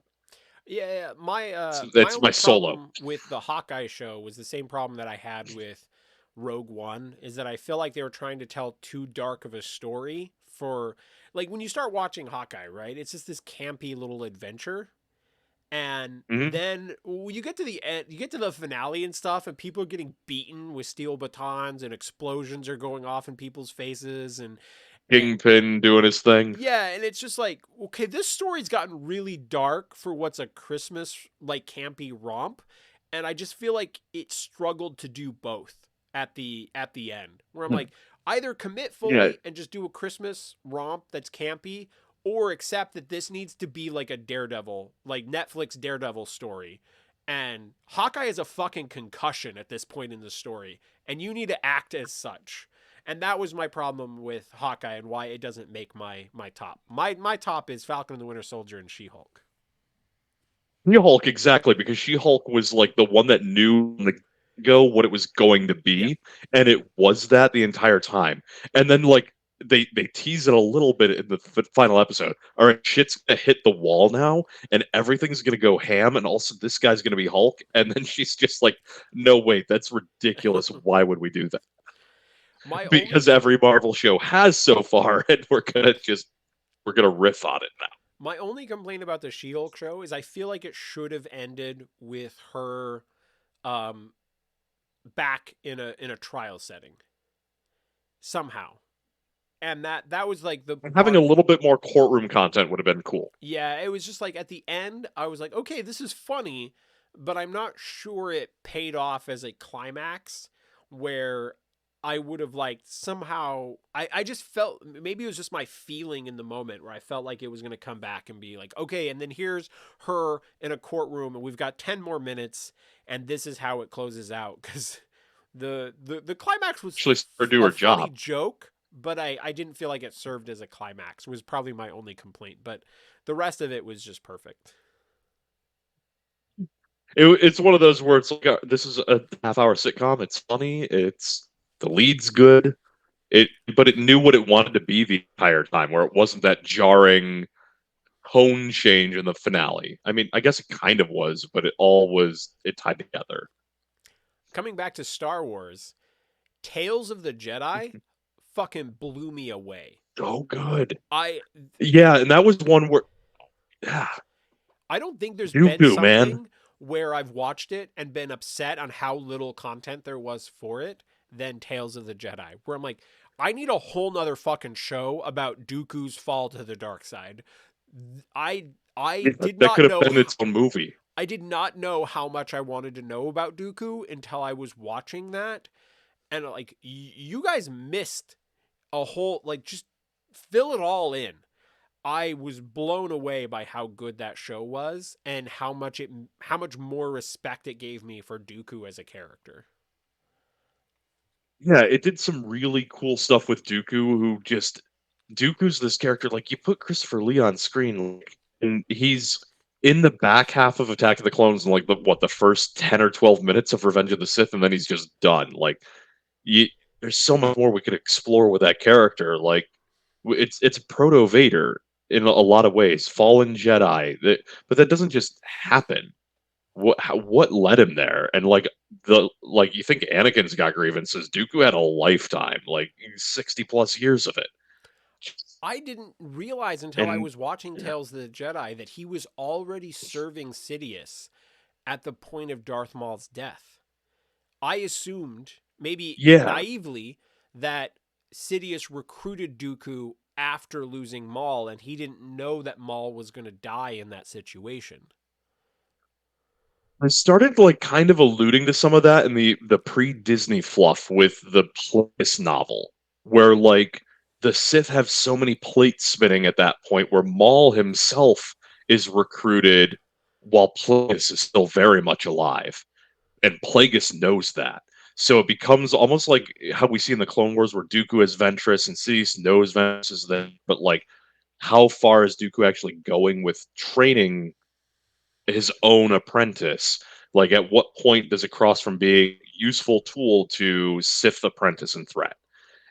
Yeah, yeah. My It's only my solo. problem with the Hawkeye show was the same problem that I had with Rogue One is that I feel like they were trying to tell too dark of a story for like when you start watching Hawkeye, right? It's just this campy little adventure. And Hmm. then when you get to the end, you get to the finale and stuff, and people are getting beaten with steel batons, and explosions are going off in people's faces, and Kingpin doing his thing. yeah, and it's just like, okay, this story's gotten really dark for what's a Christmas like campy romp, and I just feel like it struggled to do both at the end. Where I'm like, either commit Yeah, fully and just do a Christmas romp that's campy, or accept that this needs to be like a Daredevil, like Netflix Daredevil story. And Hawkeye is a fucking concussion at this point in the story, and you need to act as such. And that was my problem with Hawkeye and why it doesn't make my top. My top is Falcon and the Winter Soldier and She-Hulk. She-Hulk, exactly, because She-Hulk was like the one that knew from the go what it was going to Yeah. be, and it was that the entire time. And then like they tease it a little bit in the final episode. All right, shit's gonna hit the wall now, and everything's gonna go ham, and also this guy's gonna be Hulk. And then she's just like, "No, wait, that's ridiculous. Why would we do that?" My only Because every Marvel show has so far, and we're gonna riff on it now. my only complaint about the She-Hulk show is I feel like it should have ended with her um back in a trial setting somehow. And that was like the Having a part. little bit more courtroom content would have been cool. Yeah, it was just like at the end I was like, okay, this is funny, but I'm not sure it paid off as a climax where I would have liked somehow. I just felt maybe it was just my feeling in the moment where I felt like it was going to come back and be like, okay, and then here's her in a courtroom and we've got 10 more minutes and this is how it closes out because the climax was Actually, her do a her funny job. joke, but I didn't feel like it served as a climax. Was probably my only complaint, but the rest of it was just perfect. It's one of those where it's like this is a half-hour sitcom. It's funny. It's the lead's good. But it knew what it wanted to be the entire time, where it wasn't that jarring tone change in the finale. I mean, I guess it kind of was, but it tied together. Coming back to Star Wars, Tales of the Jedi fucking blew me away. So good. I Yeah, and that was one where, yeah, I don't think there's been Dooku, man. something where I've watched it and been upset on how little content there was for it than Tales of the Jedi, where I'm like, I need a whole nother fucking show about Dooku's fall to the dark side. I I Yeah, did that not could have know been its own movie. I did not know how much I wanted to know about Dooku until I was watching that, and like you guys missed a whole like just fill it all in. I was blown away by how good that show was and how much more respect it gave me for Dooku as a character. Yeah, it did some really cool stuff with Dooku, who just Dooku's this character like you put Christopher Lee on screen, like, and he's in the back half of Attack of the Clones in like the first 10 or 12 minutes of Revenge of the Sith, and then he's just done. Like you, there's so much more we could explore with that character. Like it's proto Vader in a lot of ways, fallen Jedi. But that doesn't just happen. What led him there? And like you think Anakin's got grievances. Dooku had a lifetime, like 60 plus years of it. I didn't realize until I And was watching yeah, Tales of the Jedi that he was already serving Sidious at the point of Darth Maul's death. I assumed, maybe yeah, naively, that Sidious recruited Dooku after losing Maul and he didn't know that Maul was going to die in that situation. I started like kind of alluding to some of that in the pre-Disney fluff with the Plagueis novel, where like the Sith have so many plates spinning at that point, where Maul himself is recruited while Plagueis is still very much alive, and Plagueis knows that. So it becomes almost like how we see in the Clone Wars, where Dooku is Ventress and Sidious knows Ventress is there, but like how far is Dooku actually going with training his own apprentice? Like, at what point does it cross from being a useful tool to Sith apprentice and threat?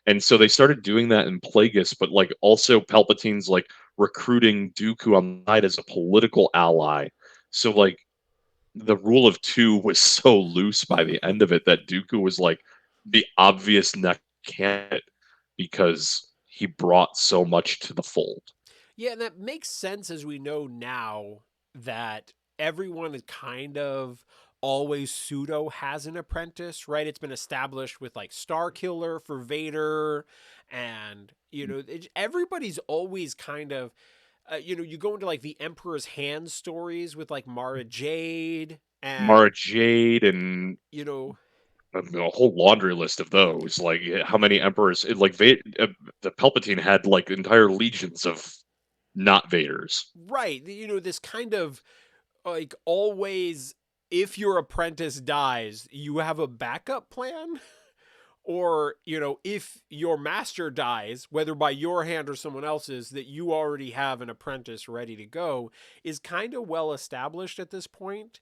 And so they started doing that in Plagueis, but like also Palpatine's like recruiting Dooku on the side as a political ally. So like the rule of two was so loose by the end of it that Dooku was like the obvious next candidate because he brought so much to the fold. Yeah, and that makes sense as we know now that everyone is kind of always pseudo has an apprentice, right? It's been established with like Star Killer for Vader, and everybody's always kind of, you go into like the Emperor's Hand stories with like Mara Jade, and Mara Jade and you know, a whole laundry list of those. Like how many emperors? The Palpatine had like entire legions of not Vaders. right, this kind of like always if your apprentice dies, you have a backup plan. Or, if your master dies, whether by your hand or someone else's, that you already have an apprentice ready to go is kind of well established at this point.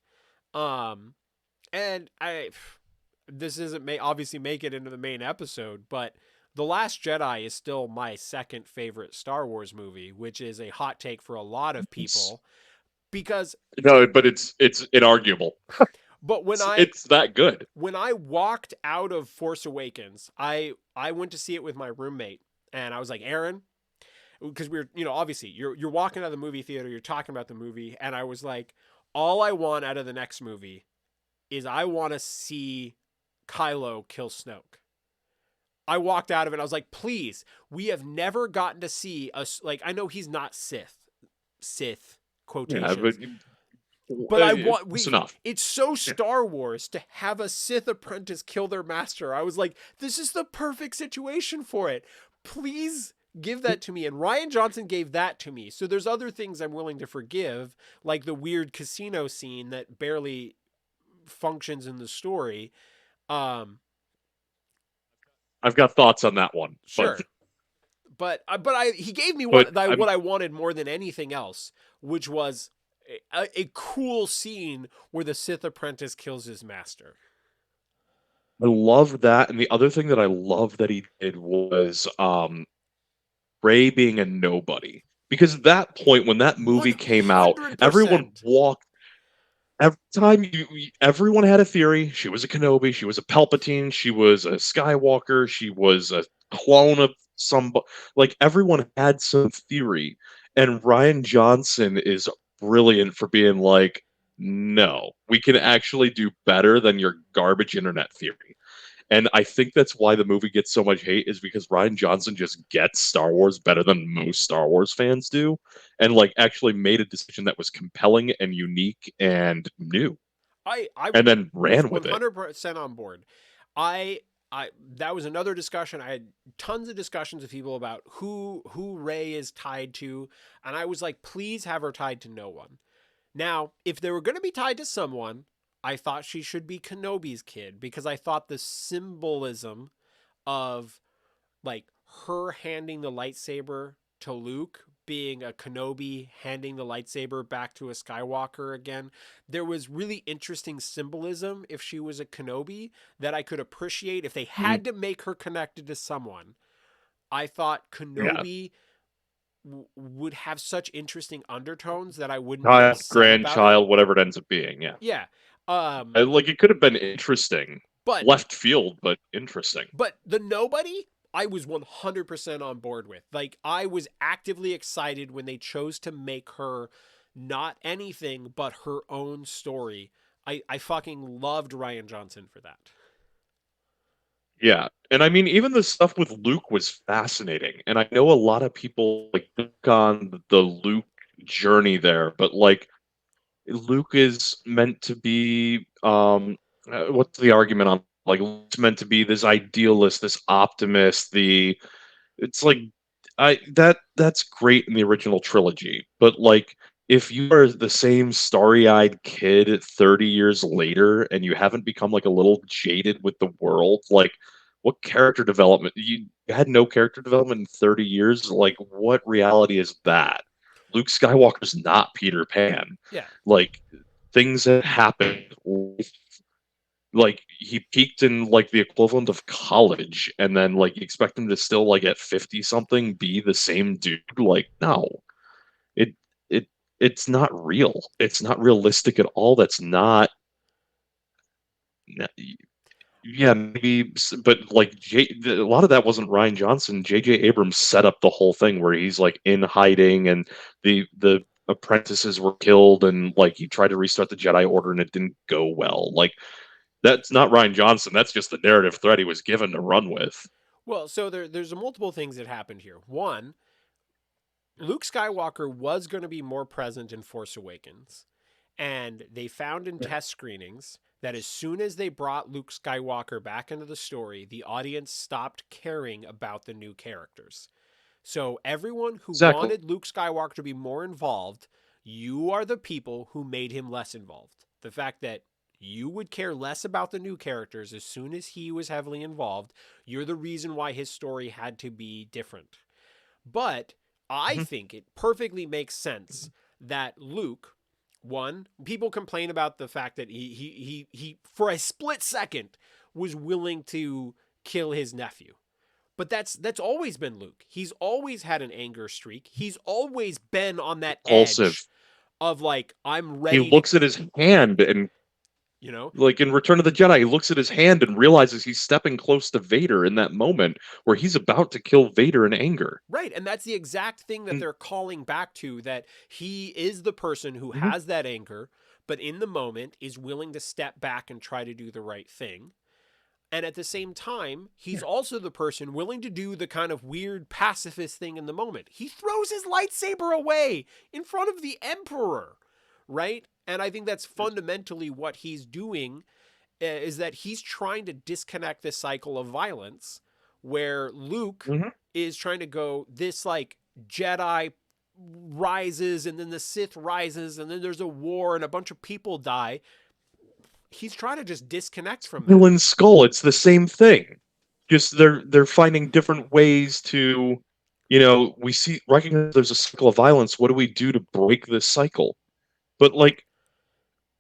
Um, and this isn't may obviously make it into the main episode, but The Last Jedi is still my second favorite Star Wars movie, which is a hot take for a lot of It's, people because no, but it's inarguable. but It's that good. when I walked out of Force Awakens, I went to see it with my roommate, and I was like, Aaron, because we were, obviously you're walking out of the movie theater, you're talking about the movie, and I was like, all I want out of the next movie is I want to see Kylo kill Snoke. I walked out of it. I was like, please, we have never gotten to see us. Like, I know he's not Sith Yeah, but quotations, but I want it's we. enough. It's so Yeah. Star Wars to have a Sith apprentice kill their master. I was like, this is the perfect situation for it. Please give that to me. And Ryan Johnson gave that to me. So there's other things I'm willing to forgive, like the weird casino scene that barely functions in the story. Um, I've got thoughts on that one, sure. But he gave me but what I wanted more than anything else, which was a cool scene where the Sith apprentice kills his master. I love that. And the other thing that I love that he did was Ray being a nobody. Because at that point, when that movie came out, everyone 100%. walked. Every time everyone had a theory. She was a Kenobi. She was a Palpatine. She was a Skywalker. She was a clone of some. Like everyone had some theory, and Ryan Johnson is brilliant for being like, no, we can actually do better than your garbage internet theory. And I think that's why the movie gets so much hate is because Ryan Johnson just gets Star Wars better than most Star Wars fans do, and like actually made a decision that was compelling and unique and new, I and then was ran with it. 100% on board. I I that was another discussion. I had tons of discussions with people about who Ray is tied to, and I was like, please have her tied to no one. Now, if they were going to be tied to someone, I thought she should be Kenobi's kid because I thought the symbolism of like her handing the lightsaber to Luke, being a Kenobi handing the lightsaber back to a Skywalker again. There was really interesting symbolism if she was a Kenobi that I could appreciate if they Mhm. had to make her connected to someone. I thought Yeah, Kenobi would have such interesting undertones that I wouldn't be child, upset about it. grandchild, whatever it ends up being. Yeah, Yeah. Um like it could have been interesting, but left field, but interesting. But the nobody, I was 100% on board with. Like, I was actively excited when they chose to make her not anything but her own story. I fucking loved Ryan Johnson for that. Yeah. And I mean, even the stuff with Luke was fascinating. And I know a lot of people like look on the Luke journey there, but like Luke is meant to be what's the argument on like Luke's meant to be this idealist, this optimist, the it's like I that's great in the original trilogy, but like if you are the same starry-eyed kid 30 years later and you haven't become like a little jaded with the world, like what character development you had no character development in 30 years, like what reality is that? Luke Skywalker's not Peter Pan. Yeah. Like things that happen like he peaked in like the equivalent of college and then like you expect him to still like at 50 something be the same dude like no it it it's not real, it's not realistic at all. That's not yeah maybe but like a lot of that wasn't Ryan Johnson. JJ Abrams set up the whole thing where he's like in hiding and the apprentices were killed and like he tried to restart the Jedi Order and it didn't go well. Like that's not Ryan Johnson. That's just the narrative thread he was given to run with. Well, so there's multiple things that happened here. One, Luke Skywalker was going to be more present in Force Awakens. And they found in test screenings that as soon as they brought Luke Skywalker back into the story, the audience stopped caring about the new characters. So everyone who Exactly. wanted Luke Skywalker to be more involved, you are the people who made him less involved. The fact that You would care less about the new characters as soon as he was heavily involved. You're the reason why his story had to be different. But I Mhm. think it perfectly makes sense that Luke, one, people complain about the fact that he for a split second was willing to kill his nephew. But that's always been Luke. He's always had an anger streak. He's always been on that Impulsive. edge of like I'm He ready to, looks at his hand and you know, like in Return of the Jedi, he looks at his hand and realizes he's stepping close to Vader in that moment where he's about to kill Vader in anger. right. And that's the exact thing that And they're calling back to, that he is the person who Mhm. has that anger, but in the moment is willing to step back and try to do the right thing. And at the same time, he's Yeah. also the person willing to do the kind of weird pacifist thing in the moment. He throws his lightsaber away in front of the Emperor, right? And I think that's fundamentally what he's doing, is that he's trying to disconnect this cycle of violence where Luke Mhm. is trying to go this like Jedi rises and then the Sith rises and then there's a war and a bunch of people die. He's trying to just disconnect from that. Villain Skull, it's the same thing. Just they're finding different ways to, we see recognize there's a cycle of violence. What do we do to break this cycle? But like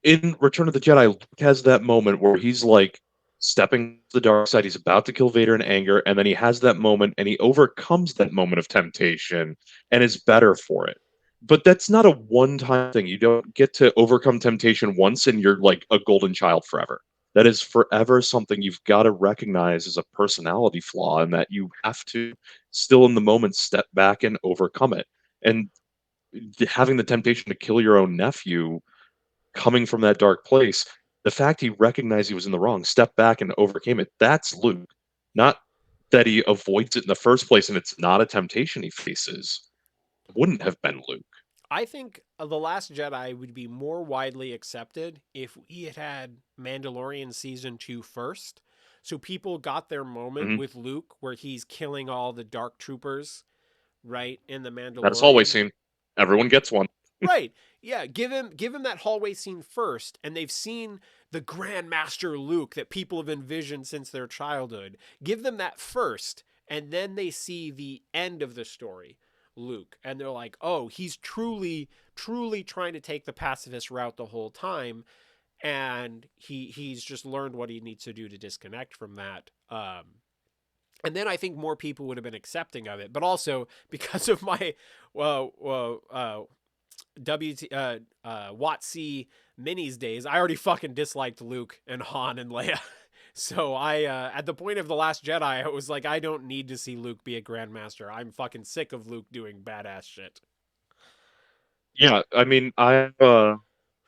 in Return of the Jedi, Luke has that moment where he's like stepping to the dark side. He's about to kill Vader in anger, and then he has that moment and he overcomes that moment of temptation and is better for it. But that's not a one-time thing. You don't get to overcome temptation once and you're like a golden child forever. That is forever something you've got to recognize as a personality flaw, and that you have to still in the moment step back and overcome it. And having the temptation to kill your own nephew coming from that dark place, the fact he recognized he was in the wrong, stepped back and overcame it, that's Luke. Not that he avoids it in the first place and it's not a temptation he faces. Wouldn't have been Luke. I think The Last Jedi would be more widely accepted if we had had Mandalorian season 2 first. So people got their moment Mhm. with Luke where he's killing all the dark troopers, right, in The That's always Mandalorian. seen. Everyone gets one. Right. Yeah, give him that hallway scene first, and they've seen the Grand Master Luke that people have envisioned since their childhood. Give them that first, and then they see the end of the story, Luke, and they're like, "Oh, he's truly trying to take the pacifist route the whole time, and he's just learned what he needs to do to disconnect from that." And then I think more people would have been accepting of it, but also because of my WT WotC minis days, I already fucking disliked Luke and Han and Leia. So I at the point of The Last Jedi, I was like, I don't need to see Luke be a Grandmaster. I'm fucking sick of Luke doing badass shit. Yeah, I mean,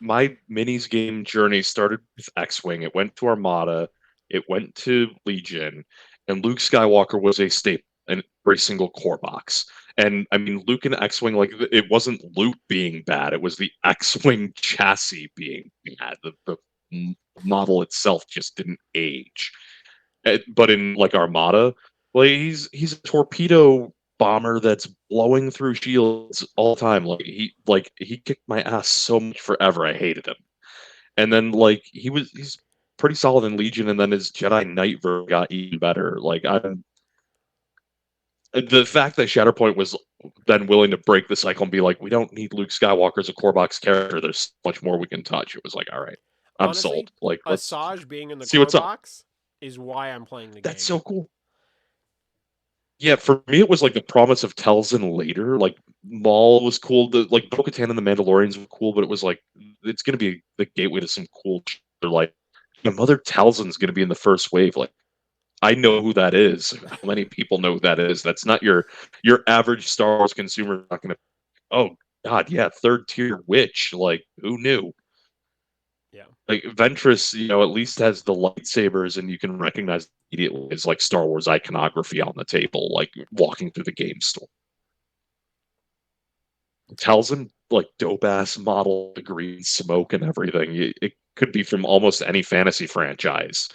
my minis game journey started with X-Wing. It went to Armada, it went to Legion, and Luke Skywalker was a staple in every single core box. And I mean, Luke and X-Wing, like it wasn't Luke being bad; it was the X-Wing chassis being bad. The model itself just didn't age. But in like Armada, like he's a torpedo bomber that's blowing through shields all the time. Like he kicked my ass so much forever. I hated him. And then like he's pretty solid in Legion, and then his Jedi Knight version got even better. Like I'm the fact that Shatterpoint was then willing to break the cycle and be like, we don't need Luke Skywalker as a core box character. There's so much more we can touch. It was like, all right, I'm Honestly, sold. Like let's Asajj being in the see core what's up. box is why I'm playing the That's game. so cool. Yeah, for me, it was like the promise of Telzin later. Like Maul was cool. The like Bo-Katan and the Mandalorians were cool, but it was like it's gonna be the gateway to some cool. Like my mother Telzin's gonna be in the first wave. Like I know who that is. How many people know who that is? That's not your average Star Wars consumer. Not gonna. Oh God, yeah, third tier witch. Like who knew? Yeah. Like Ventress, at least has the lightsabers, and you can recognize immediately as like Star Wars iconography on the table, like walking through the game store. Tells him like dope ass model, the green smoke and everything. It could be from almost any fantasy franchise.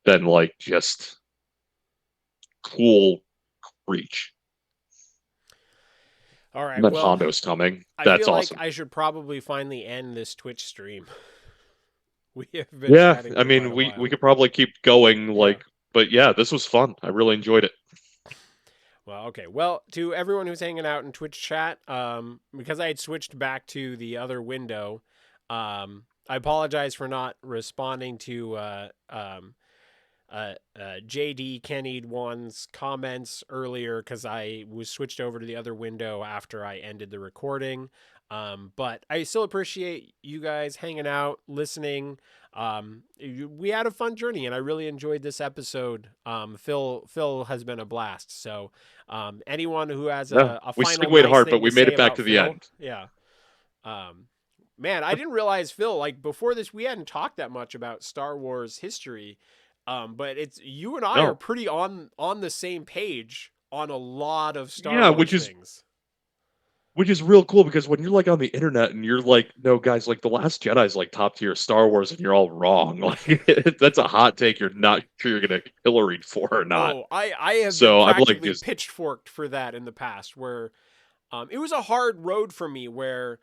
Then like just cool reach. All And right. then Well, Hondo's coming. I That's feel like awesome. I should probably finally end this Twitch stream We have been Yeah, chatting I for quite mean, a we while. could probably keep going, Yeah. like, but yeah, this was fun. I really enjoyed it. Well, okay. Well, to everyone who's hanging out in Twitch chat, because I had switched back to the other window, I apologize for not responding to JD Kenny one's comments earlier because I was switched over to the other window after I ended the recording. But I still appreciate you guys hanging out, listening. We had a fun journey, and I really enjoyed this episode. Phil has been a blast. So, anyone who has Yeah, a we final segued nice hard, but thing to we made say it back about to the Phil, end. yeah. Um, Man, I didn't realize Phil, like before this we hadn't talked that much about Star Wars history. But it's you and I are No, pretty on the same page on a lot of Star yeah, Wars things. which is real cool because when you're like on the internet and you're like, no, guys, like The Last Jedi is like top tier Star Wars, and you're all wrong. Like that's a hot take. You're not sure you're gonna pilloried for or not. Oh, I have been So I'm like, practically just pitchforked for that in the past where it was a hard road for me where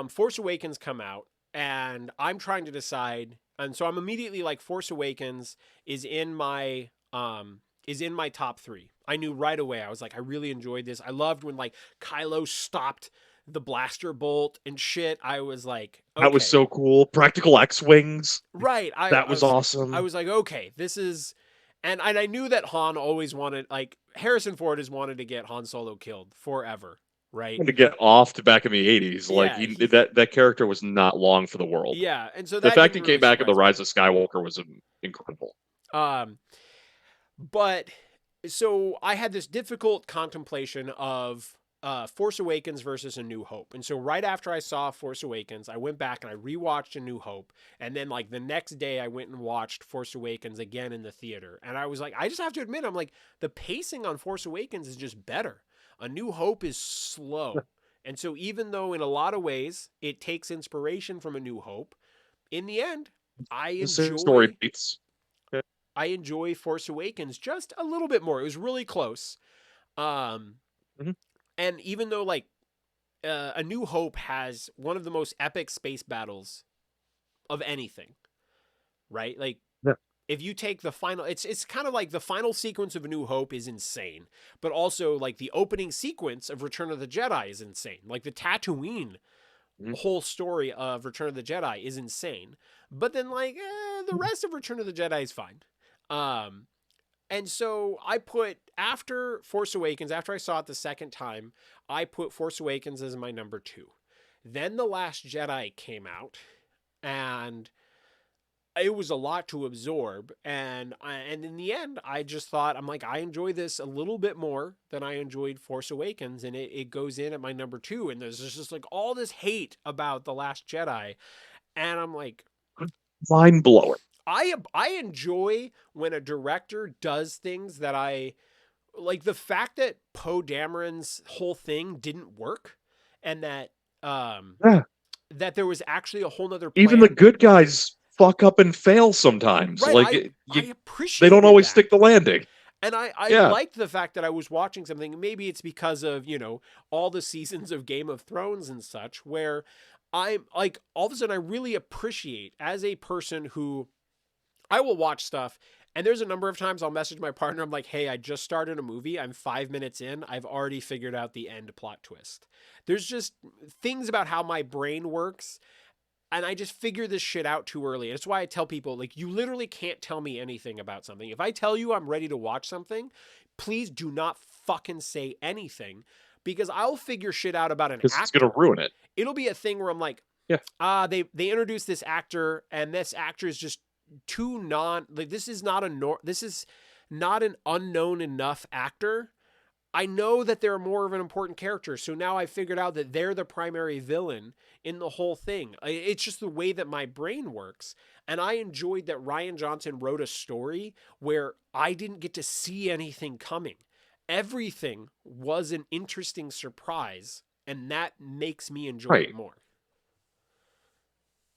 Force Awakens come out and I'm trying to decide, and so I'm immediately like Force Awakens is in my top three. I knew right away. I was like, I really enjoyed this. I loved when like Kylo stopped the blaster bolt and shit. I was like, that was okay, so cool. Practical X-wings, right. that was I awesome. was like, okay, this is, and I knew that Han always wanted, like Harrison Ford has wanted to get Han Solo killed forever, right? To get off to back in the '80s, like Yeah, he he, that character was not long for the world. yeah, and so The that fact didn't he came really back in the surprise me. Rise of Skywalker was incredible. Um, but so I had this difficult contemplation of Force Awakens versus A New Hope. And so right after I saw Force Awakens, I went back and I rewatched A New Hope. And then like the next day I went and watched Force Awakens again in the theater. And I was like, I just have to admit, I'm like, the pacing on Force Awakens is just better. A New Hope is slow. And so even though in a lot of ways it takes inspiration from A New Hope, in the end, I The same story enjoy beats. I enjoy Force Awakens just a little bit more. It was really close. Um, Mhm. and even though like A New Hope has one of the most epic space battles of anything, right? Like Yeah. if you take the final, it's kind of like the final sequence of A New Hope is insane, but also like the opening sequence of Return of the Jedi is insane. Like the Tatooine Mhm. whole story of Return of the Jedi is insane, but then like the rest of Return of the Jedi is fine. Um, And so I put after Force Awakens, after I saw it the second time, I put Force Awakens as my number two. Then The Last Jedi came out, and it was a lot to absorb. And in the end, I just thought I'm like I enjoy this a little bit more than I enjoyed Force Awakens, and it goes in at my number two. And there's just like all this hate about The Last Jedi, and I'm like Mind blowing. I enjoy when a director does things that I like the fact that Poe Dameron's whole thing didn't work and that um Yeah. that there was actually a whole nother Even the plan. good guys fuck up and fail sometimes. Right, Like I they don't appreciated always that. stick the landing. And I Yeah. liked the fact that I was watching something. Maybe it's because of, all the seasons of Game of Thrones and such, where I'm like, all of a sudden, I really appreciate as a person who I will watch stuff. And there's a number of times I'll message my partner. I'm like, hey, I just started a movie. I'm 5 minutes in. I've already figured out the end plot twist. There's just things about how my brain works. And I just figure this shit out too early. And it's why I tell people, like, you literally can't tell me anything about something. If I tell you I'm ready to watch something, please do not fucking say anything because I'll figure shit out about an Because it's gonna actor. ruin it. It'll be a thing where I'm like, Yeah. they introduced this actor and this actor is just too non like this is not an unknown enough actor. I know that they're more of an important character, so now I figured out that they're the primary villain in the whole thing. It's just the way that my brain works, and I enjoyed that Ryan Johnson wrote a story where I didn't get to see anything coming. Everything was an interesting surprise, and that makes me enjoy it Right. more.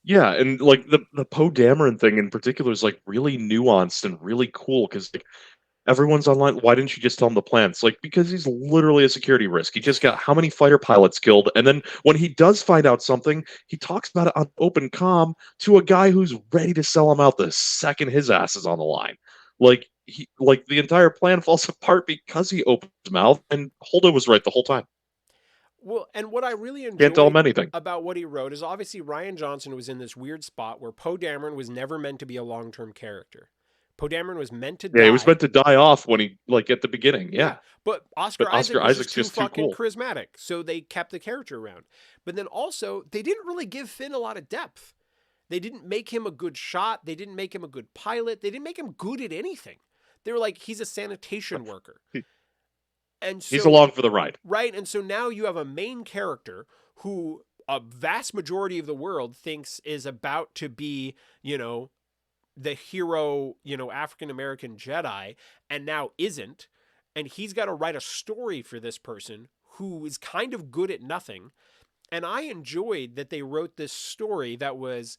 Yeah, and like the Poe Dameron thing in particular is like really nuanced and really cool because like Everyone's online. Why didn't you just tell him the plan? It's like, because he's literally a security risk. He just got how many fighter pilots killed, and then when he does find out something, he talks about it on open comm to a guy who's ready to sell him out the second his ass is on the line. Like the entire plan falls apart because he opens his mouth, and Holdo was right the whole time. Well, and what I really Can't tell him enjoyed anything. about what he wrote is obviously Ryan Johnson was in this weird spot where Poe Dameron was never meant to be a long-term character. Poe Dameron was meant to Yeah, he was die. meant to die off when he at the beginning. Yeah, But but Oscar Isaac Oscar was just Isaac's too just too fucking cool. charismatic, so they kept the character around. But then also, they didn't really give Finn a lot of depth. They didn't make him a good shot. They didn't make him a good pilot. They didn't make him good at anything. They were like, he's a sanitation worker. And He's so, along for the ride. right, and so now you have a main character who a vast majority of the world thinks is about to be, the hero, African American Jedi, and now isn't. And he's got to write a story for this person who is kind of good at nothing. And I enjoyed that they wrote this story that was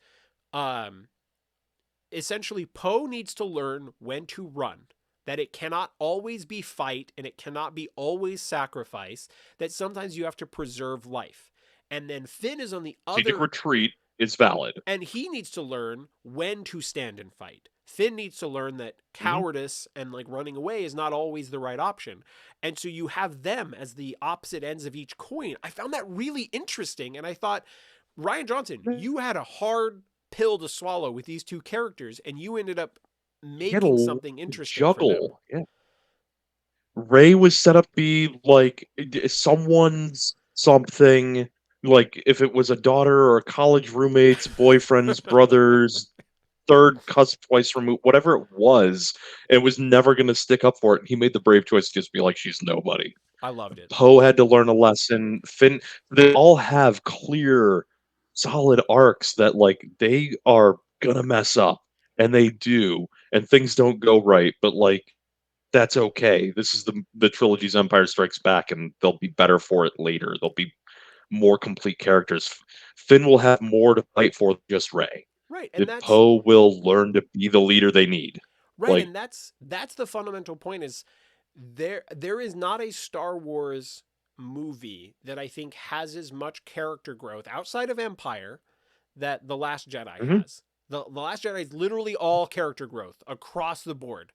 essentially Poe needs to learn when to run. That it cannot always be fight and it cannot be always sacrifice. That sometimes you have to preserve life. And then Finn is on the Strategic other. retreat is valid. And he needs to learn when to stand and fight. Finn needs to learn that cowardice and like running away is not always the right option. And so you have them as the opposite ends of each coin. I found that really interesting. And I thought, Ryan Johnson, you had a hard pill to swallow with these two characters, and you ended up making something interesting for them. Juggle. Yeah. Ray was set up to be like someone's something. Like if it was a daughter or a college roommate's boyfriend's brother's third cousin twice removed, whatever it was never going to stick up for it. He made the brave choice to just be like, she's nobody. I loved it. Poe had to learn a lesson. Finn, they all have clear, solid arcs that like they are gonna mess up, and they do, and things don't go right. But like that's okay. This is the trilogy's Empire Strikes Back, and they'll be better for it later. They'll be more complete characters. Finn will have more to fight for than just Rey. Right, and that's Poe will learn to be the leader they need. right, Like, and that's the fundamental point is there is not a Star Wars movie that I think has as much character growth outside of Empire that The Last Jedi Mhm. has. The Last Jedi is literally all character growth across the board.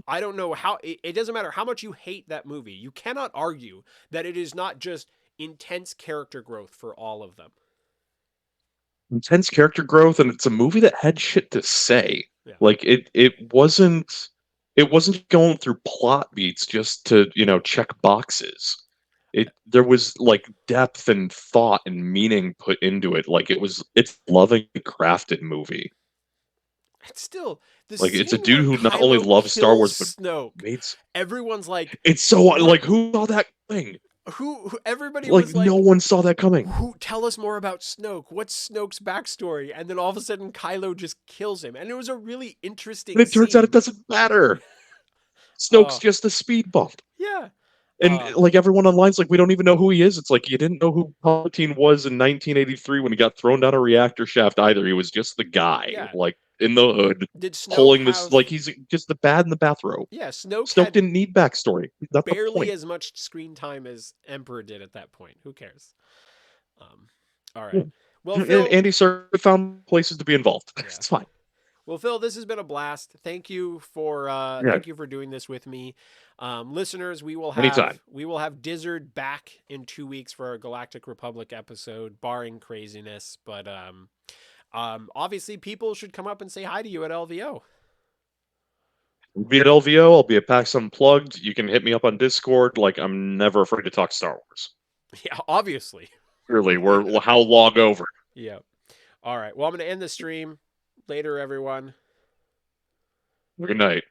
I don't know how it doesn't matter how much you hate that movie. You cannot argue that it is not just intense character growth for all of them. intense character growth, and it's a movie that had shit to say. Yeah. Like it wasn't going through plot beats just to, check boxes. There was like depth and thought and meaning put into it. Like it's loving crafted movie. It's still the Like it's a scene dude where who not only Kylo loves Star Wars kills but Snoke. makes Everyone's like, it's so What? like who saw that coming? who everybody Like was like, no one saw that coming. who tell us more about Snoke? What's Snoke's backstory? And then all of a sudden Kylo just kills him. And it was a really interesting And it turns out it scene. doesn't matter. Snoke's just a speed bump. Yeah. And like everyone online's like, we don't even know who he is. It's like you didn't know who Palpatine was in 1983 when he got thrown down a reactor shaft either. He was just the guy, Yeah. like in the hood, Did Snoke pulling this have, like he's just the bad in the bathrobe. Yeah, Snoke Snoke had didn't need backstory. That's the barely point. as much screen time as Emperor did at that point. Who cares? All right. Yeah. Well, And Phil, Andy Serkis found places to be involved. Yeah. It's fine. Well, Phil, this has been a blast. Thank you for doing this with me, listeners. We will Anytime. have Dizzard back in 2 weeks for our Galactic Republic episode, barring craziness. But obviously, people should come up and say hi to you at LVO. We'll be at LVO. I'll be at PAX Unplugged. You can hit me up on Discord. Like I'm never afraid to talk Star Wars. Yeah, obviously. Really, we're how long over? Yeah. All right. Well, I'm going to end the stream. Later, everyone. Good night.